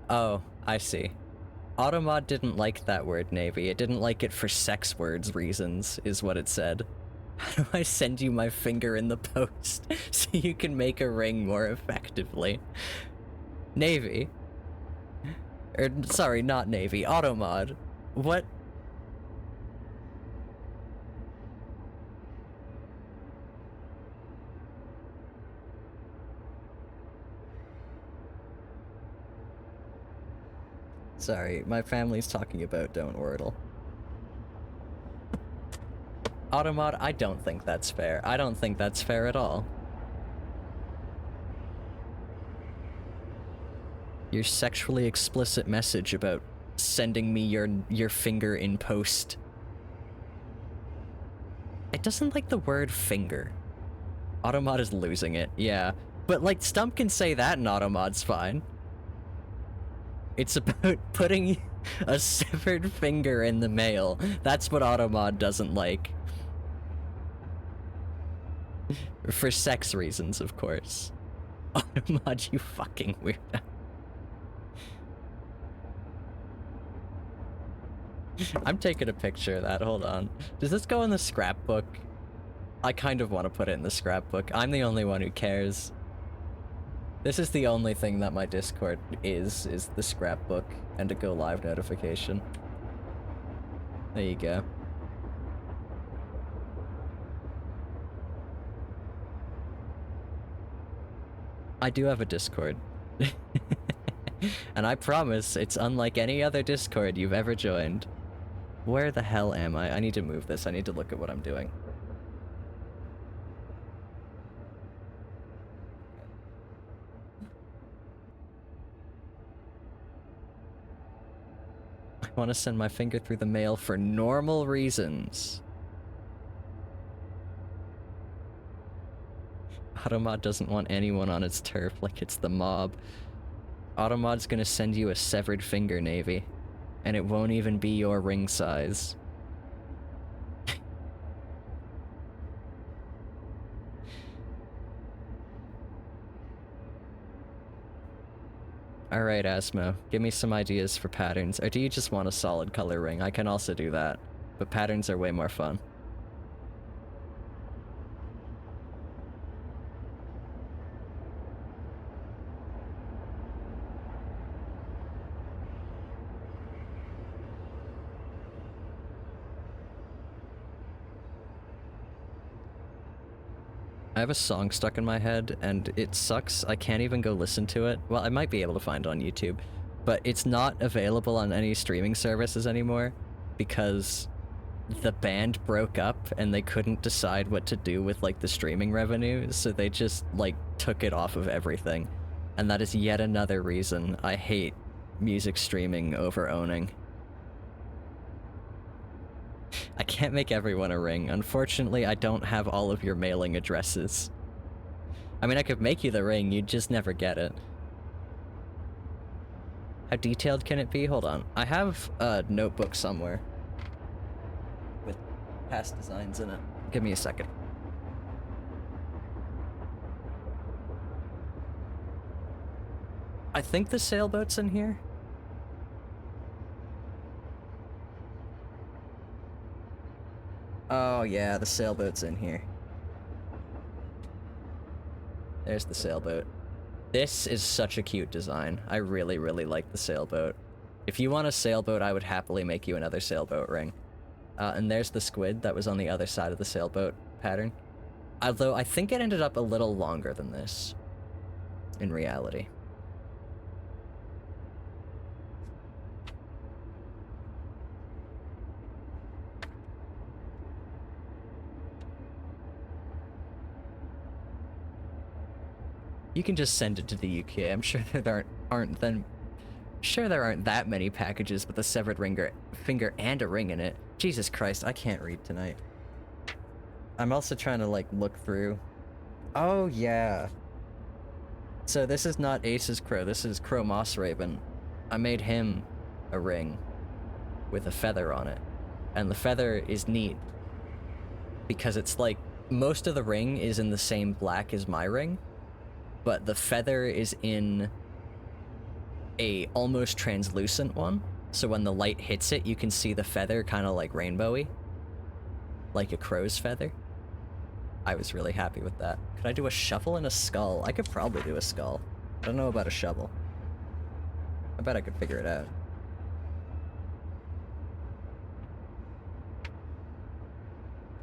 Oh, I see. Automod didn't like that word, Navy. It didn't like it for sex words reasons, is what it said. How do I send you my finger in the post so you can make a ring more effectively? Navy. Sorry, not Navy. Automod. What? Sorry, my family's talking about Don't Wordle. Automod, I don't think that's fair. I don't think that's fair at all. Your sexually explicit message about sending me your finger in post. It doesn't like the word finger. Automod is losing it, yeah. But like, Stump can say that and Automod's fine. It's about putting a severed finger in the mail. That's what Automod doesn't like. For sex reasons, of course. Automod, you fucking weirdo. I'm taking a picture of that, hold on. Does this go in the scrapbook? I kind of want to put it in the scrapbook. I'm the only one who cares. This is the only thing that my Discord is the scrapbook and a go live notification. There you go. I do have a Discord. And I promise it's unlike any other Discord you've ever joined. Where the hell am I? I need to move this. I need to look at what I'm doing. I want to send my finger through the mail for normal reasons. Automod doesn't want anyone on its turf like it's the mob. Automod's gonna send you a severed finger, Navy. And it won't even be your ring size. Alright, Asmo, give me some ideas for patterns. Or do you just want a solid color ring? I can also do that, but patterns are way more fun. I have a song stuck in my head, and it sucks. I can't even go listen to it. Well, I might be able to find it on YouTube, but it's not available on any streaming services anymore because the band broke up and they couldn't decide what to do with, like, the streaming revenue, so they just, like, took it off of everything. And that is yet another reason I hate music streaming over owning. I can't make everyone a ring. Unfortunately, I don't have all of your mailing addresses. I mean, I could make you the ring, you'd just never get it. How detailed can it be? Hold on. I have a notebook somewhere with past designs in it. Give me a second. I think the sailboat's in here. Oh yeah, the sailboat's in here. There's the sailboat. This is such a cute design. I really, really like the sailboat. If you want a sailboat, I would happily make you another sailboat ring. And there's the squid that was on the other side of the sailboat pattern. Although I think it ended up a little longer than this, in reality. You can just send it to the UK. I'm sure there aren't that many packages with a severed finger and a ring in it. Jesus Christ, I can't read tonight. I'm also trying to, like, look through. Oh, yeah. So this is not Ace's crow, this is Crow Moss Raven. I made him a ring with a feather on it. And the feather is neat because it's like, most of the ring is in the same black as my ring, but the feather is in a almost translucent one, so when the light hits it, you can see the feather kind of like rainbowy, like a crow's feather. I was really happy with that. Could I do a shovel and a skull? I could probably do a skull. I don't know about a shovel. I bet I could figure it out.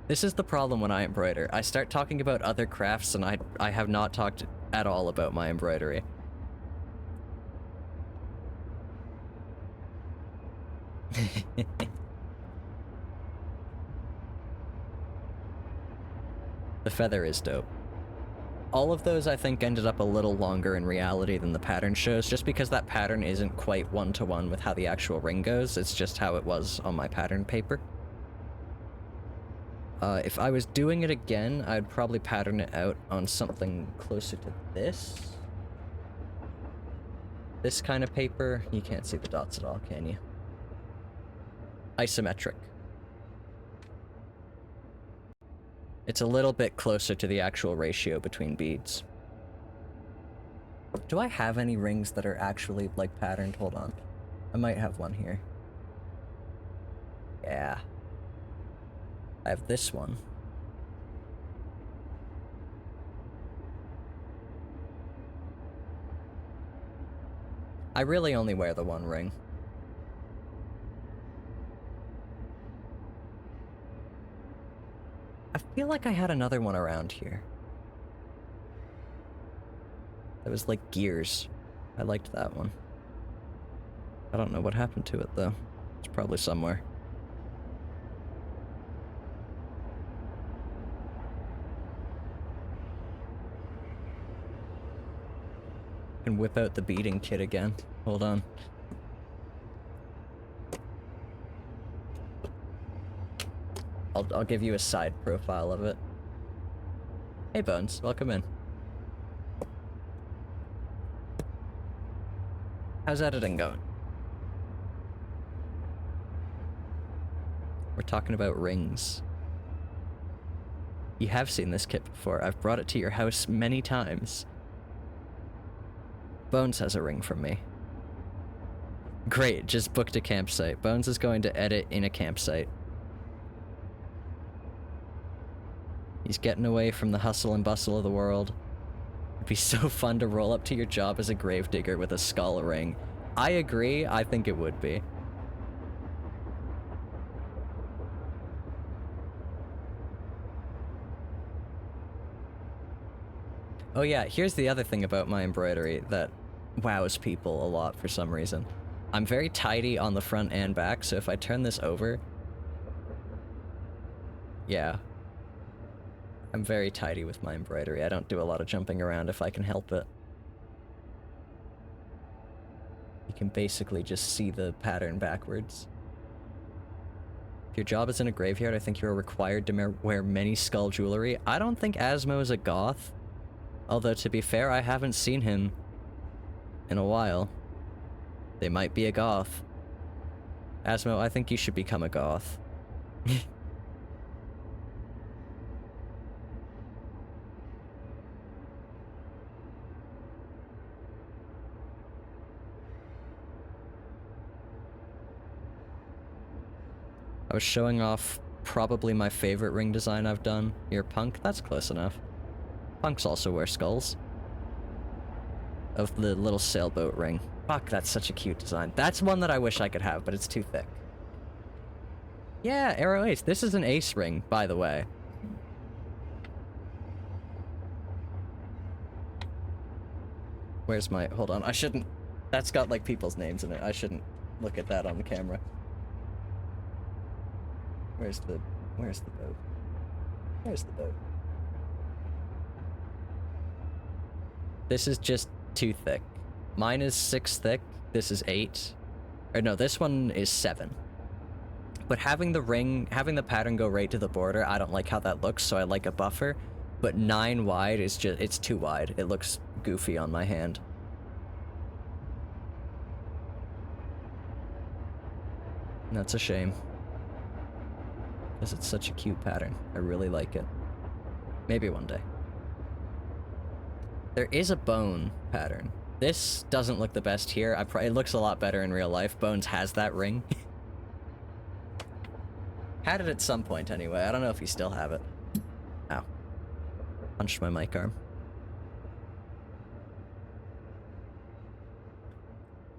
This is the problem when I embroider. I start talking about other crafts and I have not talked at all about my embroidery. The feather is dope. All of those, I think, ended up a little longer in reality than the pattern shows, just because that pattern isn't quite one-to-one with how the actual ring goes. It's just how it was on my pattern paper. If I was doing it again, I'd probably pattern it out on something closer to this. This kind of paper. You can't see the dots at all, can you? Isometric. It's a little bit closer to the actual ratio between beads. Do I have any rings that are actually, like, patterned? Hold on. I might have one here. Yeah. I have this one. I really only wear the one ring. I feel like I had another one around here. That was like gears. I liked that one. I don't know what happened to it though. It's probably somewhere. I can whip out the beading kit again. Hold on. I'll give you a side profile of it. Hey Bones, welcome in. How's editing going? We're talking about rings. You have seen this kit before. I've brought it to your house many times. Bones has a ring from me. Great, just booked a campsite. Bones is going to edit in a campsite. He's getting away from the hustle and bustle of the world. It'd be so fun to roll up to your job as a gravedigger with a skull ring. I agree, I think it would be. Oh yeah, here's the other thing about my embroidery that wows people a lot for some reason. I'm very tidy on the front and back, so if I turn this over... Yeah. I'm very tidy with my embroidery. I don't do a lot of jumping around if I can help it. You can basically just see the pattern backwards. If your job is in a graveyard, I think you're required to wear many skull jewelry. I don't think Asmo is a goth. Although, to be fair, I haven't seen him in a while. They might be a goth. Asmo, I think you should become a goth. I was showing off probably my favorite ring design I've done. Your Punk? That's close enough. Punks also wear skulls. Of the little sailboat ring. Fuck, that's such a cute design. That's one that I wish I could have, but it's too thick. Yeah, Arrow Ace. This is an ace ring, by the way. Where's my... Hold on, I shouldn't... That's got, like, people's names in it. I shouldn't look at that on the camera. Where's the boat? Where's the boat? This is just too thick. Mine is 6 thick. This is 8. Or no, this one is 7. But having the ring, having the pattern go right to the border, I don't like how that looks, so I like a buffer. But 9 wide is just, it's too wide. It looks goofy on my hand. And that's a shame. Because it's such a cute pattern. I really like it. Maybe one day. There is a bone pattern. This doesn't look the best here. It looks a lot better in real life. Bones has that ring. Had it at some point anyway. I don't know if you still have it. Ow. Punched my mic arm.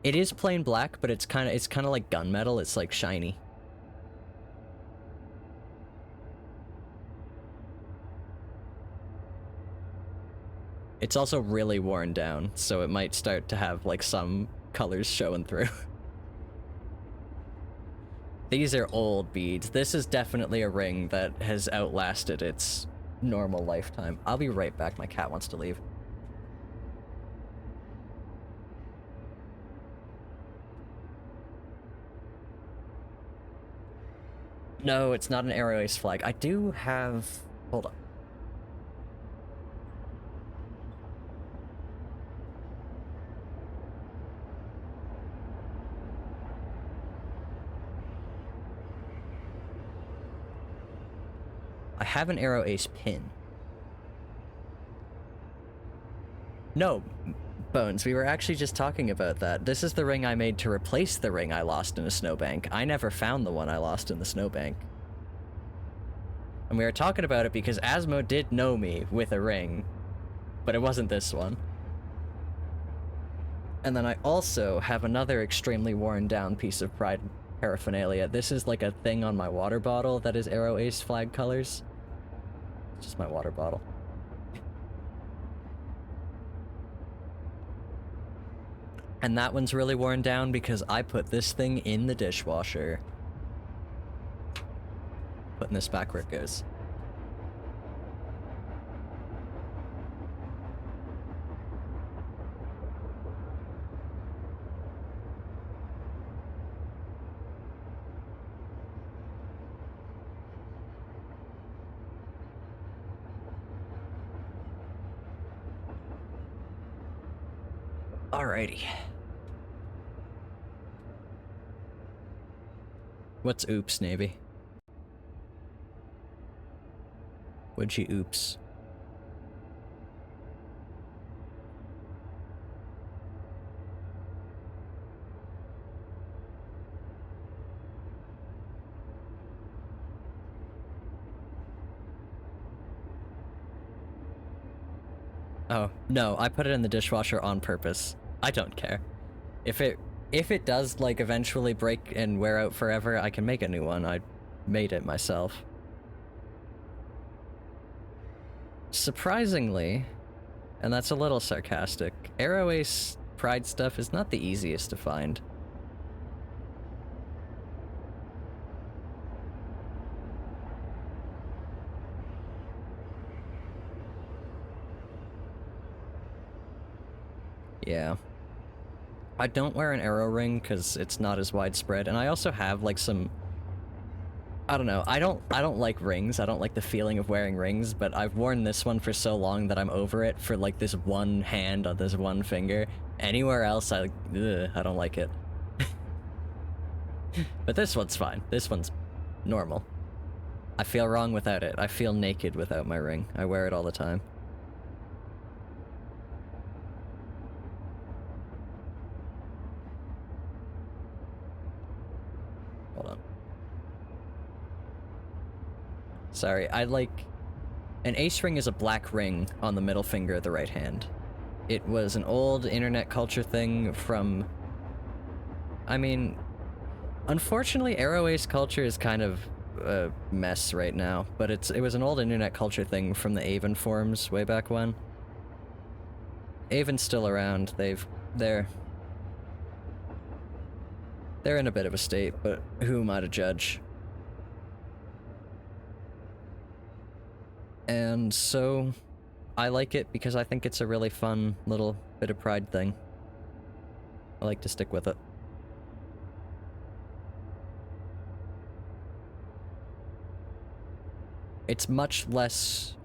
It is plain black, but it's kind of like gunmetal. It's like shiny. It's also really worn down, so it might start to have, like, some colors showing through. These are old beads. This is definitely a ring that has outlasted its normal lifetime. I'll be right back. My cat wants to leave. No, it's not an Arrow Ace flag. I do have... Hold on. I have an Arrow Ace pin. No, Bones, we were actually just talking about that. This is the ring I made to replace the ring I lost in a snowbank. I never found the one I lost in the snowbank. And we were talking about it because Asmo did know me with a ring, but it wasn't this one. And then I also have another extremely worn down piece of Pride paraphernalia. This is like a thing on my water bottle that is Arrow Ace flag colors. It's just my water bottle. And that one's really worn down because I put this thing in the dishwasher. Putting this back where it goes. Alrighty. What's oops, Navy? What'd she oops? Oh, no, I put it in the dishwasher on purpose. I don't care. If it does, like, eventually break and wear out forever, I can make a new one. I made it myself. Surprisingly, and that's a little sarcastic, Arrow Ace Pride stuff is not the easiest to find. Yeah. I don't wear an arrow ring because it's not as widespread, and I also have like some, I don't know, I don't like rings. I don't like the feeling of wearing rings, but I've worn this one for so long that I'm over it for like this one hand on this one finger. Anywhere else, I don't like it. But this one's fine. This one's normal. I feel wrong without it. I feel naked without my ring. I wear it all the time. Hold on. Sorry, I like... An ace ring is a black ring on the middle finger of the right hand. It was an old internet culture thing from... I mean... Unfortunately, Arrow Ace culture is kind of a mess right now, but it was an old internet culture thing from the Avon forums way back when. Avon's still around. They're in a bit of a state, but who am I to judge? And so, I like it because I think it's a really fun little bit of pride thing. I like to stick with it. It's much less,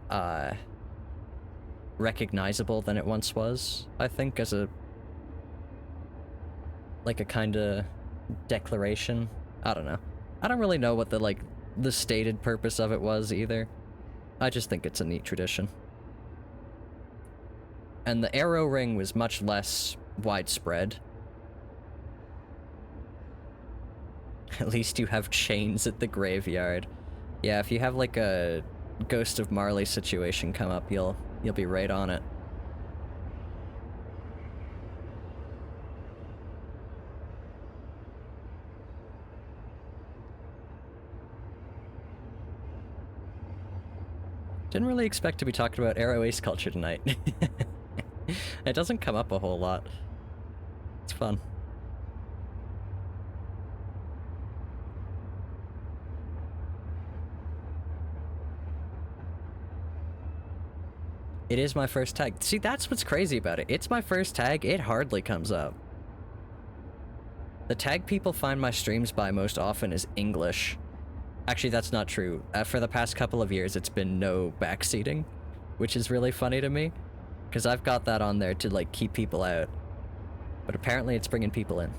recognizable than it once was, I think, as a... like a kinda declaration. I don't know. I don't really know what the stated purpose of it was either. I just think it's a neat tradition. And the arrow ring was much less widespread. At least you have chains at the graveyard. Yeah, if you have like a Ghost of Marley situation come up, you'll be right on it. Didn't really expect to be talking about Arrow Ace culture tonight. It doesn't come up a whole lot. It's fun. It is my first tag. See, that's what's crazy about it. It's my first tag, it hardly comes up. The tag people find my streams by most often is English. Actually, that's not true. For the past couple of years, it's been no backseating, which is really funny to me, because I've got that on there to, like, keep people out. But apparently it's bringing people in.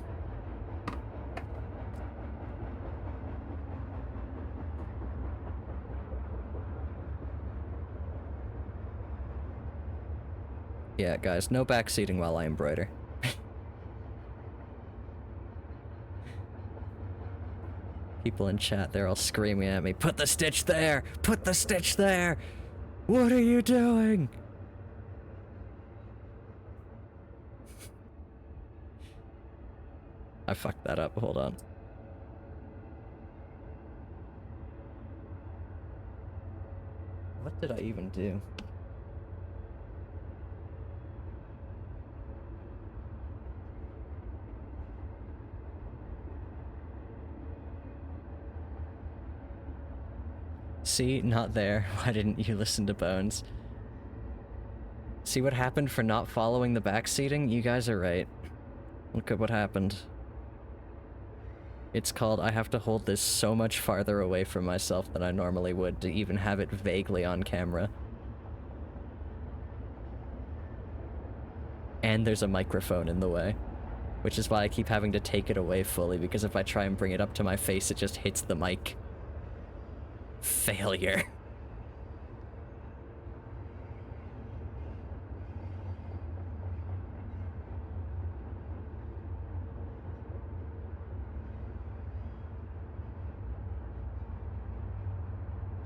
Yeah, guys, no backseating while I embroider. People in chat, they're all screaming at me, "Put the stitch there! Put the stitch there! What are you doing?" I fucked that up, hold on. What did I even do? See, not there. Why didn't you listen to Bones? See what happened for not following the backseating? You guys are right. Look at what happened. It's called I have to hold this so much farther away from myself than I normally would to even have it vaguely on camera. And there's a microphone in the way. Which is why I keep having to take it away fully, because if I try and bring it up to my face, it just hits the mic. Failure.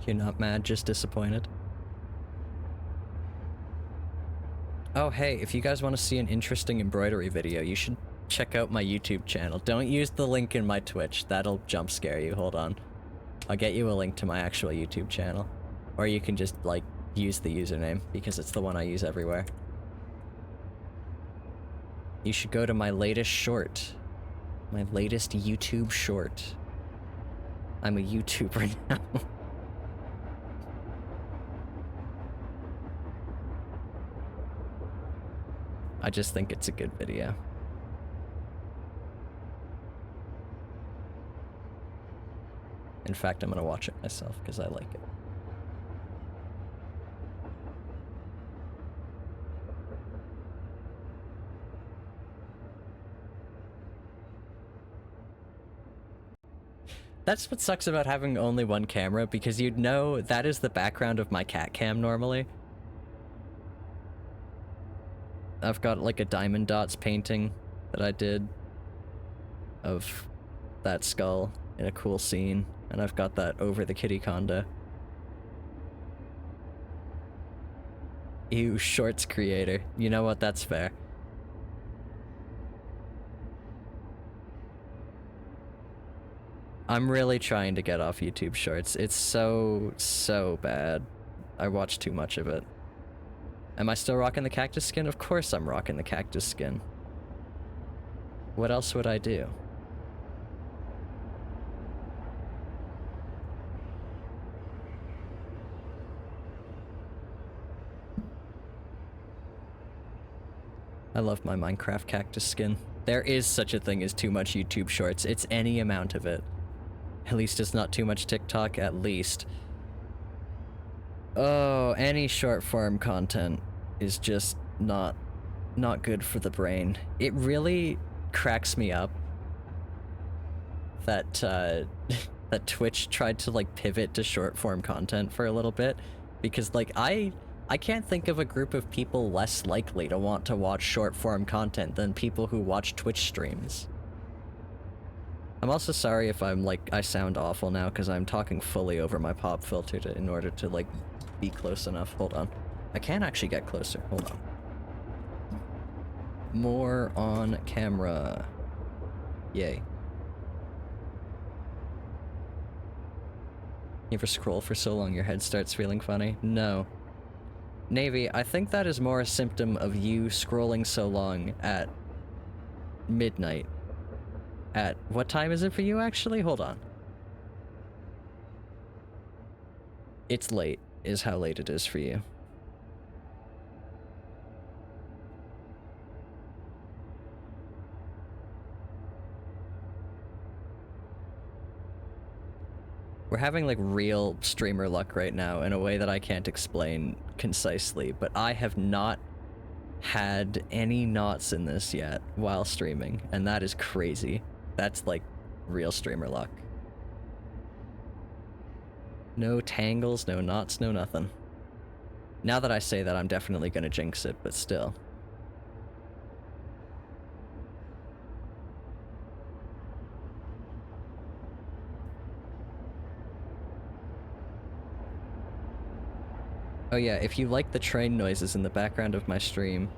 You're not mad, just disappointed. Oh, hey, if you guys want to see an interesting embroidery video, you should check out my YouTube channel. Don't use the link in my Twitch. That'll jump scare you. Hold on. I'll get you a link to my actual YouTube channel. Or you can just, like, use the username, because it's the one I use everywhere. You should go to my latest short. My latest YouTube short. I'm a YouTuber now. I just think it's a good video. In fact, I'm gonna watch it myself because I like it. That's what sucks about having only one camera, because you'd know that is the background of my cat cam normally. I've got like a diamond dots painting that I did of that skull in a cool scene, and I've got that over the kitty condo. Ew, shorts creator. You know what, that's fair. I'm really trying to get off YouTube Shorts. It's so bad. I watch too much of it. Am I still rocking the cactus skin? Of course I'm rocking the cactus skin. What else would I do? I love my Minecraft cactus skin. There is such a thing as too much YouTube Shorts. It's any amount of it. At least it's not too much TikTok, at least. Oh, any short form content is just not good for the brain. It really cracks me up that that Twitch tried to like pivot to short form content for a little bit, because like I can't think of a group of people less likely to want to watch short form content than people who watch Twitch streams. I'm also sorry if I'm like, I sound awful now because I'm talking fully over my pop filter in order to like be close enough. Hold on. I can actually get closer. Hold on. More on camera. Yay. You ever scroll for so long your head starts feeling funny? No. Navy, I think that is more a symptom of you scrolling so long at midnight. At what time is it for you, actually? Hold on. It's late, is how late it is for you. We're having like real streamer luck right now in a way that I can't explain concisely, but I have not had any knots in this yet while streaming, and that is crazy. That's like real streamer luck. No tangles, no knots, no nothing. Now that I say that, I'm definitely gonna jinx it, but still. Oh yeah, if you like the train noises in the background of my stream,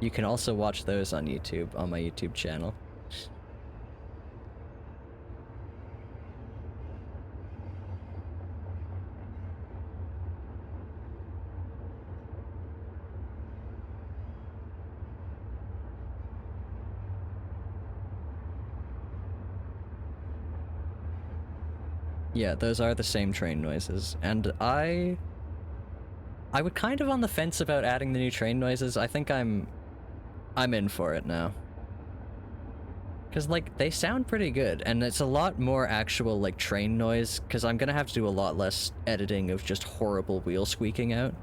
you can also watch those on YouTube, on my YouTube channel. Yeah, those are the same train noises, and I would kind of on the fence about adding the new train noises. I think I'm in for it now. Because, like, they sound pretty good, and it's a lot more actual, like, train noise, because I'm gonna have to do a lot less editing of just horrible wheel squeaking out.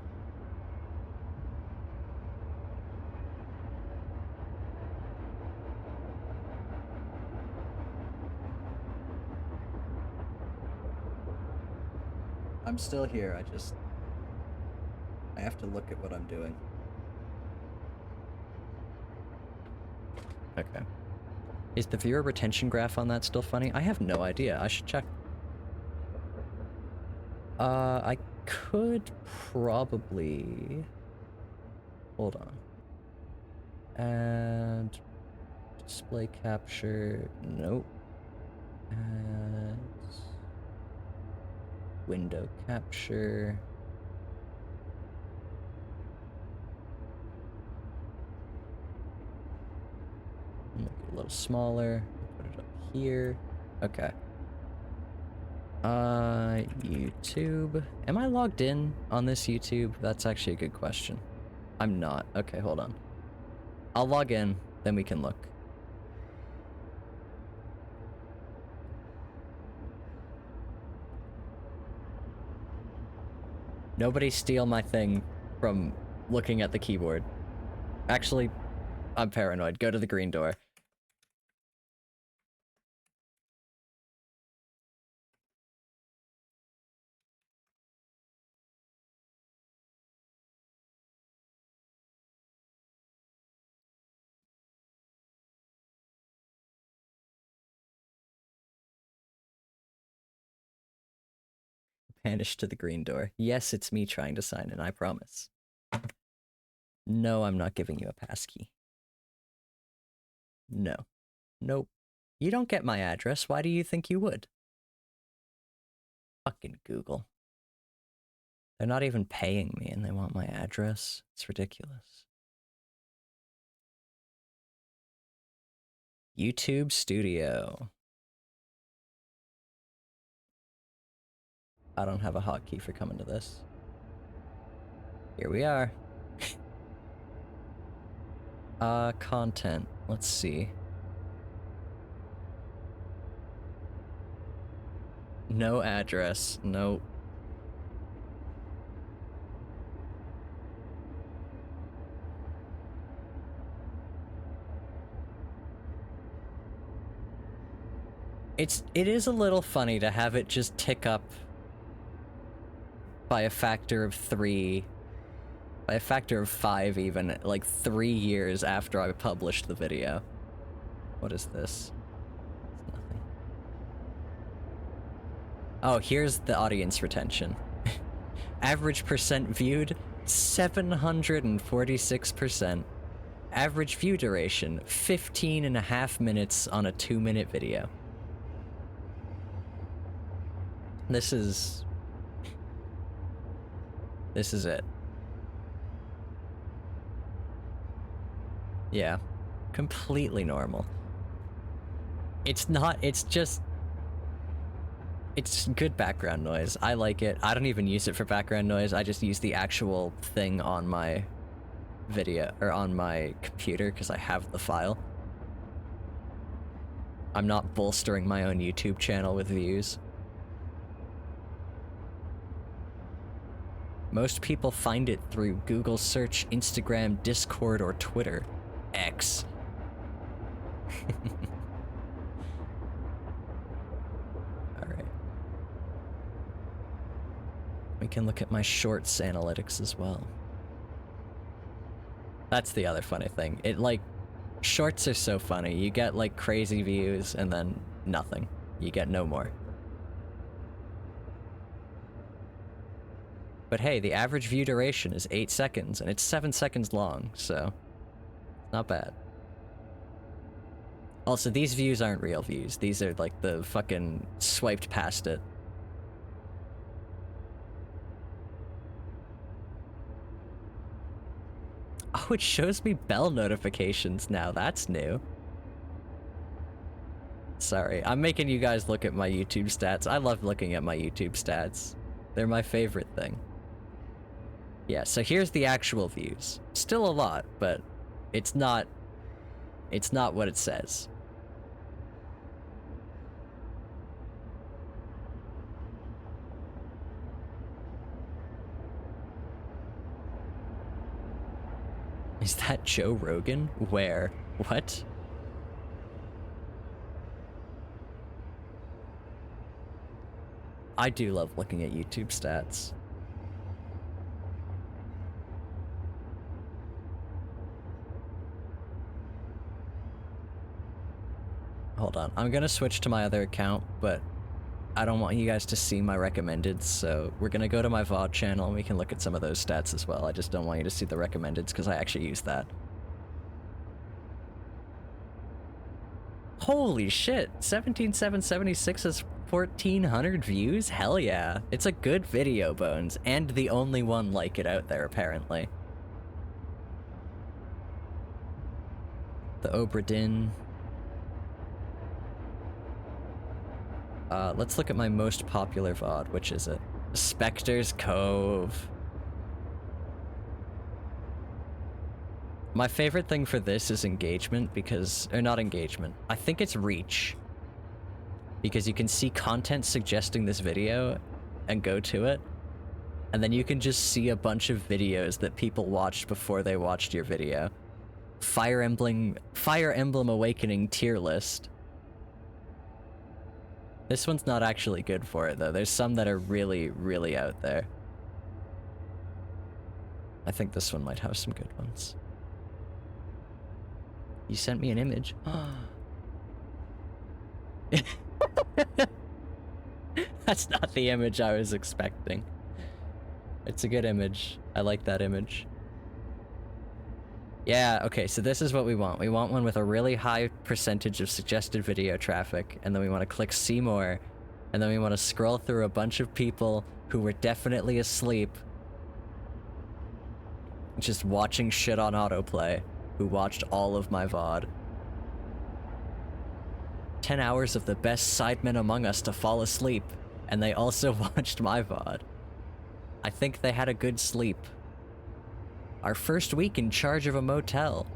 I'm still here, I have to look at what I'm doing. Okay. Is the viewer retention graph on that still funny? I have no idea. I should check. I could probably... Hold on. And display capture, nope. And window capture. Make it a little smaller. Put it up here. Okay. YouTube. Am I logged in on this YouTube? That's actually a good question. I'm not. Okay, hold on. I'll log in, then we can look. Nobody steal my thing from looking at the keyboard. Actually, I'm paranoid. Go to the green door. Vanish to the green door. Yes, it's me trying to sign in, I promise. No, I'm not giving you a passkey. No. Nope. You don't get my address. Why do you think you would? Fucking Google. They're not even paying me and they want my address. It's ridiculous. YouTube Studio. I don't have a hotkey for coming to this. Here we are. Content. Let's see. No address. Nope. It is a little funny to have it just tick up by a factor of 3, by a factor of 5 even, like 3 years after I published the video. What is this? It's nothing. Oh, here's the audience retention. Average percent viewed, 746%. Average view duration, 15.5 minutes on a 2-minute video. This is it. Yeah. Completely normal. It's not, it's just... It's good background noise. I like it. I don't even use it for background noise. I just use the actual thing on my video, or on my computer, because I have the file. I'm not bolstering my own YouTube channel with views. Most people find it through Google search, Instagram, Discord, or Twitter. X. Alright. We can look at my shorts analytics as well. That's the other funny thing. Shorts are so funny. You get, like, crazy views, and then nothing. You get no more. But hey, the average view duration is 8 seconds, and it's 7 seconds long, so... not bad. Also, these views aren't real views. These are, like, the fucking swiped past it. Oh, it shows me bell notifications now. That's new. Sorry, I'm making you guys look at my YouTube stats. I love looking at my YouTube stats. They're my favorite thing. Yeah, so here's the actual views. Still a lot, but it's not what it says. Is that Joe Rogan? Where? What? I do love looking at YouTube stats. Hold on, I'm gonna switch to my other account, but I don't want you guys to see my recommendeds, so we're gonna go to my VOD channel and we can look at some of those stats as well. I just don't want you to see the recommendeds because I actually use that. Holy shit, 17776 has 1400 views? Hell yeah. It's a good video, Bones, and the only one like it out there, apparently. The Obra Dinn. Let's look at my most popular VOD. Which is it? Spectre's Cove. My favorite thing for this is engagement because, or not engagement, I think it's reach. Because you can see content suggesting this video and go to it. And then you can just see a bunch of videos that people watched before they watched your video. Fire Emblem Awakening tier list. This one's not actually good for it though. There's some that are really, really out there. I think this one might have some good ones. You sent me an image. That's not the image I was expecting. It's a good image. I like that image. Yeah, okay, so this is what we want. We want one with a really high percentage of suggested video traffic, and then we want to click see more, and then we want to scroll through a bunch of people who were definitely asleep, just watching shit on autoplay, who watched all of my VOD. 10 hours of the best sidemen among us to fall asleep, and they also watched my VOD. I think they had a good sleep. Our first week in charge of a motel.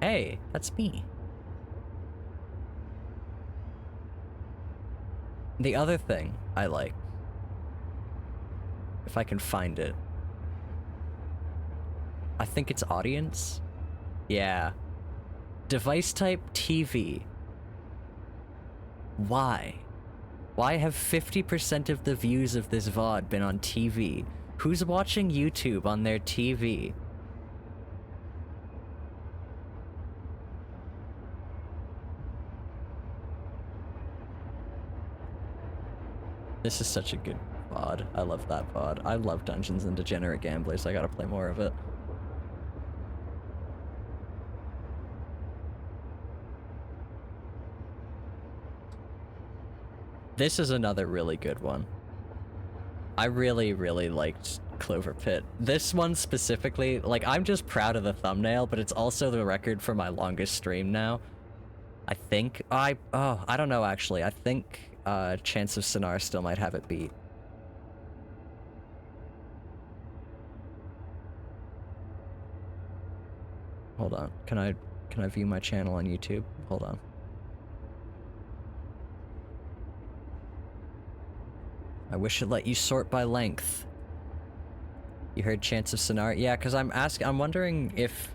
Hey, that's me. The other thing I like, if I can find it, I think it's audience. Yeah. Device type TV. Why? Why have 50% of the views of this VOD been on TV? Who's watching YouTube on their TV? This is such a good VOD. I love that VOD. I love Dungeons and Degenerate Gamblers. I gotta play more of it. This is another really good one. I really, really liked Clover Pit. This one specifically, like, I'm just proud of the thumbnail, but it's also the record for my longest stream now. I think. I don't know, actually. I think Chance of Sonar still might have it beat. Hold on. Can I view my channel on YouTube? Hold on. I wish it let you sort by length. You heard Chance of Sonar? Yeah, because I'm wondering if...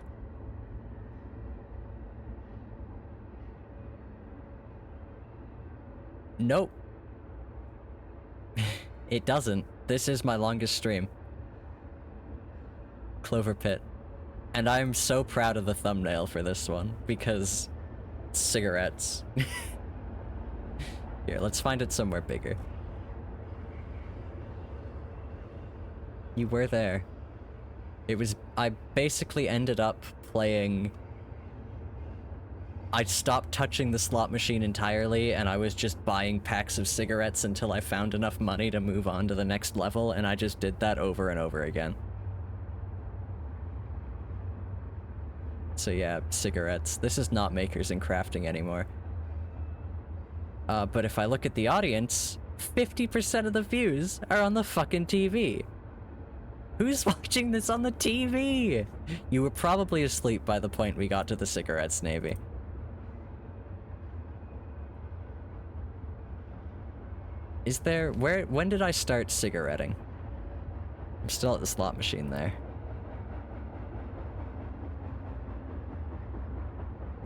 Nope. It doesn't. This is my longest stream. Clover Pit. And I'm so proud of the thumbnail for this one, because... cigarettes. Here, let's find it somewhere bigger. You were there. It was... I basically ended up playing... I stopped touching the slot machine entirely, and I was just buying packs of cigarettes until I found enough money to move on to the next level, and I just did that over and over again. So yeah, cigarettes. This is not Makers and Crafting anymore. But if I look at the audience, 50% of the views are on the fucking TV. Who's watching this on the TV? You were probably asleep by the point we got to the cigarettes, Navy. Is there... when did I start cigaretting? I'm still at the slot machine there.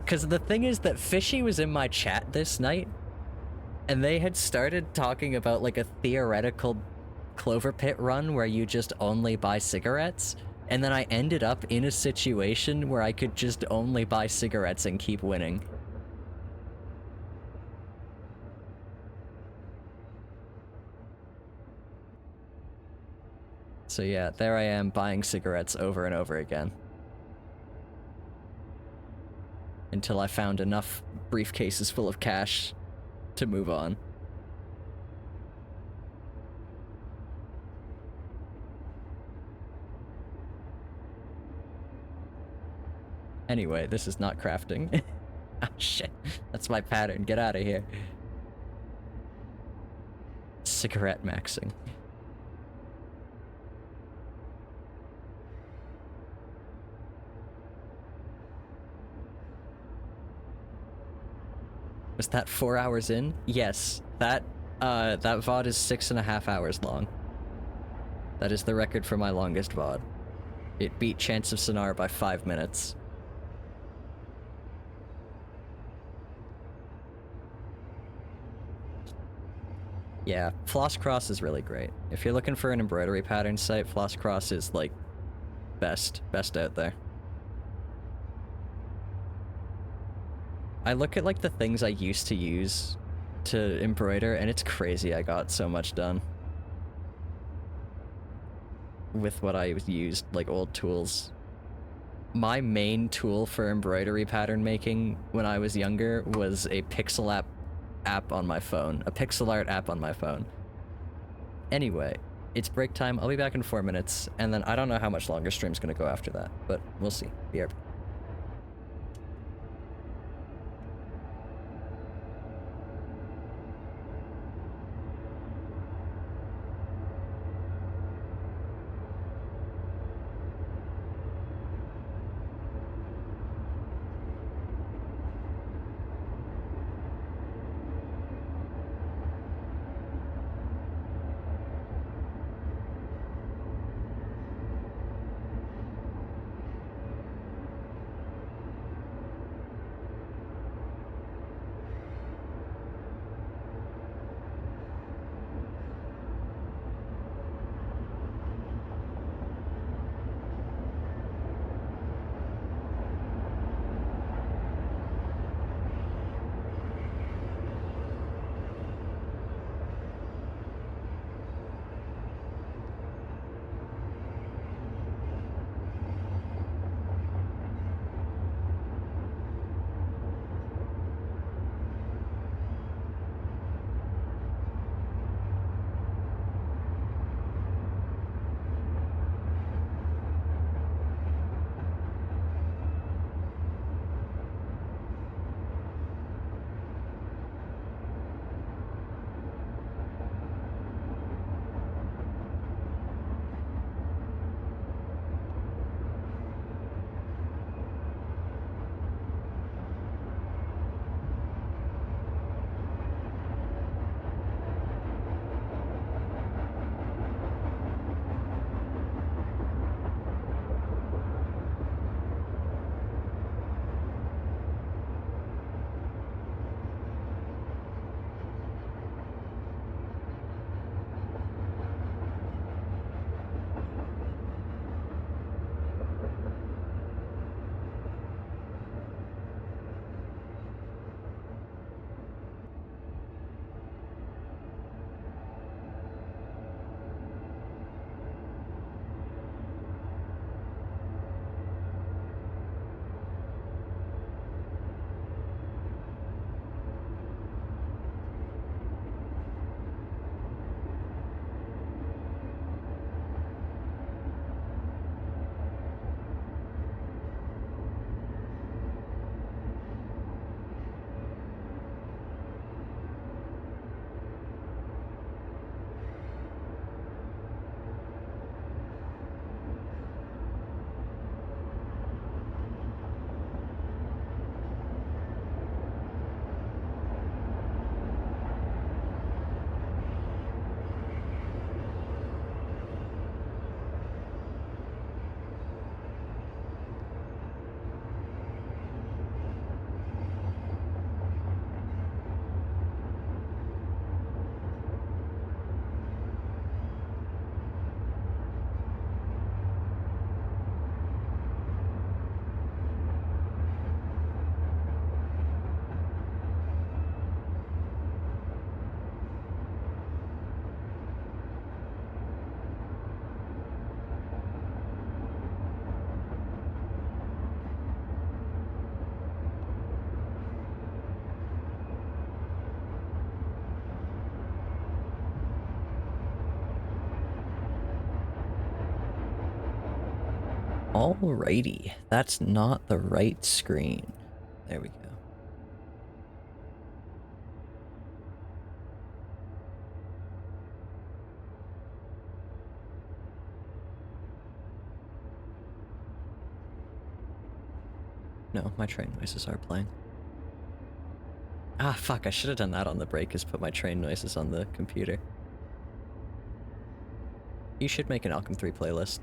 Because the thing is that Fishy was in my chat this night, and they had started talking about, like, a theoretical Clover Pit run where you just only buy cigarettes, and then I ended up in a situation where I could just only buy cigarettes and keep winning. So yeah, there I am buying cigarettes over and over again. until I found enough briefcases full of cash to move on. Anyway, this is not crafting. Ah, shit. That's my pattern. Get out of here. Cigarette maxing. Was that 4 hours in? Yes. That VOD is 6.5 hours long. That is the record for my longest VOD. It beat Chance of Sonar by 5 minutes. Yeah, Floss Cross is really great. If you're looking for an embroidery pattern site, Floss Cross is, like, best out there. I look at, like, the things I used to use to embroider, and it's crazy I got so much done with what I used, like, old tools. My main tool for embroidery pattern making when I was younger was a pixel app on my phone, a pixel art app on my phone. Anyway, it's break time. I'll be back in 4 minutes, and then I don't know how much longer stream's gonna go after that, but we'll see. BRB. Alrighty, that's not the right screen. There we go. No, my train noises are playing. Ah, fuck, I should have done that on the break, is put my train noises on the computer. You should make an Alchem 3 playlist.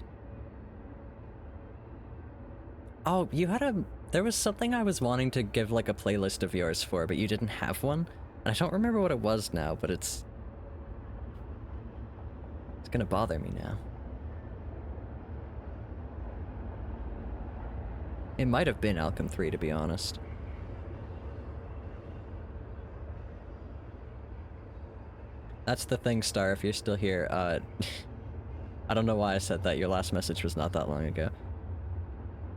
Oh, you had a... There was something I was wanting to give, like, a playlist of yours for, but you didn't have one? And I don't remember what it was now, but it's gonna bother me now. It might have been Alchem 3, to be honest. That's the thing, Star, if you're still here. I don't know why I said that. Your last message was not that long ago.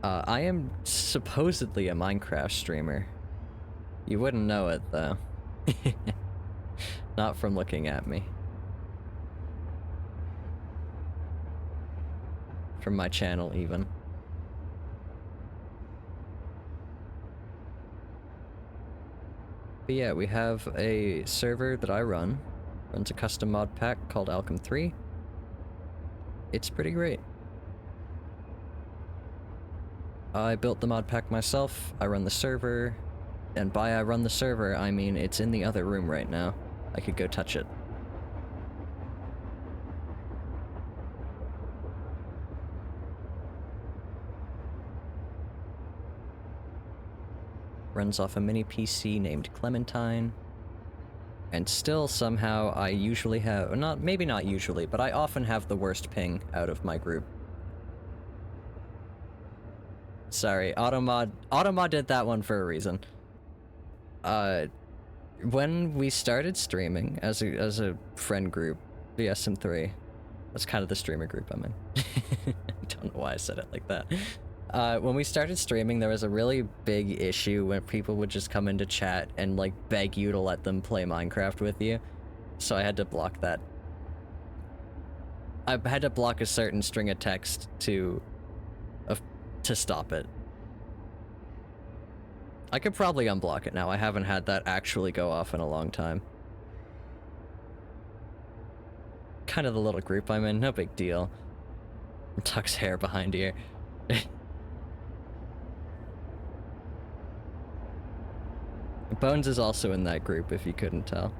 I am supposedly a Minecraft streamer. You wouldn't know it, though. Not from looking at me. From my channel, even. But yeah, we have a server that I run. Runs a custom mod pack called Alchem 3. It's pretty great. I built the mod pack myself, I run the server, and by I run the server, I mean it's in the other room right now. I could go touch it. Runs off a mini PC named Clementine. And still somehow I usually have, maybe not usually, but I often have the worst ping out of my group. Sorry, Automod did that one for a reason. When we started streaming as a friend group, the SM3, that's kind of the streamer group I'm in. I don't know why I said it like that. When we started streaming, there was a really big issue when people would just come into chat and, like, beg you to let them play Minecraft with you. So I had to block that. I had to block a certain string of text to stop it. I could probably unblock it now. I haven't had that actually go off in a long time. Kind of the little group I'm in, no big deal. Tuck's hair behind here. Bones is also in that group, if you couldn't tell.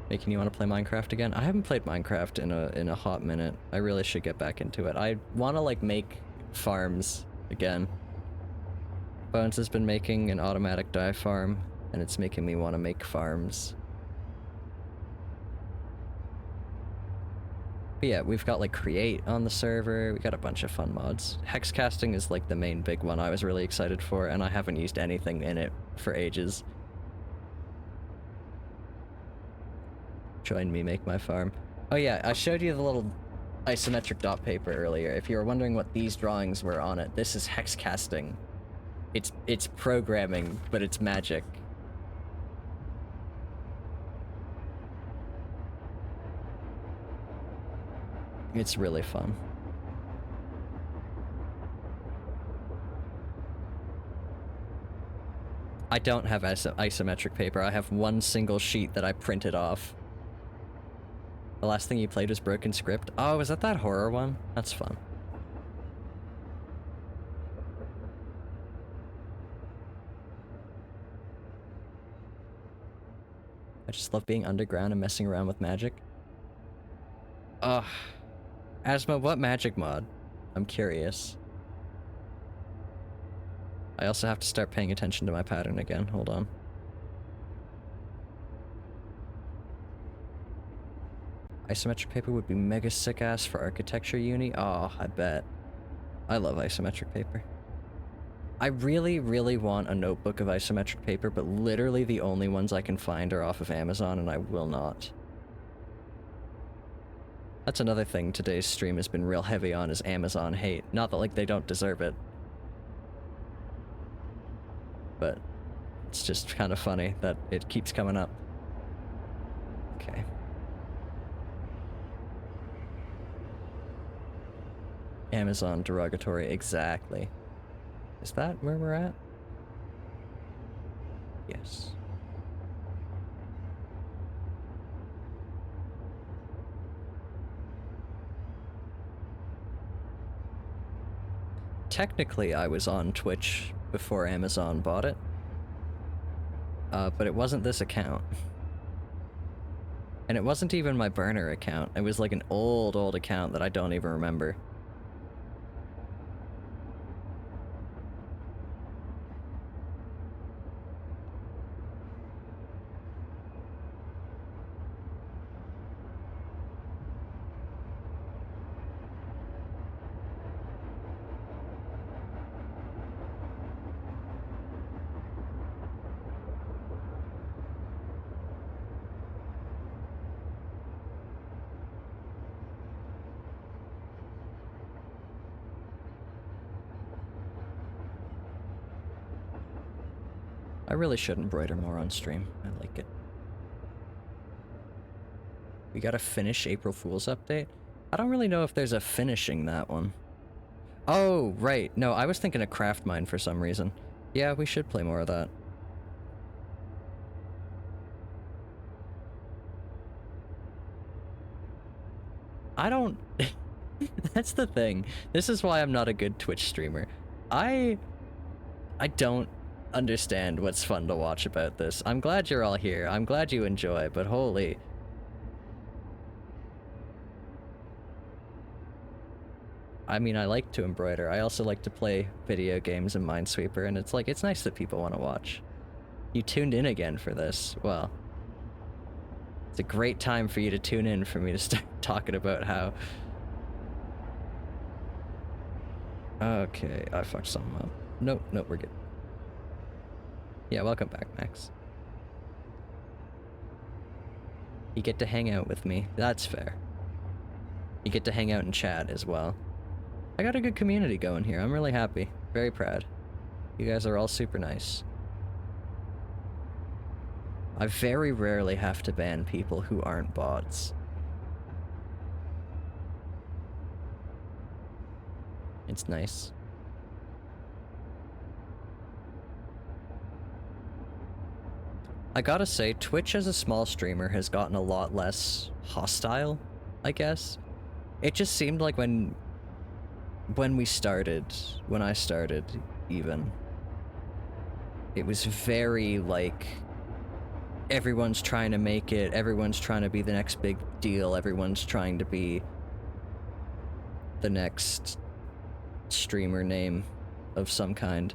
Making you want to play Minecraft again? I haven't played Minecraft in a hot minute. I really should get back into it. I want to, like, make farms again. Bones has been making an automatic dye farm, and it's making me want to make farms. But yeah, we've got, like, Create on the server, we got a bunch of fun mods. Hexcasting is, like, the main big one I was really excited for, and I haven't used anything in it for ages. Join me, make my farm. Oh yeah, I showed you the little isometric dot paper earlier. If you were wondering what these drawings were on it, this is hexcasting. It's programming, but it's magic. It's really fun. I don't have isometric paper. I have one single sheet that I printed off. The last thing you played was Broken Script. Oh, was that horror one? That's fun. I just love being underground and messing around with magic. Ugh. Asma, what magic mod? I'm curious. I also have to start paying attention to my pattern again. Hold on. Isometric paper would be mega sick ass for architecture uni. Oh, I bet. I love isometric paper. I really, really want a notebook of isometric paper, but literally the only ones I can find are off of Amazon, and I will not. That's another thing today's stream has been real heavy on, is Amazon hate. Not that, like, they don't deserve it. But it's just kind of funny that it keeps coming up. Okay. Amazon derogatory, exactly. Is that where we're at? Yes. Technically, I was on Twitch before Amazon bought it. But it wasn't this account. And it wasn't even my burner account. It was like an old account that I don't even remember. I really should embroider more on stream. I like it. We gotta finish April Fool's update? I don't really know if there's a finishing that one. Oh, right. No, I was thinking of Craft Mine for some reason. Yeah, we should play more of that. I don't... That's the thing. This is why I'm not a good Twitch streamer. I don't understand what's fun to watch about this. I'm glad you're all here. I'm glad you enjoy, but holy... I mean, I like to embroider. I also like to play video games and Minesweeper, and it's like, it's nice that people want to watch. You tuned in again for this. Well, it's a great time for you to tune in for me to start talking about how... Okay, I fucked something up. Nope, we're good. Yeah, welcome back, Max. You get to hang out with me. That's fair. You get to hang out and chat as well. I got a good community going here. I'm really happy. Very proud. You guys are all super nice. I very rarely have to ban people who aren't bots. It's nice. I gotta say, Twitch as a small streamer has gotten a lot less hostile, I guess. It just seemed like when I started even, it was very like, everyone's trying to make it, everyone's trying to be the next big deal, everyone's trying to be the next streamer name of some kind.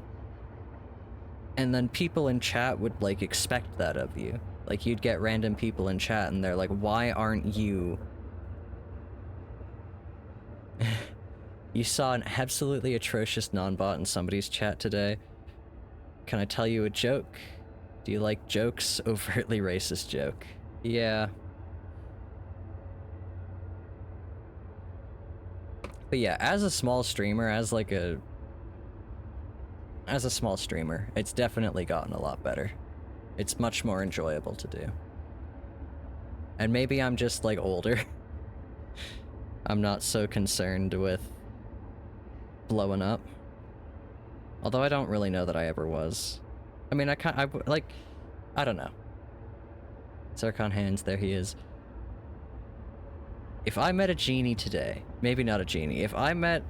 And then people in chat would, like, expect that of you. Like, you'd get random people in chat and they're like, why aren't you... You saw an absolutely atrocious non-bot in somebody's chat today. Can I tell you a joke? Do you like jokes? Overtly racist joke. Yeah. But yeah, as a small streamer, as a small streamer, it's definitely gotten a lot better. It's much more enjoyable to do. And maybe I'm just, like, older. I'm not so concerned with blowing up. Although I don't really know that I ever was. I mean, I don't know. Zircon Hands, there he is. If I met a genie today, maybe not a genie, if I met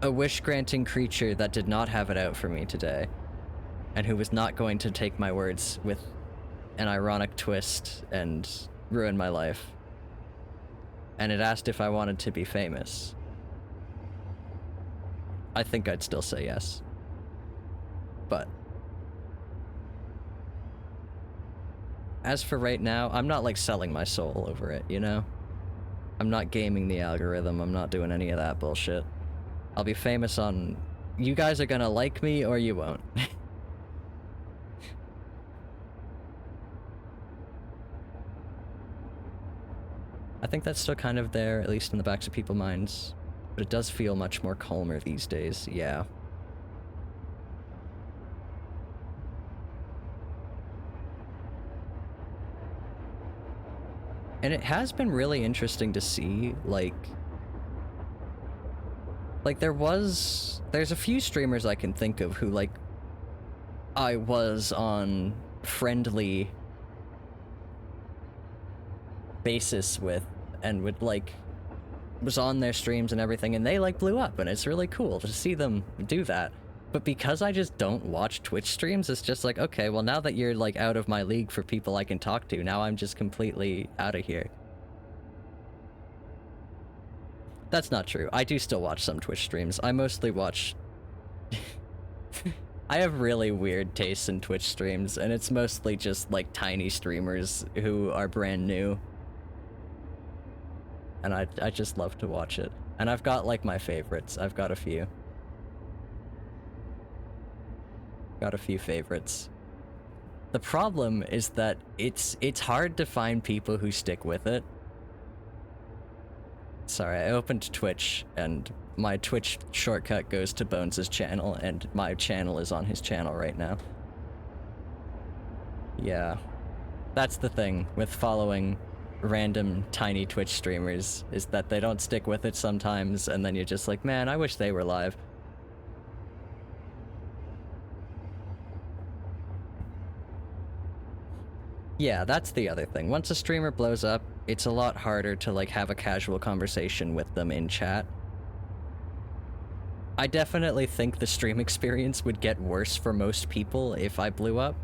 a wish-granting creature that did not have it out for me today, and who was not going to take my words with an ironic twist and ruin my life, and it asked if I wanted to be famous, I think I'd still say yes. But as for right now, I'm not, like, selling my soul over it, you know? I'm not gaming the algorithm, I'm not doing any of that bullshit. I'll be famous on... You guys are gonna like me, or you won't. I think that's still kind of there, at least in the backs of people's minds. But it does feel much more calmer these days, yeah. And it has been really interesting to see, like... Like, there's a few streamers I can think of who, like, I was on friendly basis with and would, like, was on their streams and everything, and they, like, blew up, and it's really cool to see them do that. But because I just don't watch Twitch streams, it's just like, okay, well, now that you're, like, out of my league for people I can talk to, now I'm just completely out of here. That's not true. I do still watch some Twitch streams. I mostly watch... I have really weird tastes in Twitch streams, and it's mostly just, like, tiny streamers who are brand new. And I just love to watch it. And I've got, like, my favorites. I've got a few. Got a few favorites. The problem is that it's hard to find people who stick with it. Sorry, I opened Twitch, and my Twitch shortcut goes to Bones' channel, and my channel is on his channel right now. Yeah. That's the thing with following random tiny Twitch streamers, is that they don't stick with it sometimes, and then you're just like, man, I wish they were live. Yeah, that's the other thing. Once a streamer blows up, it's a lot harder to, like, have a casual conversation with them in chat. I definitely think the stream experience would get worse for most people if I blew up.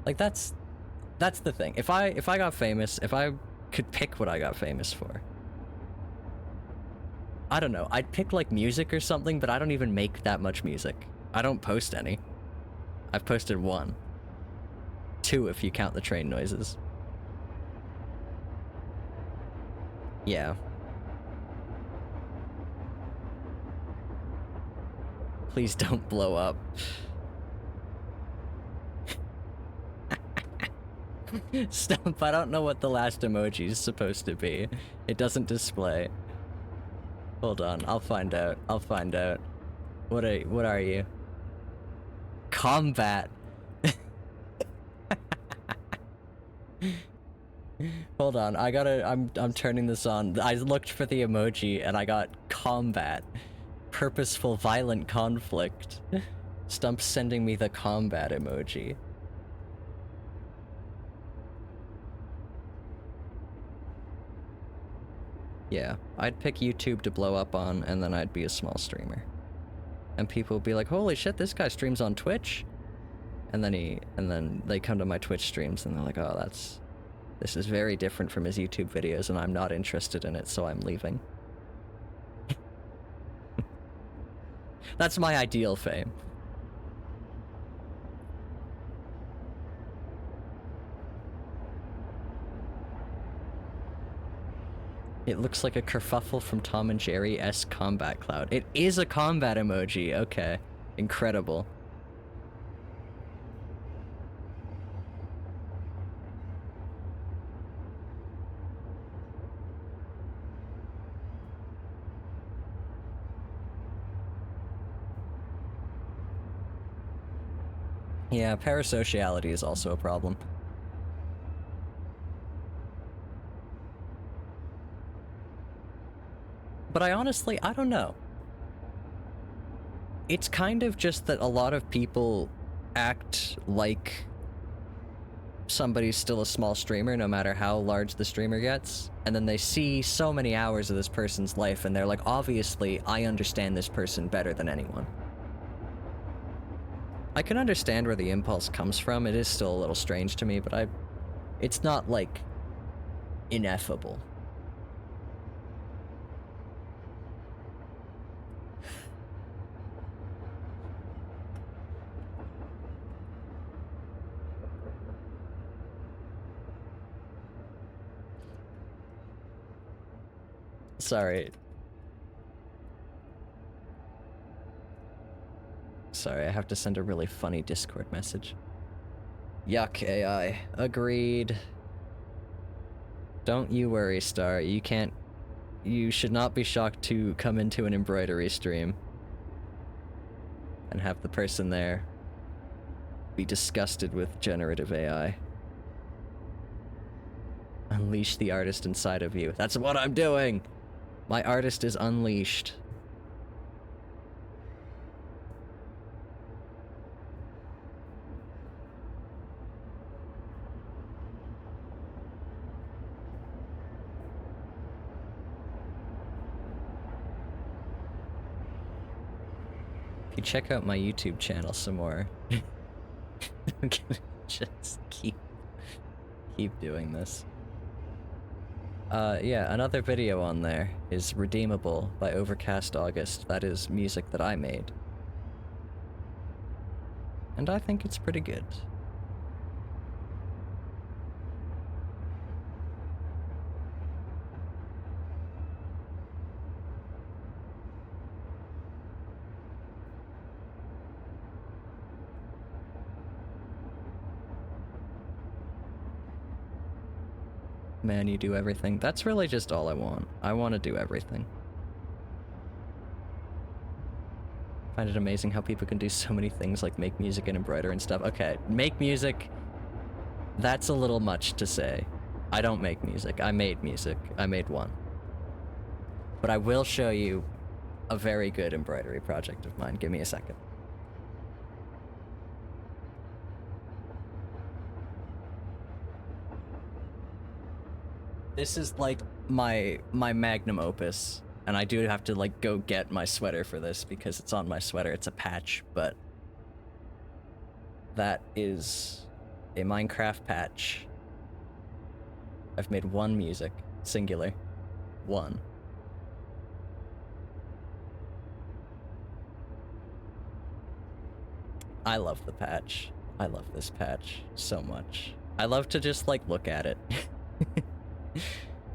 Like, that's the thing. If I got famous, if I could pick what I got famous for, I don't know, I'd pick, like, music or something, but I don't even make that much music. I don't post any. I've posted 1. 2 if you count the train noises. Yeah. Please don't blow up. Stump, I don't know what the last emoji is supposed to be. It doesn't display. Hold on, I'll find out. I'll find out. What are you? Combat. Hold on, I'm turning this on. I looked for the emoji and I got combat. Purposeful violent conflict. Stump's sending me the combat emoji. Yeah, I'd pick YouTube to blow up on, and then I'd be a small streamer. And people would be like, holy shit, this guy streams on Twitch? And then they come to my Twitch streams and they're like, oh, this is very different from his YouTube videos and I'm not interested in it, so I'm leaving. That's my ideal fame. It looks like a kerfuffle from Tom and Jerry-esque combat cloud. It is a combat emoji, okay. Incredible. Yeah, parasociality is also a problem. But I don't know. It's kind of just that a lot of people act like somebody's still a small streamer no matter how large the streamer gets, and then they see so many hours of this person's life and they're like, obviously, I understand this person better than anyone. I can understand where the impulse comes from. It is still a little strange to me, but it's not, like, ineffable. Sorry. Sorry, I have to send a really funny Discord message. Yuck, AI. Agreed. Don't you worry, Star. You should not be shocked to come into an embroidery stream and have the person there be disgusted with generative AI. Unleash the artist inside of you. That's what I'm doing! My artist is unleashed. If you check out my YouTube channel some more, I'm gonna just keep doing this. Yeah, another video on there is Redeemable by Overcast August. That is music that I made. And I think it's pretty good. Man, you do everything. That's really just all I want. I want to do everything. Find it amazing how people can do so many things like make music and embroider and stuff. Okay, make music, that's a little much to say. I don't make music. I made music. I made one. But I will show you a very good embroidery project of mine. Give me a second. This is like my magnum opus, and I do have to like go get my sweater for this because it's on my sweater. It's a patch, but that is a Minecraft patch. I've made one music, singular, one. I love the patch. I love this patch so much. I love to just like look at it.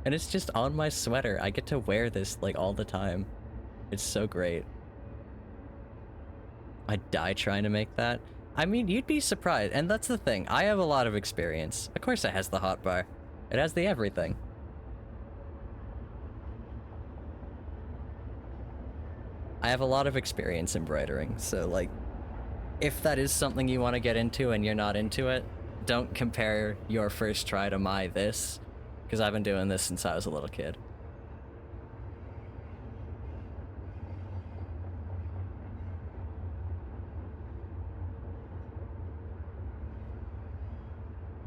And it's just on my sweater. I get to wear this like all the time. It's so great. I die trying to make that. I mean, you'd be surprised. And that's the thing. I have a lot of experience. Of course it has the hotbar. It has the everything. I have a lot of experience embroidering, so like, if that is something you want to get into and you're not into it, don't compare your first try to my this, because I've been doing this since I was a little kid.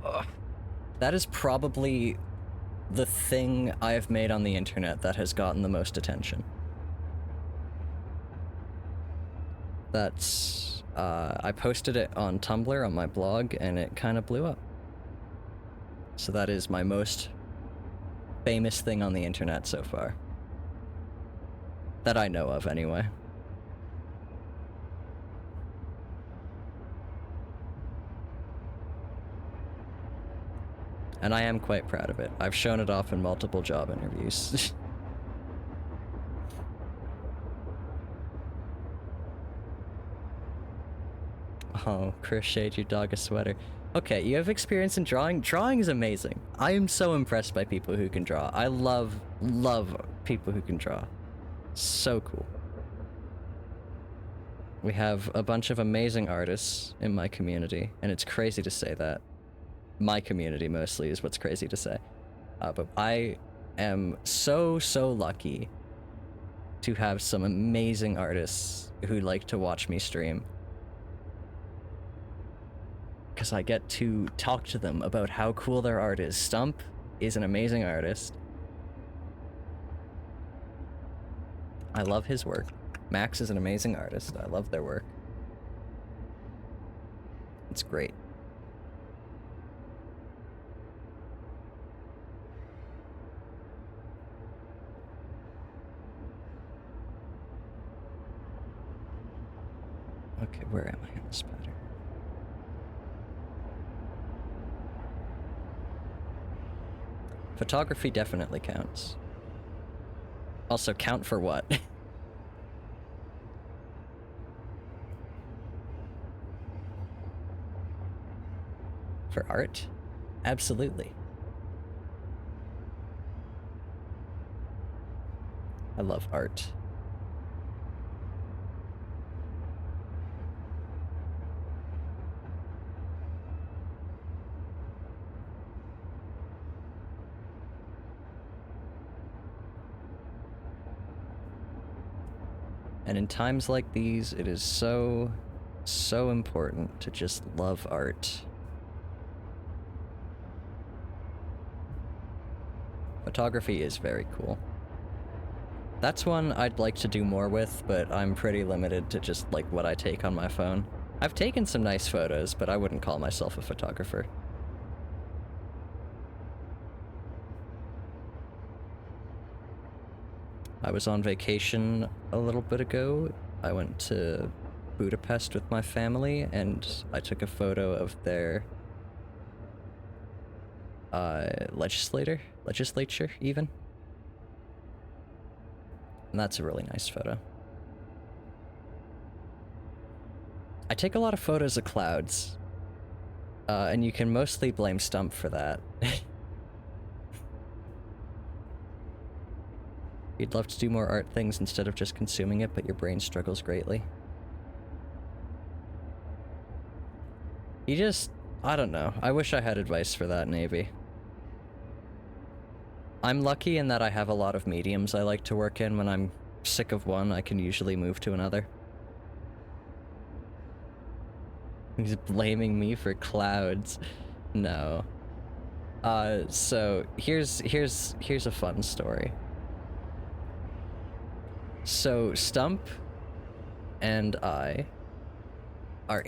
Ugh. That is probably the thing I have made on the internet that has gotten the most attention. That's, I posted it on Tumblr on my blog and it kind of blew up. So that is my most famous thing on the internet so far. That I know of, anyway. And I am quite proud of it. I've shown it off in multiple job interviews. Oh, crocheted your dog a sweater. Okay, you have experience in drawing? Drawing is amazing. I am so impressed by people who can draw. I love people who can draw. So cool. We have a bunch of amazing artists in my community, and it's crazy to say that. My community mostly is what's crazy to say. But I am so lucky to have some amazing artists who like to watch me stream. Because I get to talk to them about how cool their art is. Stump is an amazing artist. I love his work. Max is an amazing artist. I love their work. It's great. Okay, where am I in this pattern? Photography definitely counts. Also, count for what? For art? Absolutely. I love art. And in times like these, it is so important to just love art. Photography is very cool. That's one I'd like to do more with, but I'm pretty limited to just like what I take on my phone. I've taken some nice photos, but I wouldn't call myself a photographer. I was on vacation a little bit ago. I went to Budapest with my family, and I took a photo of their legislature even. And that's a really nice photo. I take a lot of photos of clouds, and you can mostly blame Stump for that. You'd love to do more art things instead of just consuming it, but your brain struggles greatly. You just... I don't know. I wish I had advice for that, Navy. I'm lucky in that I have a lot of mediums I like to work in. When I'm sick of one, I can usually move to another. He's blaming me for clouds. No. So here's a fun story. So Stump and I are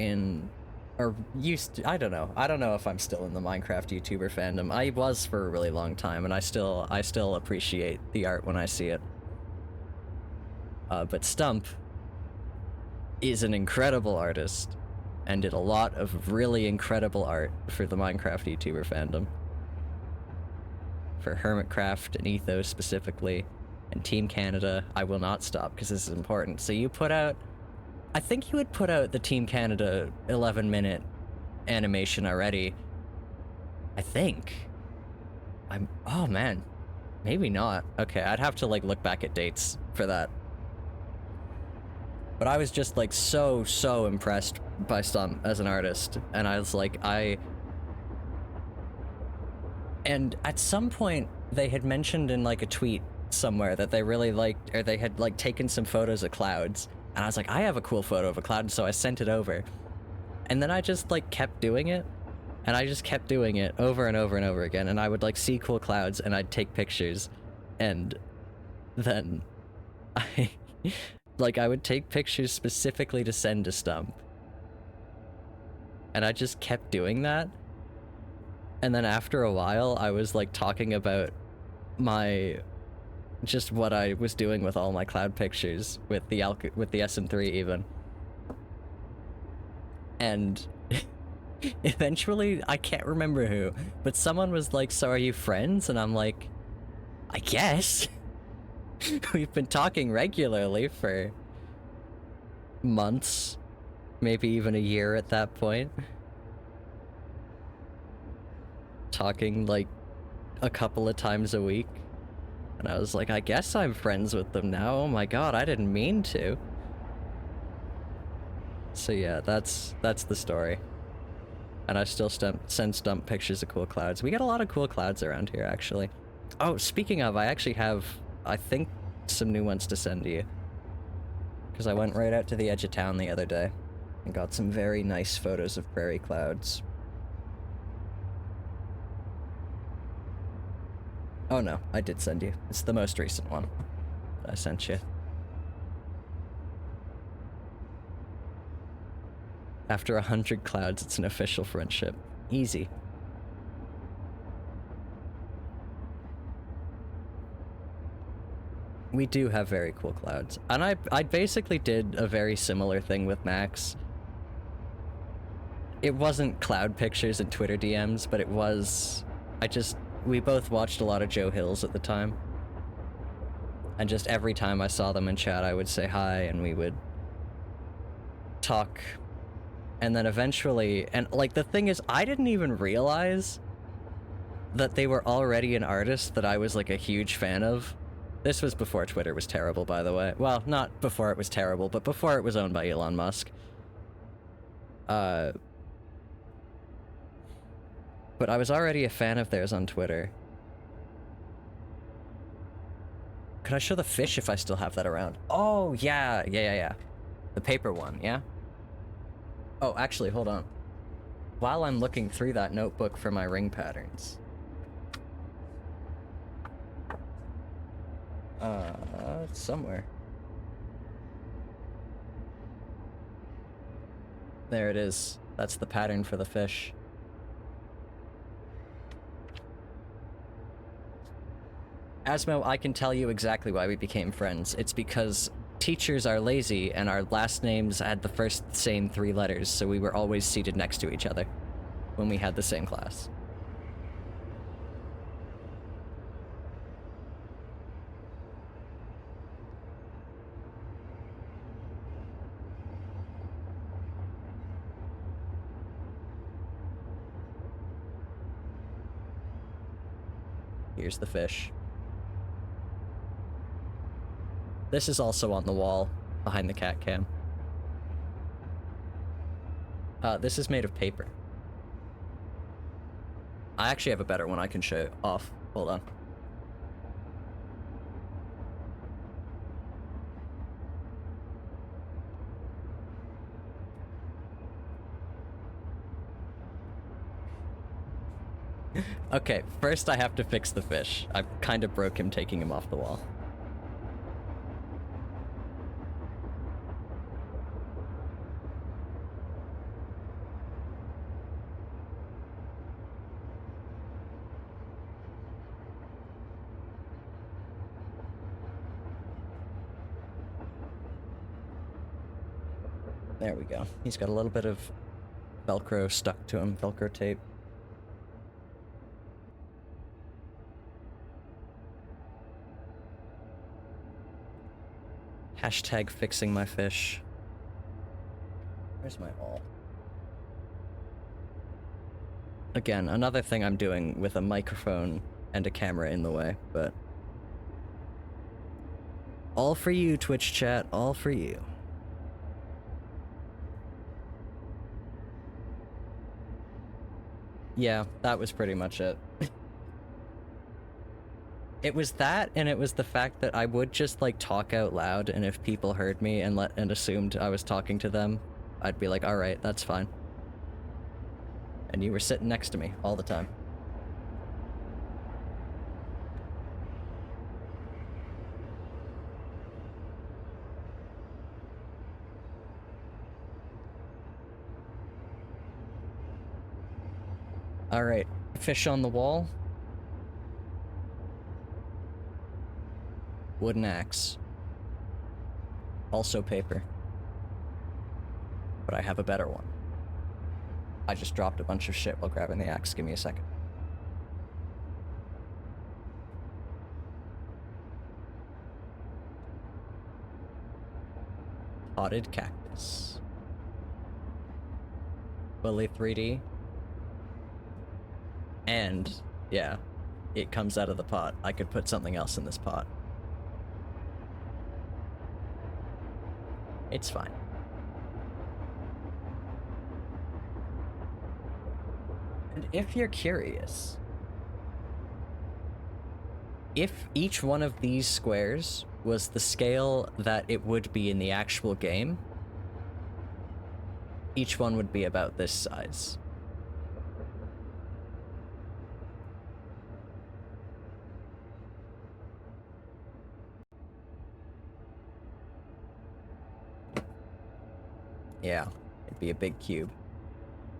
used to, I don't know if I'm still in the Minecraft YouTuber fandom. I was for a really long time, and I still appreciate the art when I see it. But Stump is an incredible artist and did a lot of really incredible art for the Minecraft YouTuber fandom. For Hermitcraft and Ethos specifically, and Team Canada. I will not stop because this is important. So you put out, I think you had put out the Team Canada 11-minute animation already. I think. Oh man, maybe not. Okay, I'd have to like look back at dates for that. But I was just like so impressed by Stump as an artist, and I was like, and at some point they had mentioned in like a tweet somewhere that they really liked, or they had like taken some photos of clouds, and I was like, I have a cool photo of a cloud, so I sent it over. And then I just like kept doing it, and I just kept doing it over and over and over again, and I would like see cool clouds and I'd take pictures, and then I I would take pictures specifically to send to Stump, and I just kept doing that. And then after a while I was like talking about just what I was doing with all my cloud pictures with the SM3 even. And eventually, I can't remember who, but someone was like, so are you friends? And I'm like, I guess. We've been talking regularly for months, maybe even a year at that point. Talking like a couple of times a week. And I was like, I guess I'm friends with them now. Oh my god, I didn't mean to. So yeah, that's the story. And I still send Stump pictures of cool clouds. We get a lot of cool clouds around here, actually. Oh, speaking of, I actually have, I think, some new ones to send to you. Because I went right out to the edge of town the other day and got some very nice photos of prairie clouds. Oh no, I did send you. It's the most recent one that I sent you. After 100 clouds, it's an official friendship. Easy. We do have very cool clouds. And I basically did a very similar thing with Max. It wasn't cloud pictures and Twitter DMs, but it was... we both watched a lot of Joe Hills at the time. And just every time I saw them in chat, I would say hi, and we would talk. And then eventually, and like the thing is, I didn't even realize that they were already an artist that I was like a huge fan of. This was before Twitter was terrible, by the way. Well, not before it was terrible, but before it was owned by Elon Musk. But I was already a fan of theirs on Twitter. could I show the fish if I still have that around? Oh, yeah. The paper one, yeah? Oh, actually, hold on. While I'm looking through that notebook for my ring patterns. It's somewhere. There it is. That's the pattern for the fish. Asmo, I can tell you exactly why we became friends. It's because teachers are lazy and our last names had the first same 3 letters, so we were always seated next to each other when we had the same class. Here's the fish. This is also on the wall behind the cat cam. This is made of paper. I actually have a better one I can show off. Hold on. Okay, first I have to fix the fish. I kind of broke him taking him off the wall. There we go. He's got a little bit of Velcro stuck to him, Velcro tape. Hashtag fixing my fish. Where's my all? Again, another thing I'm doing with a microphone and a camera in the way, but... all for you, Twitch chat, all for you. Yeah, that was pretty much it. It was that, and it was the fact that I would just, like, talk out loud, and if people heard me and assumed I was talking to them, I'd be like, alright, that's fine. And you were sitting next to me all the time. Alright, fish on the wall. Wooden axe. Also paper. But I have a better one. I just dropped a bunch of shit while grabbing the axe. Give me a second. Potted cactus. Fully 3D. And, yeah, it comes out of the pot. I could put something else in this pot. It's fine. And if you're curious, if each one of these squares was the scale that it would be in the actual game, each one would be about this size. Yeah, it'd be a big cube.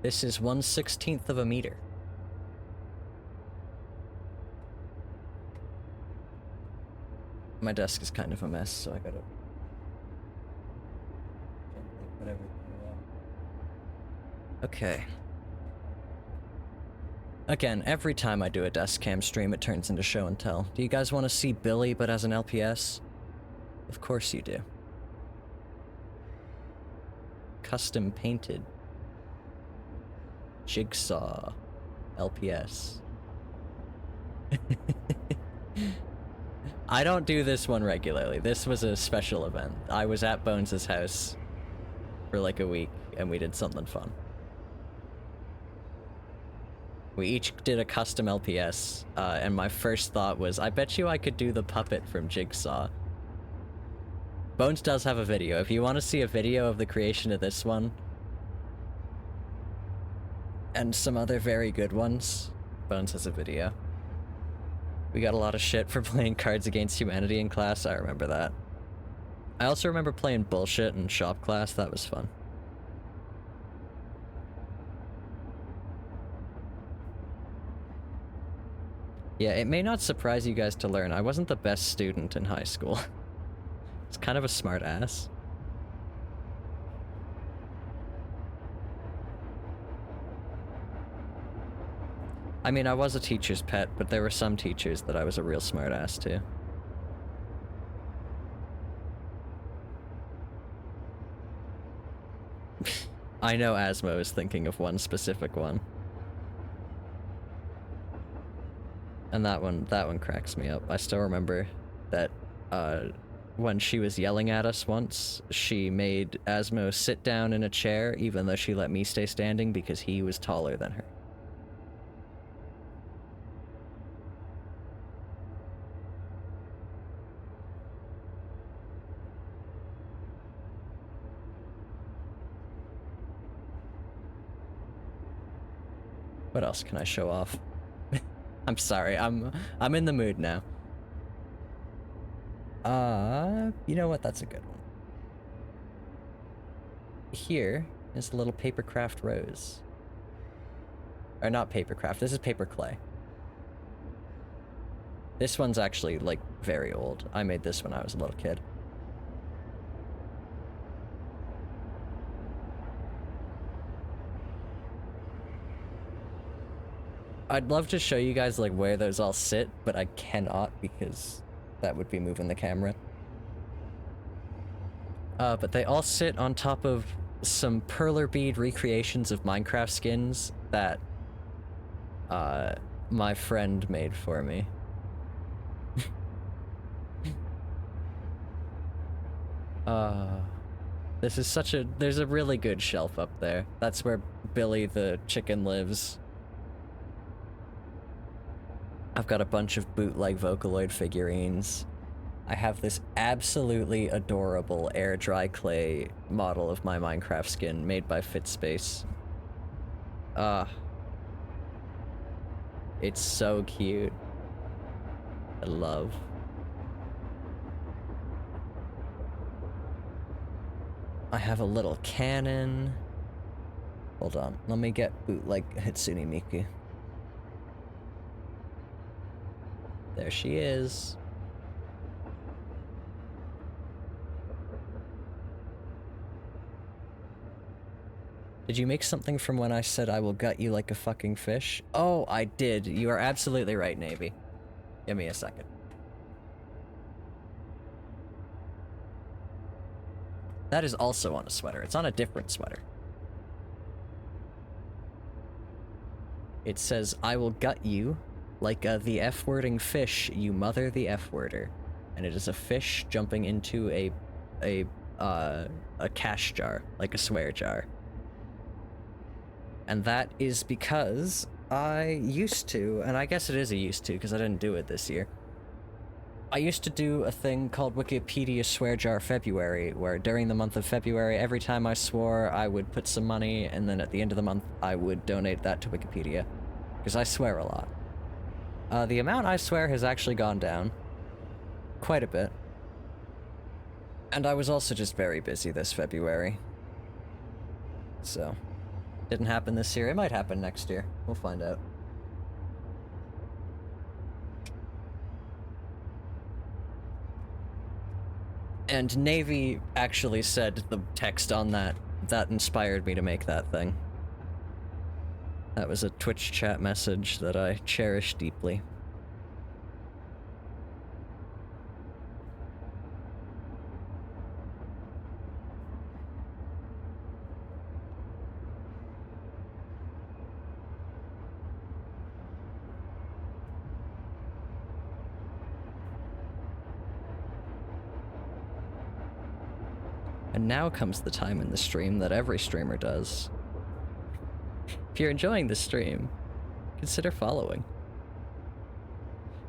This is 1/16 of a meter. My desk is kind of a mess, so I gotta put everything away. Okay. Again, every time I do a desk cam stream, it turns into show and tell. Do you guys want to see Billy but as an LPS? Of course you do. Custom painted. Jigsaw. LPS. I don't do this one regularly. This was a special event. I was at Bones' house for like a week, and we did something fun. We each did a custom LPS, and my first thought was, I bet you I could do the puppet from Jigsaw. Bones does have a video. If you want to see a video of the creation of this one, and some other very good ones, Bones has a video. We got a lot of shit for playing Cards Against Humanity in class, I remember that. I also remember playing Bullshit in shop class, that was fun. Yeah, it may not surprise you guys to learn, I wasn't the best student in high school. It's kind of a smart ass. I mean, I was a teacher's pet, but there were some teachers that I was a real smart ass to. I know Asmo is thinking of one specific one. And that one cracks me up. I still remember that, when she was yelling at us once, she made Asmo sit down in a chair even though she let me stay standing because he was taller than her. What else can I show off? I'm sorry, I'm in the mood now. You know what? That's a good one. Here is a little papercraft rose. Or not papercraft, this is paper clay. This one's actually, like, very old. I made this when I was a little kid. I'd love to show you guys, like, where those all sit, but I cannot because that would be moving the camera. But they all sit on top of some perler bead recreations of Minecraft skins that, my friend made for me. This is such a... There's a really good shelf up there. That's where Billy the chicken lives. I've got a bunch of bootleg Vocaloid figurines. I have this absolutely adorable air dry clay model of my Minecraft skin made by Fitspace. It's so cute. I love. I have a little cannon. Hold on, let me get bootleg Hatsune Miku. There she is. Did you make something from when I said I will gut you like a fucking fish? Oh, I did. You are absolutely right, Navy. Give me a second. That is also on a sweater. It's on a different sweater. It says, I will gut you like the F-wording fish, you mother the F-worder. And it is a fish jumping into a cash jar, like a swear jar. And that is because I used to, and I guess it is a used to because I didn't do it this year. I used to do a thing called Wikipedia Swear Jar February, where during the month of February, every time I swore, I would put some money, and then at the end of the month, I would donate that to Wikipedia. Because I swear a lot. The amount I swear has actually gone down. Quite a bit. And I was also just very busy this February. So, didn't happen this year. It might happen next year. We'll find out. And Navy actually said the text on that inspired me to make that thing. That was a Twitch chat message that I cherish deeply. And now comes the time in the stream that every streamer does. If you're enjoying the stream, consider following.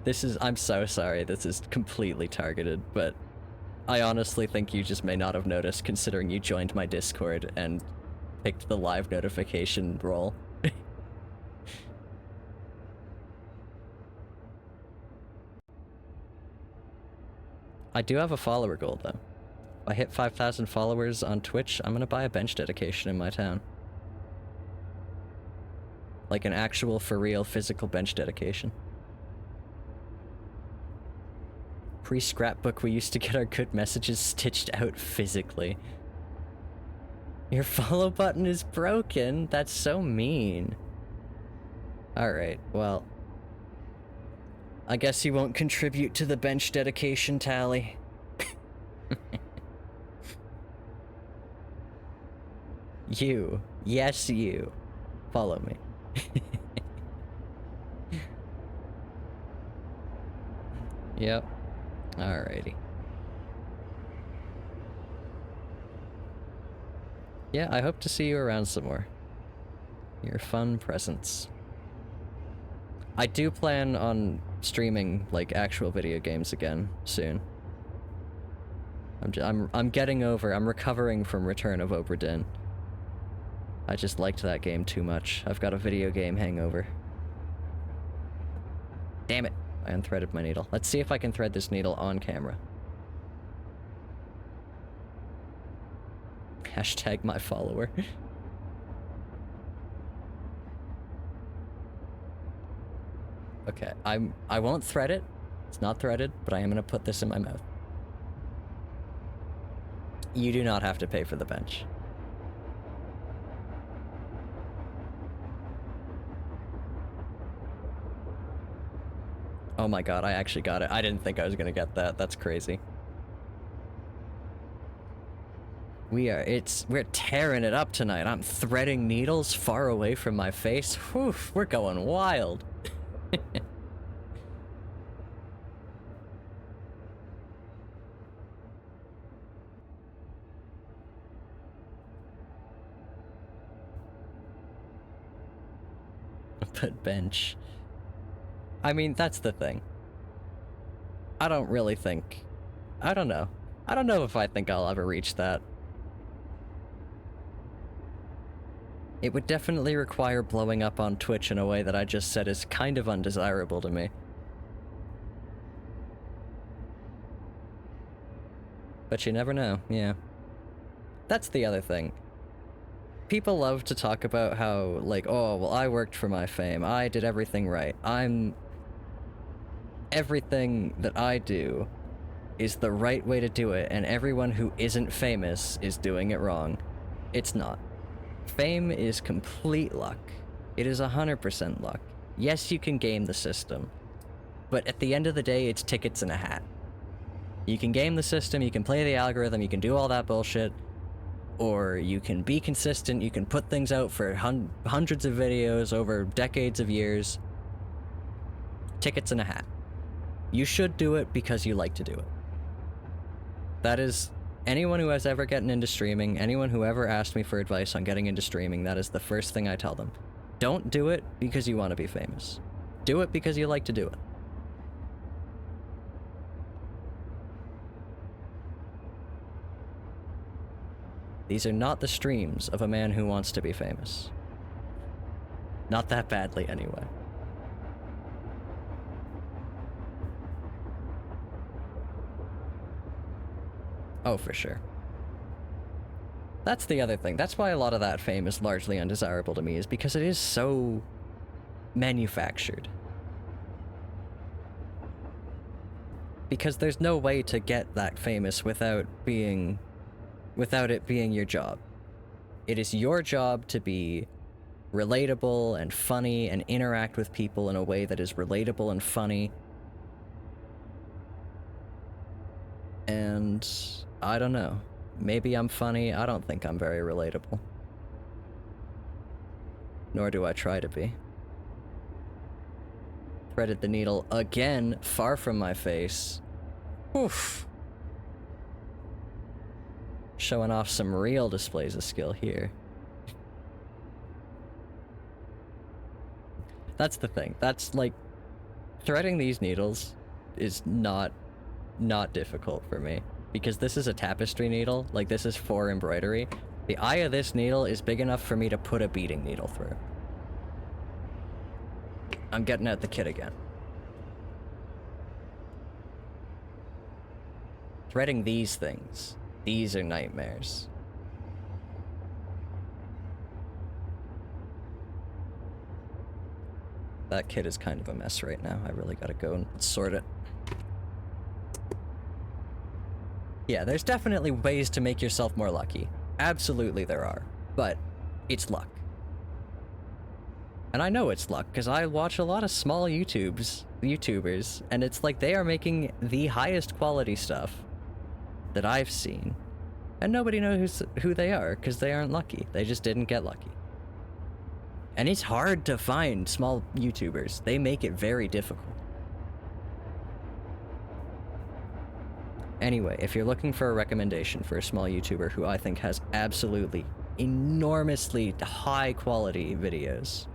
This is, I'm so sorry, this is completely targeted, but I honestly think you just may not have noticed considering you joined my Discord and picked the live notification role. I do have a follower goal though. If I hit 5,000 followers on Twitch, I'm gonna buy a bench dedication in my town. Like an actual, for real, physical bench dedication. Pre-scrapbook, we used to get our good messages stitched out physically. Your follow button is broken? That's so mean. Alright, well. I guess you won't contribute to the bench dedication tally. You. Yes, you. Follow me. Yep. Alrighty. Yeah, I hope to see you around some more. Your fun presence. I do plan on streaming, like, actual video games again soon. I'm getting over, I'm recovering from Return of Obra Dinn. I just liked that game too much. I've got a video game hangover. Damn it, I unthreaded my needle. Let's see if I can thread this needle on camera. Hashtag my follower. Okay, I won't thread it. It's not threaded, but I am gonna put this in my mouth. You do not have to pay for the bench. Oh my god, I actually got it. I didn't think I was gonna get that. That's crazy. We're tearing it up tonight. I'm threading needles far away from my face. Whew, we're going wild. But bench. I mean, that's the thing. I don't really think... I don't know. I don't know if I think I'll ever reach that. It would definitely require blowing up on Twitch in a way that I just said is kind of undesirable to me. But you never know, yeah. That's the other thing. People love to talk about how, like, oh, well, I worked for my fame. I did everything right. Everything that I do is the right way to do it, and everyone who isn't famous is doing it wrong. It's not. Fame is complete luck. It is 100% luck. Yes, you can game the system, but at the end of the day, it's tickets in a hat. You can game the system, you can play the algorithm, you can do all that bullshit, or you can be consistent, you can put things out for hundreds of videos over decades of years. Tickets in a hat. You should do it because you like to do it. That is, anyone who has ever gotten into streaming, anyone who ever asked me for advice on getting into streaming, that is the first thing I tell them. Don't do it because you want to be famous. Do it because you like to do it. These are not the streams of a man who wants to be famous. Not that badly, anyway. Oh, for sure. That's the other thing. That's why a lot of that fame is largely undesirable to me, is because it is so manufactured. Because there's no way to get that famous without it being your job. It is your job to be relatable and funny and interact with people in a way that is relatable and funny. And I don't know. Maybe I'm funny. I don't think I'm very relatable. Nor do I try to be. Threaded the needle again, far from my face. Oof. Showing off some real displays of skill here. That's the thing. That's like, threading these needles is not difficult for me. Because this is a tapestry needle, like this is for embroidery. The eye of this needle is big enough for me to put a beading needle through. I'm getting out the kit again. Threading these things. These are nightmares. That kit is kind of a mess right now. I really gotta go and sort it. Yeah, there's definitely ways to make yourself more lucky. Absolutely there are. But it's luck. And I know it's luck, because I watch a lot of small YouTubers, and it's like they are making the highest quality stuff that I've seen. And nobody knows who they are, because they aren't lucky. They just didn't get lucky. And it's hard to find small YouTubers. They make it very difficult. Anyway, if you're looking for a recommendation for a small YouTuber who I think has absolutely enormously high quality videos,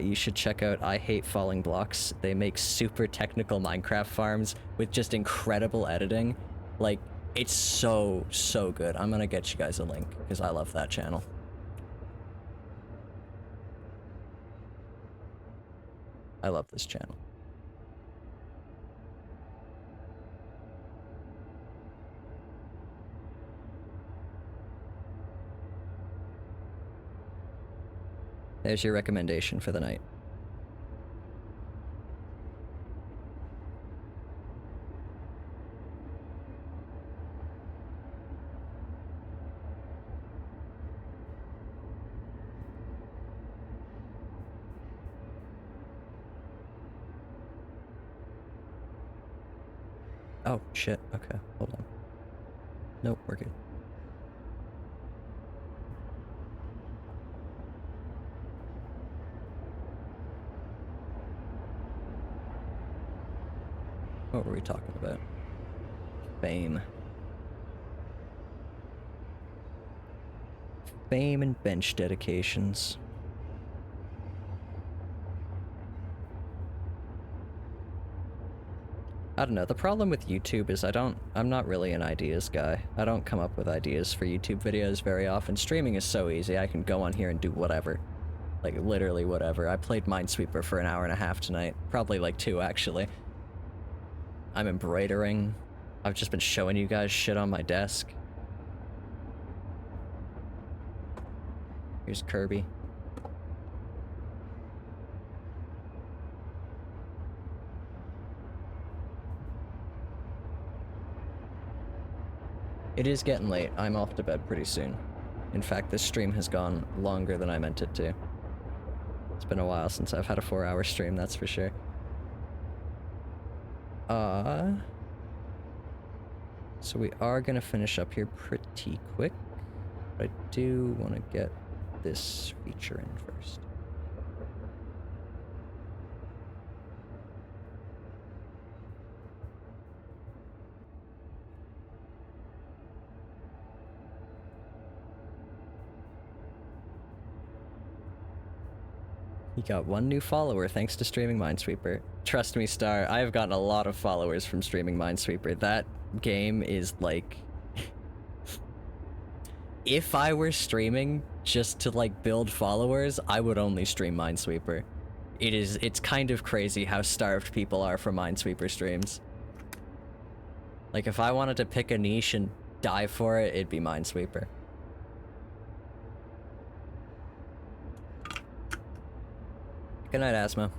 you should check out I Hate Falling Blocks. They make super technical Minecraft farms with just incredible editing. Like, it's so good. I'm gonna get you guys a link, because I love that channel. I love this channel. There's your recommendation for the night. Oh, shit. Okay, hold on. Nope, we're good. What were we talking about? Fame. Fame and bench dedications. I don't know, the problem with YouTube is I'm not really an ideas guy. I don't come up with ideas for YouTube videos very often. Streaming is so easy, I can go on here and do whatever. Like, literally whatever. I played Minesweeper for an hour and a half tonight. Probably like 2, actually. I'm embroidering. I've just been showing you guys shit on my desk. Here's Kirby. It is getting late. I'm off to bed pretty soon. In fact, this stream has gone longer than I meant it to. It's been a while since I've had a 4-hour stream, that's for sure. So we are gonna finish up here pretty quick. But I do want to get this feature in first. You got 1 new follower thanks to streaming Minesweeper. Trust me, Star, I have gotten a lot of followers from streaming Minesweeper. That game is like... if I were streaming just to like build followers, I would only stream Minesweeper. It's kind of crazy how starved people are for Minesweeper streams. Like, if I wanted to pick a niche and die for it, it'd be Minesweeper. Good night, Asthma.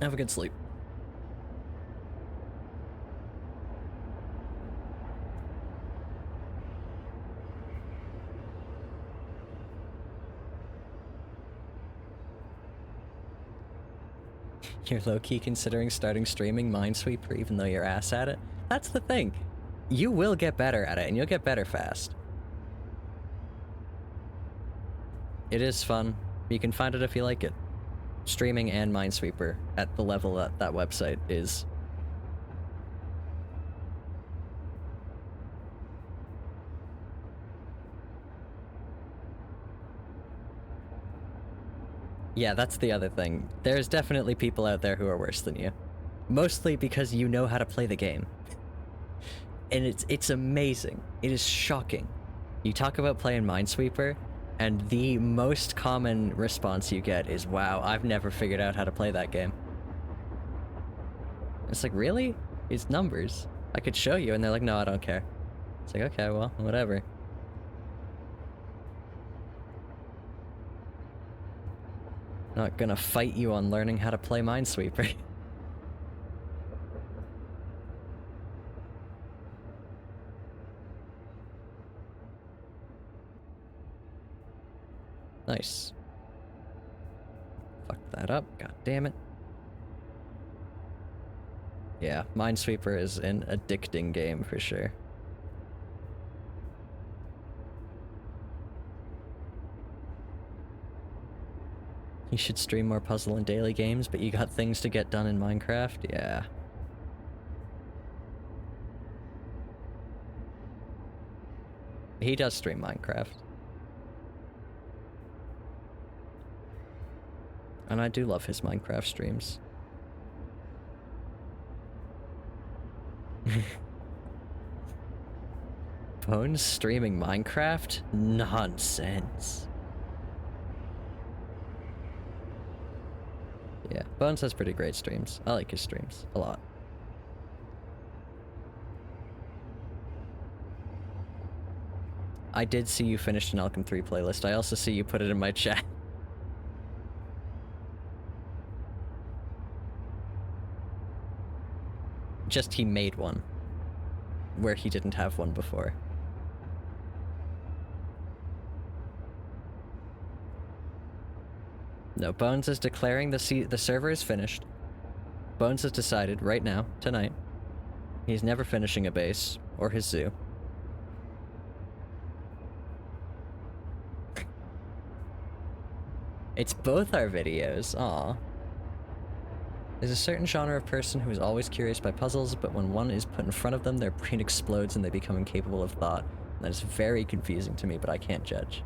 Have a good sleep. You're low-key considering starting streaming Minesweeper even though you're ass at it? That's the thing. You will get better at it, and you'll get better fast. It is fun. You can find it if you like it. Streaming and Minesweeper at the level that that website is. Yeah, that's the other thing. There's definitely people out there who are worse than you. Mostly because you know how to play the game. And it's amazing. It is shocking. You talk about playing Minesweeper, and the most common response you get is, wow, I've never figured out how to play that game. It's like, really? It's numbers. I could show you, and they're like, no, I don't care. It's like, okay, well, whatever. Not gonna fight you on learning how to play Minesweeper. Nice. Fuck that up, god damn it. Yeah, Minesweeper is an addicting game for sure. You should stream more puzzle and daily games, but you got things to get done in Minecraft? Yeah. He does stream Minecraft. And I do love his Minecraft streams. Bones streaming Minecraft? Nonsense. Yeah, Bones has pretty great streams. I like his streams a lot. I did see you finished an Alchem 3 playlist. I also see you put it in my chat. Just he made one. Where he didn't have one before. No, Bones is declaring the server is finished. Bones has decided right now, tonight, he's never finishing a base or his zoo. It's both our videos, aw. There's a certain genre of person who is always curious by puzzles, but when one is put in front of them, their brain explodes and they become incapable of thought. And that is very confusing to me, but I can't judge.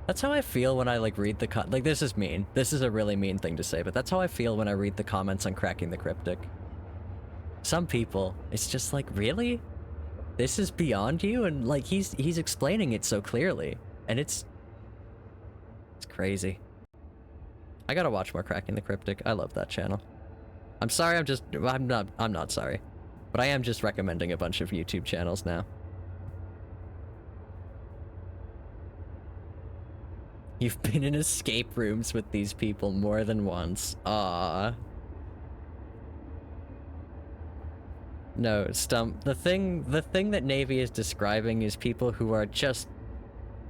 That's how I feel when I, like, read the like, this is mean. This is a really mean thing to say, but that's how I feel when I read the comments on Cracking the Cryptic. Some people, it's just like, really? This is beyond you? And, like, he's explaining it so clearly. And it's crazy. I gotta watch more Cracking the Cryptic. I love that channel. I'm sorry, I'm not sorry. But I am just recommending a bunch of YouTube channels now. You've been in escape rooms with these people more than once. Ah. No, Stump, the thing that Navy is describing is people who are just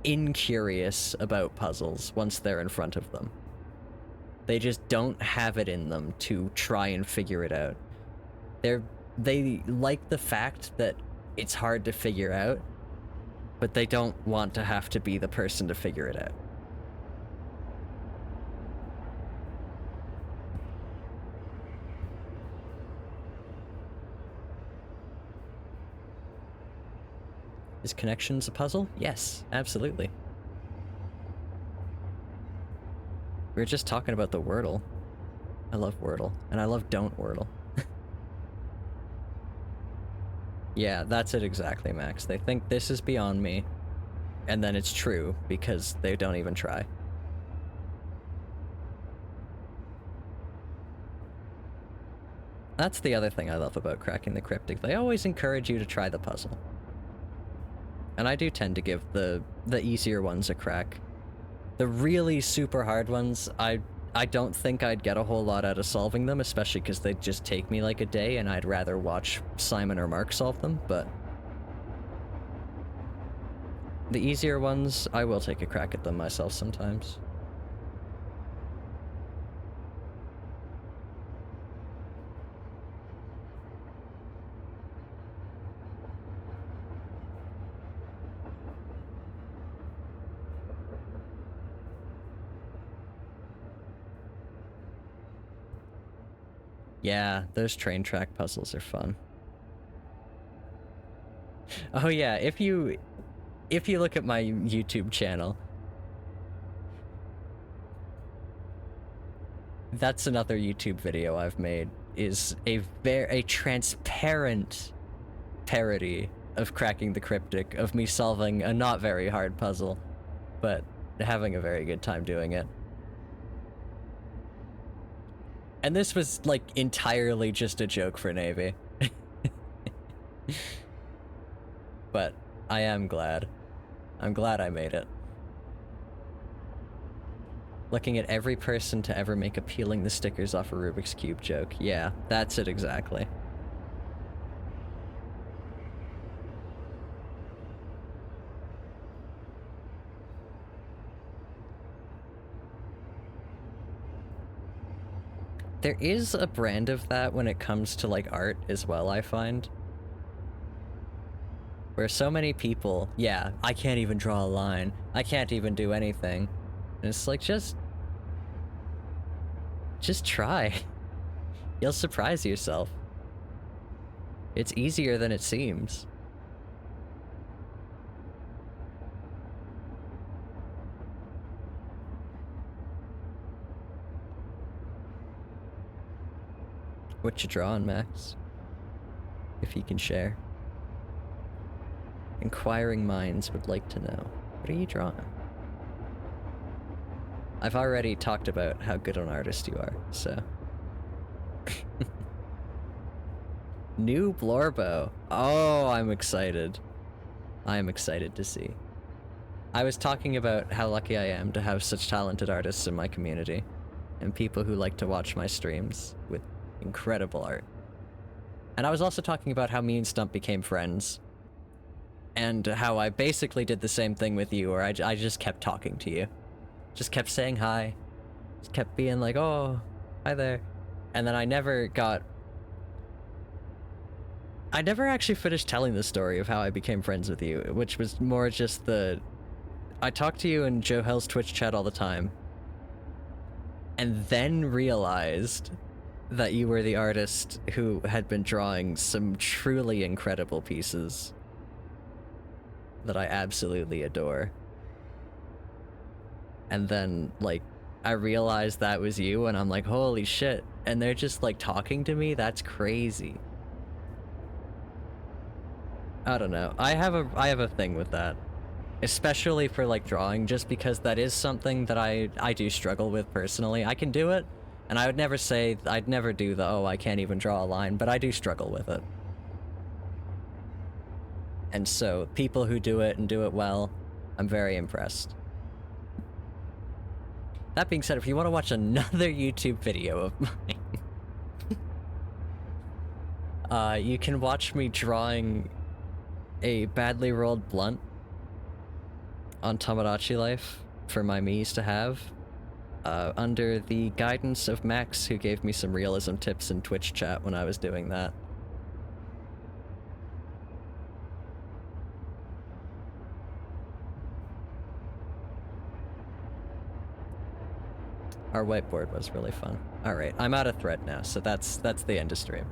incurious about puzzles once they're in front of them. They just don't have it in them to try and figure it out. They like the fact that it's hard to figure out, but they don't want to have to be the person to figure it out. Is connections a puzzle? Yes, absolutely. We were just talking about the Wordle. I love Wordle, and I love Don't Wordle. Yeah, that's it exactly, Max. They think this is beyond me, and then it's true because they don't even try. That's the other thing I love about Cracking the Cryptic. They always encourage you to try the puzzle. And I do tend to give the easier ones a crack. The really super hard ones, I don't think I'd get a whole lot out of solving them, especially because they'd just take me like a day and I'd rather watch Simon or Mark solve them, but the easier ones, I will take a crack at them myself sometimes. Yeah, those train track puzzles are fun. Oh yeah, if you look at my YouTube channel, That's another YouTube video I've made, is a transparent parody of Cracking the Cryptic, of me solving a not very hard puzzle, but having a very good time doing it. And this was, like, entirely just a joke for Navy. But I am glad. I'm glad I made it. Looking at every person to ever make a peeling the stickers off a Rubik's Cube joke. Yeah, that's it exactly. There is a brand of that when it comes to, like, art as well, I find. Where so many people, yeah, I can't even draw a line. I can't even do anything. And it's like, just try. You'll surprise yourself. It's easier than it seems. What you drawing, Max? If you can share. Inquiring minds would like to know. What are you drawing? I've already talked about how good an artist you are, so. New Blorbo. Oh, I'm excited. I am excited to see. I was talking about how lucky I am to have such talented artists in my community, and people who like to watch my streams with incredible art. And I was also talking about how me and Stump became friends, and how I basically did the same thing with you, where I just kept talking to you. Just kept saying hi. Just kept being like, oh, hi there. And then I never actually finished telling the story of how I became friends with you, which was more just I talked to you in Joe Hell's Twitch chat all the time, and then realized that you were the artist who had been drawing some truly incredible pieces that I absolutely adore. And then, like, I realized that was you, and I'm like, holy shit. And they're just, like, talking to me? That's crazy. I don't know. I have a thing with that. Especially for, like, drawing, just because that is something that I do struggle with personally. I can do it, and I would never say, I'd never do the, oh, I can't even draw a line, but I do struggle with it. And so, people who do it and do it well, I'm very impressed. That being said, if you want to watch another YouTube video of mine, you can watch me drawing a badly rolled blunt on Tamagotchi Life for my Mies to have, under the guidance of Max, who gave me some realism tips in Twitch chat when I was doing that. Our whiteboard was really fun. Alright, I'm out of thread now, so that's the end of stream.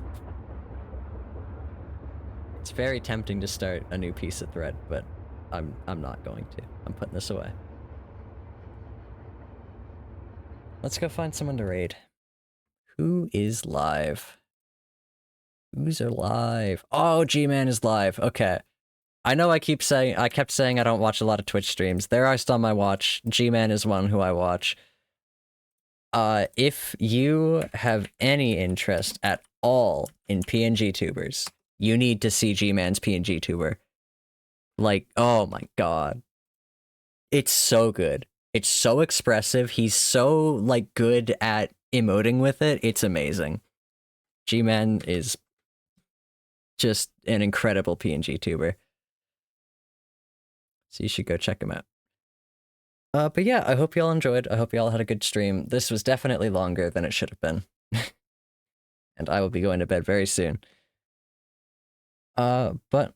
It's very tempting to start a new piece of thread, but I'm not going to. I'm putting this away. Let's go find someone to raid. Who is live? Who's alive? Oh, G-Man is live. Okay. I know I kept saying I don't watch a lot of Twitch streams. There are some I watch. G-Man is one who I watch. If you have any interest at all in PNG tubers, you need to see G-Man's PNG tuber. Like, oh my god. It's so good. It's so expressive. He's so, like, good at emoting with it. It's amazing. G-Man is just an incredible PNG tuber. So you should go check him out. But yeah, I hope y'all enjoyed. I hope y'all had a good stream. This was definitely longer than it should have been. And I will be going to bed very soon. But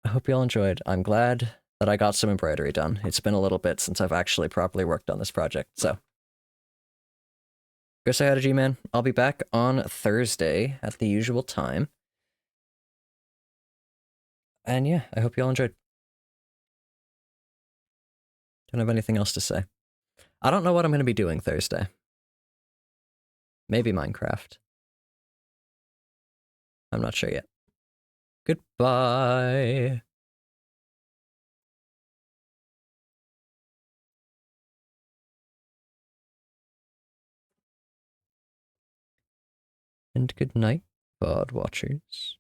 I hope y'all enjoyed. I'm glad that I got some embroidery done. It's been a little bit since I've actually properly worked on this project, so. Go say hi to G-Man. I'll be back on Thursday at the usual time. And yeah, I hope y'all enjoyed. Don't have anything else to say. I don't know what I'm going to be doing Thursday. Maybe Minecraft. I'm not sure yet. Goodbye. And good night, bird watchers.